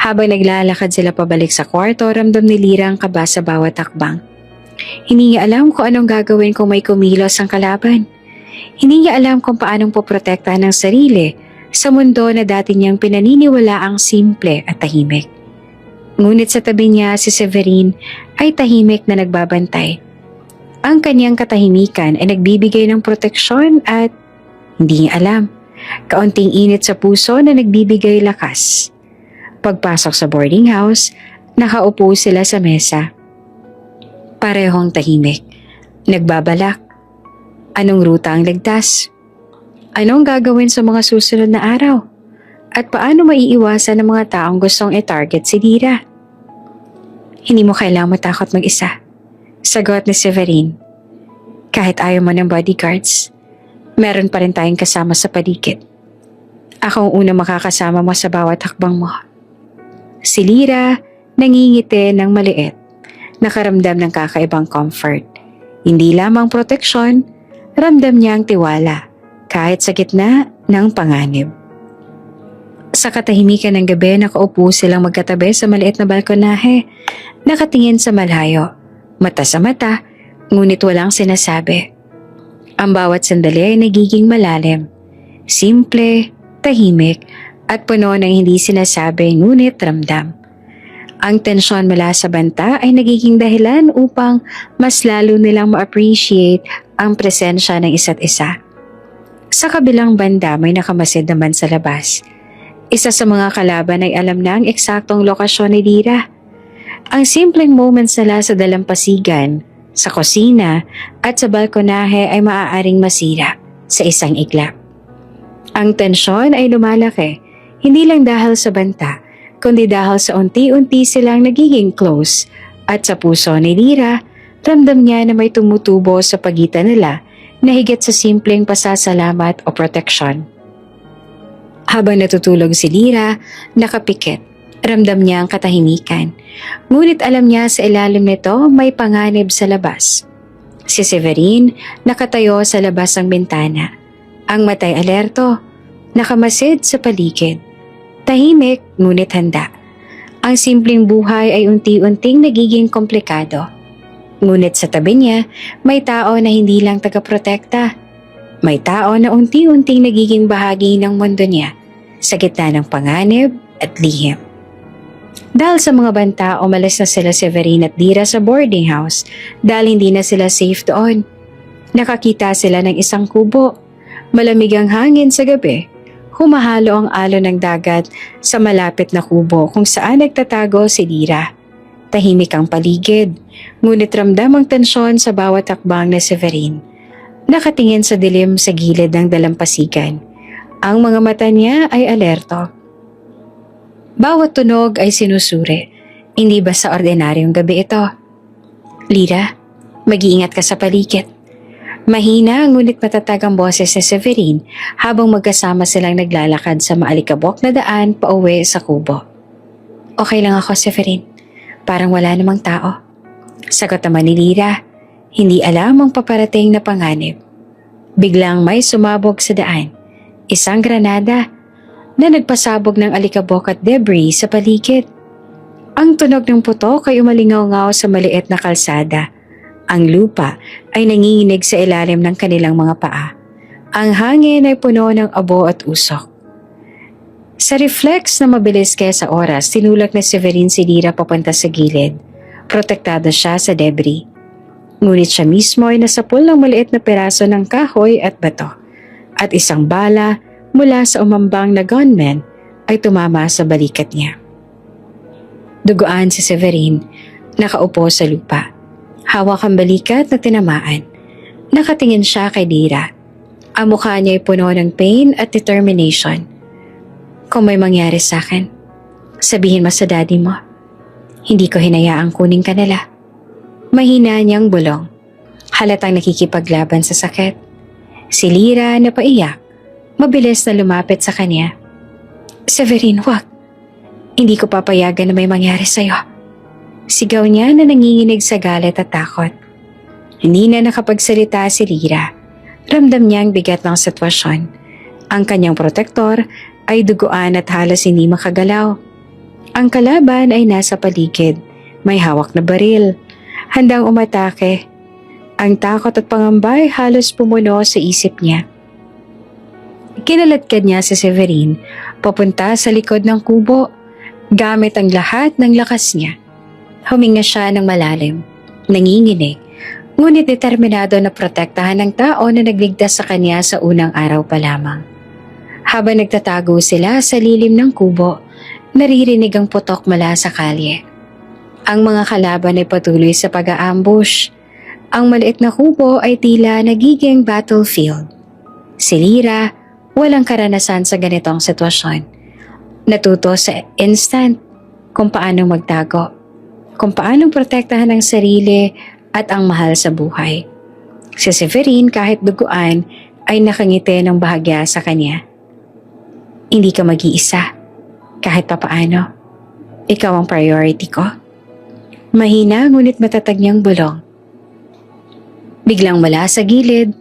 Habang naglalakad sila pabalik sa kwarto, ramdam ni Lyra ang kaba sa bawat hakbang. Hindi niya alam kung anong gagawin kung may kumilos ang kalaban. Hindi niya alam kung paanong poprotektahan ng sarili sa mundo na dati niyang pinaniniwalaang simple at tahimik. Ngunit sa tabi niya si Severine ay tahimik na nagbabantay. Ang kanyang katahimikan ay nagbibigay ng proteksyon at hindi niya alam, kaunting init sa puso na nagbibigay lakas. Pagpasok sa boarding house, nakaupo sila sa mesa. Parehong tahimik, nagbabalak. Anong ruta ang ligtas? Anong gagawin sa mga susunod na araw? At paano maiiwasan ng mga taong gustong i-target si Lyra? Hindi mo kailangang matakot mag-isa. Sagot ni Severine. Kahit ayaw mo ng bodyguards, meron pa rin tayong kasama sa paligid. Ako ang unang makakasama mo sa bawat hakbang mo. Si Lyra nangingiti ng maliit, nakaramdam ng kakaibang comfort. Hindi lamang proteksyon, ramdam niya ang tiwala kahit sa gitna ng panganib. Sa katahimikan ng gabi, nakaupo silang magkatabi sa maliit na balkonahe, nakatingin sa malayo. Mata sa mata, ngunit walang sinasabi. Ang bawat sandali ay nagiging malalim, simple, tahimik, at puno ng hindi sinasabi ngunit ramdam. Ang tensyon mula sa banta ay nagiging dahilan upang mas lalo nilang ma-appreciate ang presensya ng isa't isa. Sa kabilang banda may nakamasid naman sa labas. Isa sa mga kalaban ay alam na ang eksaktong lokasyon ni Lyra. Ang simpleng moments nila sa dalampasigan, sa kusina at sa balkonahe ay maaaring masira sa isang iglap. Ang tensyon ay lumalaki, hindi lang dahil sa banta, kundi dahil sa unti-unti silang nagiging close at sa puso ni Lyra, ramdam niya na may tumutubo sa pagitan nila na higit sa simpleng pasasalamat o proteksyon. Habang natutulog si Lyra, nakapikit. Ramdam niya ang katahimikan. Ngunit alam niya sa ilalim nito may panganib sa labas. Si Severine nakatayo sa labas ng bintana. Ang matay alerto, nakamasid sa paligid. Tahimik ngunit handa. Ang simpleng buhay ay unti-unting nagiging komplikado. Ngunit sa tabi niya, may tao na hindi lang tagaprotekta. May tao na unti-unting nagiging bahagi ng mundo niya sa gitna ng panganib at lihim. Dahil sa mga banta, umalis na sila Severine at Lyra sa boarding house dahil hindi na sila safe doon. Nakakita sila ng isang kubo. Malamig ang hangin sa gabi. Humahalo ang alon ng dagat sa malapit na kubo kung saan nagtatago si Lyra. Tahimik ang paligid, ngunit ramdam ang tensyon sa bawat hakbang ni Severine. Nakatingin sa dilim sa gilid ng dalampasigan. Ang mga mata niya ay alerto. Bawat tunog ay sinusuri, hindi ba sa ordinaryong gabi ito? Lyra, mag-iingat ka sa paligid. Mahina ngunit matatag ang boses ni Severine habang magkasama silang naglalakad sa maalikabok na daan pauwi sa kubo. Okay lang ako, Severine. Parang wala namang tao. Sagot naman ni Lyra, hindi alam ang paparating na panganib. Biglang may sumabog sa daan. Isang granada na nagpasabog ng alikabok at debris sa paligid. Ang tunog ng putok ay umalingaw-ngaw sa maliit na kalsada. Ang lupa ay nanginginig sa ilalim ng kanilang mga paa. Ang hangin ay puno ng abo at usok. Sa reflex na mabilis kaysa oras, tinulak na Severine si Lyra papunta sa gilid. Protektado siya sa debris. Ngunit siya mismo ay nasapul ng maliit na peraso ng kahoy at bato. At isang bala mula sa umambang na gunman ay tumama sa balikat niya. Duguan si Severin, nakaupo sa lupa. Hawak ang balikat na tinamaan. Nakatingin siya kay Lira. Ang mukha niya ay puno ng pain at determination. Kung may mangyari sa akin, sabihin mo sa daddy mo. Hindi ko hinayaang kunin ka nila. Mahina niyang bulong. Halatang nakikipaglaban sa sakit. Si Lira na paiyak, mabilis na lumapit sa kanya. Severin, wag. Hindi ko papayagan na may mangyari sa'yo. Sigaw niya na nanginginig sa galit at takot. Hindi na nakapagsalita si Lira. Ramdam niya ang bigat ng sitwasyon. Ang kanyang protektor ay duguan at halos hindi makagalaw. Ang kalaban ay nasa paligid. May hawak na baril. Handang umatake. Ang takot at pangamba ay halos pumuno sa isip niya. Kinaladkad niya si Severin papunta sa likod ng kubo. Gamit ang lahat ng lakas niya. Huminga siya ng malalim. Nanginginig. Ngunit determinado na protektahan ng tao na nagligtas sa kanya sa unang araw pa lamang. Habang nagtatago sila sa lilim ng kubo, naririnig ang putok mula sa kalye. Ang mga kalaban ay patuloy sa pag-aambush. Ang maliit na kubo ay tila nagiging battlefield. Si Lira, walang karanasan sa ganitong sitwasyon. Natuto sa instant kung paano magtago, kung paano protektahan ang sarili at ang mahal sa buhay. Si Severin kahit duguan ay nakangiti ng bahagya sa kanya. Hindi ka mag-iisa, kahit papaano. Ikaw ang priority ko. Mahina ngunit matatag niyang bulong. Biglang mula sa gilid,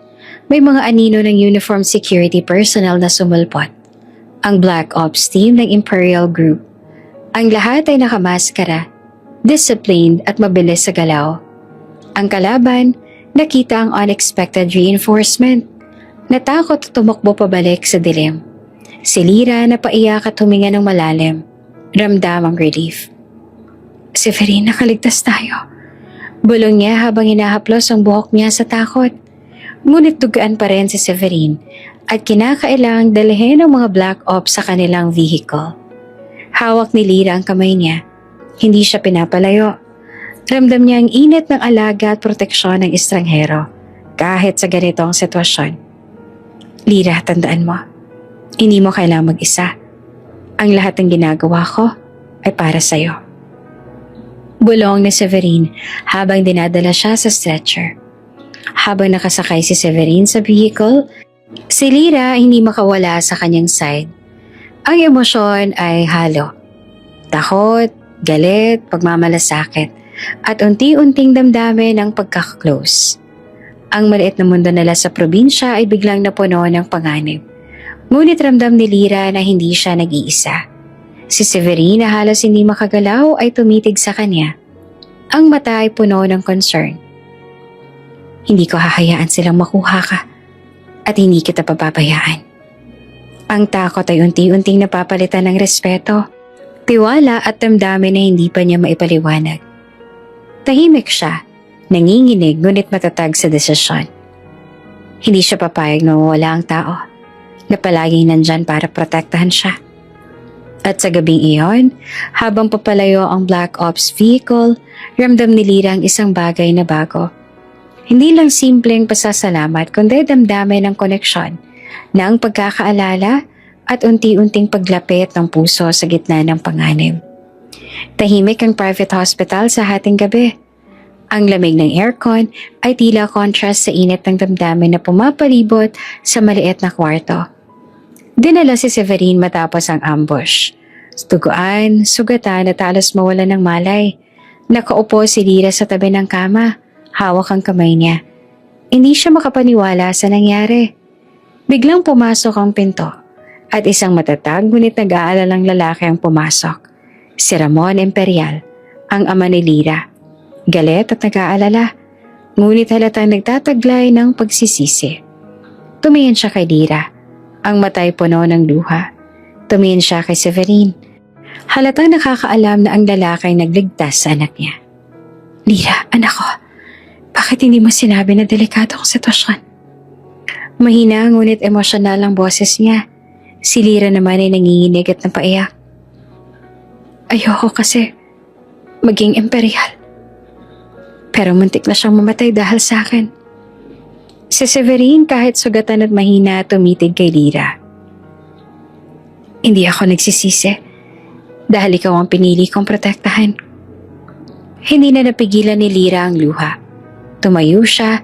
may mga anino ng uniform security personnel na sumulpot. Ang Black Ops team ng Imperial Group. Ang lahat ay nakamaskara, disciplined at mabilis sa galaw. Ang kalaban, nakita ang unexpected reinforcement. Natakot at tumakbo pabalik sa dilim. Si Lira na paiyak at huminga ng malalim. Ramdam ang relief. Severin, nakaligtas tayo. Bulong niya habang hinahaplos ang buhok niya sa takot. Ngunit dugaan pa rin si Severin at kinakailangang dalhin ang mga Black Ops sa kanilang vehicle. Hawak ni Lira ang kamay niya. Hindi siya pinapalayo. Ramdam niya ang init ng alaga at proteksyon ng estranghero kahit sa ganitong sitwasyon. Lira, tandaan mo, hindi mo kailangang mag-isa. Ang lahat ng ginagawa ko ay para sa'yo. Bulong ni Severin habang dinadala siya sa stretcher. Habang nakasakay si Severin sa vehicle, si Lira hindi makawala sa kanyang side. Ang emosyon ay halo. Takot, galit, pagmamalasakit. At unti-unting damdamin ang pagkaka-close. Ang maliit na mundo nila sa probinsya ay biglang napuno ng panganib. Ngunit ramdam ni Lira na hindi siya nag-iisa. Si Severin na halos hindi makagalaw ay tumitig sa kanya. Ang mata ay puno ng concern. Hindi ko hahayaan silang makuha ka at hindi kita papabayaan. Ang takot ay unti-unting napapalitan ng respeto, tiwala at damdamin na hindi pa niya maipaliwanag. Tahimik siya, nanginginig ngunit matatag sa desisyon. Hindi siya papayag na mawala ang tao na palaging nandyan para protektahan siya. At sa gabing iyon, habang papalayo ang Black Ops vehicle, ramdam ni Lira ang isang bagay na bago. Hindi lang simpleng pasasalamat kundi damdamin ng koneksyon na ang pagkakaalala at unti-unting paglapit ng puso sa gitna ng panganib. Tahimik ang private hospital sa hating gabi. Ang lamig ng aircon ay tila contrast sa init ng damdamin na pumapalibot sa maliit na kwarto. Dinala si Severin matapos ang ambush. Tuguan, sugatan at halos mawala ng malay. Nakaupo si Lira sa tabi ng kama, hawak ang kamay niya. Hindi siya makapaniwala sa nangyari. Biglang pumasok ang pinto at isang matatag ngunit nag-aalalang lalaki ang pumasok. Si Ramon Imperial, ang ama ni Lira. Galit at nag-aalala, ngunit halatang nagtataglay ng pagsisisi. Tumingin siya kay Lira, ang matay puno ng luha. Tumingin siya kay Severin. Halatang nakakaalam na ang lalaki ay nagligtas sa anak niya. Lira, anak ko, bakit hindi mo sinabi na delikado ang sitwasyon? Mahina ngunit emosyonal ang boses niya. Si Lira naman ay nanginginig at napaiyak. Ayoko kasi maging imperial. Pero muntik na siyang mamatay dahil sa akin. Si Severine kahit sugatan at mahina tumitig kay Lyra. Hindi ako nagsisisi dahil ikaw ang pinili kong protektahan. Hindi na napigilan ni Lyra ang luha. Tumayo siya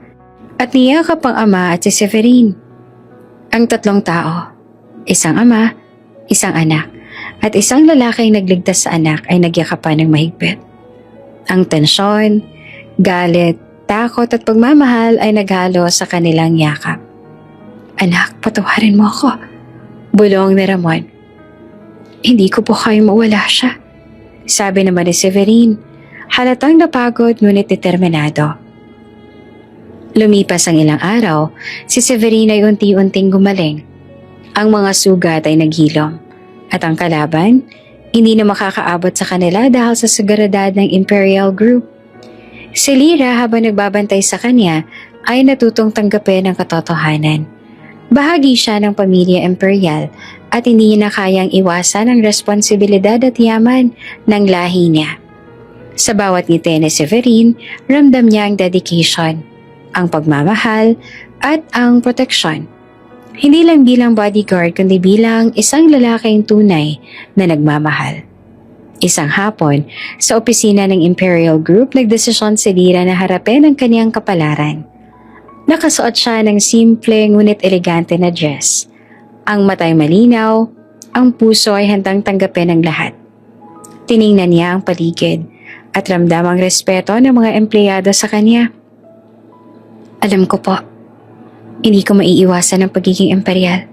at niyakap ang ama at si Severine. Ang tatlong tao, isang ama, isang anak, at isang lalaking nagligtas sa anak ay nagyakapan ng mahigpit. Ang tensyon, galit, takot at pagmamahal ay naghalo sa kanilang yakap. Anak, patawarin mo ako. Bulong ni Ramon. Hindi ko po kayang mawala siya. Sabi naman ni Severine, halatang napagod ngunit determinado. Lumipas ang ilang araw, si Severine ay unti-unting gumaling. Ang mga sugat ay naghilom at ang kalaban hindi na makakaabot sa kanila dahil sa seguridad ng Imperial Group. Si Lyra habang nagbabantay sa kanya ay natutong tanggapin ang katotohanan. Bahagi siya ng pamilya Imperial at hindi niya na kayang iwasan ang responsibilidad at yaman ng lahi niya. Sa bawat ngiti ni Severine, ramdam niya ang dedication, ang pagmamahal at ang proteksyon. Hindi lang bilang bodyguard kundi bilang isang lalaking tunay na nagmamahal. Isang hapon, sa opisina ng Imperial Group, nagdesisyon si Lyra na harapin ang kaniyang kapalaran. Nakasuot siya ng simple ngunit elegante na dress. Ang mata'y malinaw, ang puso ay handang tanggapin ng lahat. Tiningnan niya ang paligid at ramdam ang respeto ng mga empleyado sa kanya. Alam ko po, hindi ko maiiwasan ang pagiging imperial.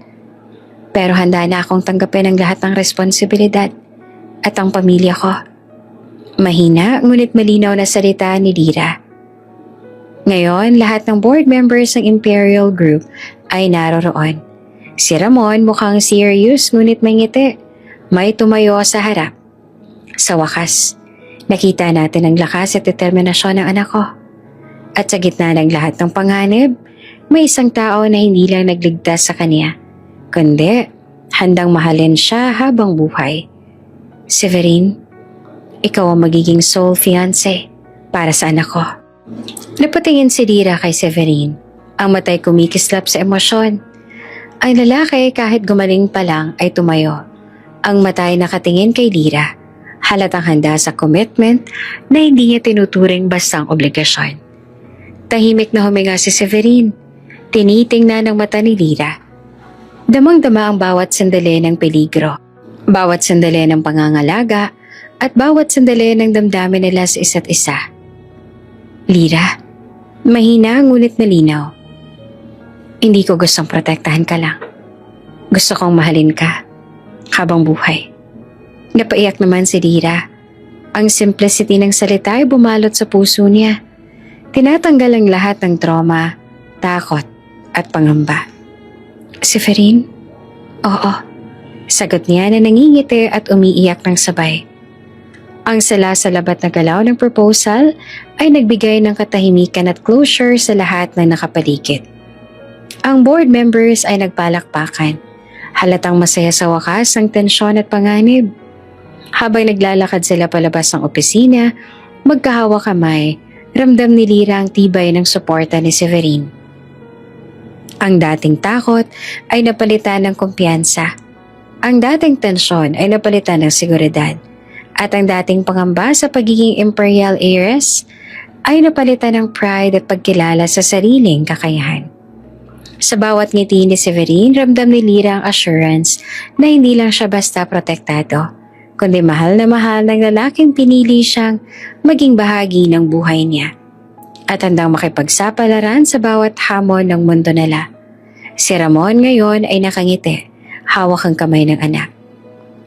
Pero handa na akong tanggapin ang lahat ng responsibilidad at ang pamilya ko. Mahina ngunit malinaw na salita ni Lyra. Ngayon, lahat ng board members ng Imperial Group ay naroroon. Si Ramon mukhang serious ngunit may ngiti. May tumayo sa harap. Sa wakas, nakita natin ang lakas at determinasyon ng anak ko. At sa gitna ng lahat ng panganib, may isang tao na hindi lang nagligtas sa kanya, kundi handang mahalin siya habang buhay. Severine, ikaw ang magiging sole fiancé para sa anak ko. Napatingin si Lyra kay Severine, ang mata'y kumikislap sa emosyon. Ang lalaki kahit gumaling pa lang ay tumayo. Ang mata'y nakatingin kay Lyra, halatang handa sa commitment na hindi niya tinuturing bastang obligasyon. Tahimik na huminga si Severine. Tinitingnan ng mata ni Lyra. Damang-dama ang bawat sandali ng peligro, bawat sandali ng pangangalaga, at bawat sandali ng damdamin nila sa isa't isa. Lyra, mahina ngunit malinaw. Hindi ko gustong protektahan ka lang. Gusto kong mahalin ka habang buhay. Napaiyak naman si Lyra. Ang simplicity ng salita ay bumalot sa puso niya. Tinatanggal ang lahat ng trauma, takot, at pangamba. Severine? Oo. Sagot niya na nangingiti at umiiyak ng sabay. Ang salasalabat na galaw ng proposal ay nagbigay ng katahimikan at closure sa lahat ng nakapaligid. Ang board members ay nagpalakpakan. Halatang masaya sa wakas ang tensyon at panganib. Habang naglalakad sila palabas ng opisina, magkahawak kamay, ramdam ni Lyra ang tibay ng suporta ni Severine. Ang dating takot ay napalitan ng kumpiyansa. Ang dating tensyon ay napalitan ng seguridad. At ang dating pangamba sa pagiging imperial heiress ay napalitan ng pride at pagkilala sa sariling kakayahan. Sa bawat ngiti ni Severine, ramdam ni Lyra ang assurance na hindi lang siya basta protektado, kundi mahal na mahal ng lalaking pinili siyang maging bahagi ng buhay niya. At handang makipagsapalaran sa bawat hamon ng mundo nila. Si Ramon ngayon ay nakangiti, hawak ang kamay ng anak.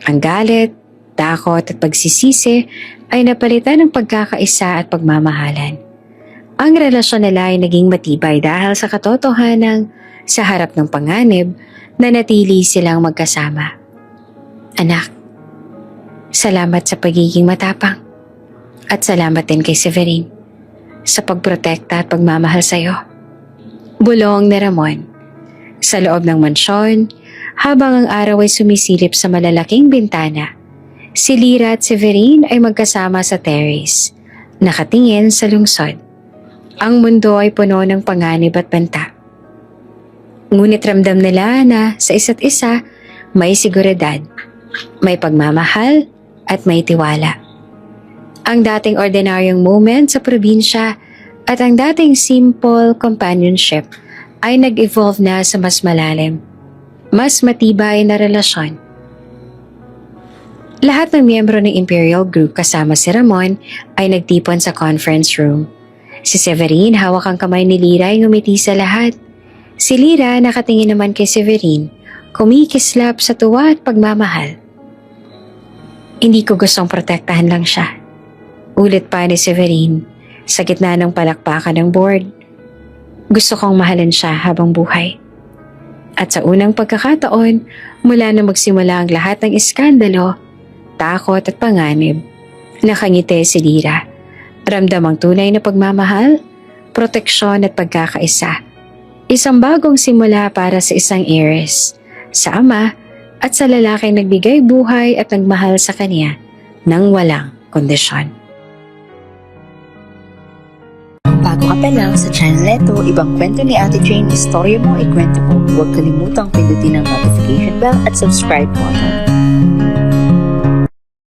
Ang galit, takot at pagsisisi ay napalitan ng pagkakaisa at pagmamahalan. Ang relasyon nila ay naging matibay dahil sa katotohanang sa harap ng panganib na natili silang magkasama. Anak, salamat sa pagiging matapang at salamat din kay Severine sa pagprotekta at pagmamahal sa iyo. Bulong ni Ramon. Sa loob ng mansyon, habang ang araw ay sumisilip sa malalaking bintana, Si Lyra at Severine ay magkasama sa terrace, nakatingin sa lungsod. Ang mundo ay puno ng panganib at banta. Ngunit ramdam nila na sa isa't isa may seguridad, may pagmamahal at may tiwala. Ang dating ordinaryong moment sa probinsya at ang dating simple companionship ay nag-evolve na sa mas malalim, mas matibay na relasyon. Lahat ng miyembro ng Imperial Group kasama si Ramon ay nagtipon sa conference room. Si Severine hawak ang kamay ni Lyra ay ngumiti sa lahat. Si Lyra nakatingin naman kay Severine, kumikislap sa tuwa at pagmamahal. Hindi ko gustong protektahan lang siya. Ulit pa ni Severine sa gitna ng palakpakan ng board. Gusto kong mahalin siya habang buhay. At sa unang pagkakataon, mula na magsimula ang lahat ng iskandalo, takot at panganib, nakangiti si Lyra. Ramdam ang tunay na pagmamahal, proteksyon at pagkakaisa. Isang bagong simula para sa isang heiress, sa ama at sa lalaking nagbigay buhay at nagmahal sa kanya nang walang kondisyon. Bago ka pa lang sa channel neto, ibang kwento ni Ate Jane, istorya mo, ikwento ko. Huwag kalimutang pindutin ang notification bell at subscribe button.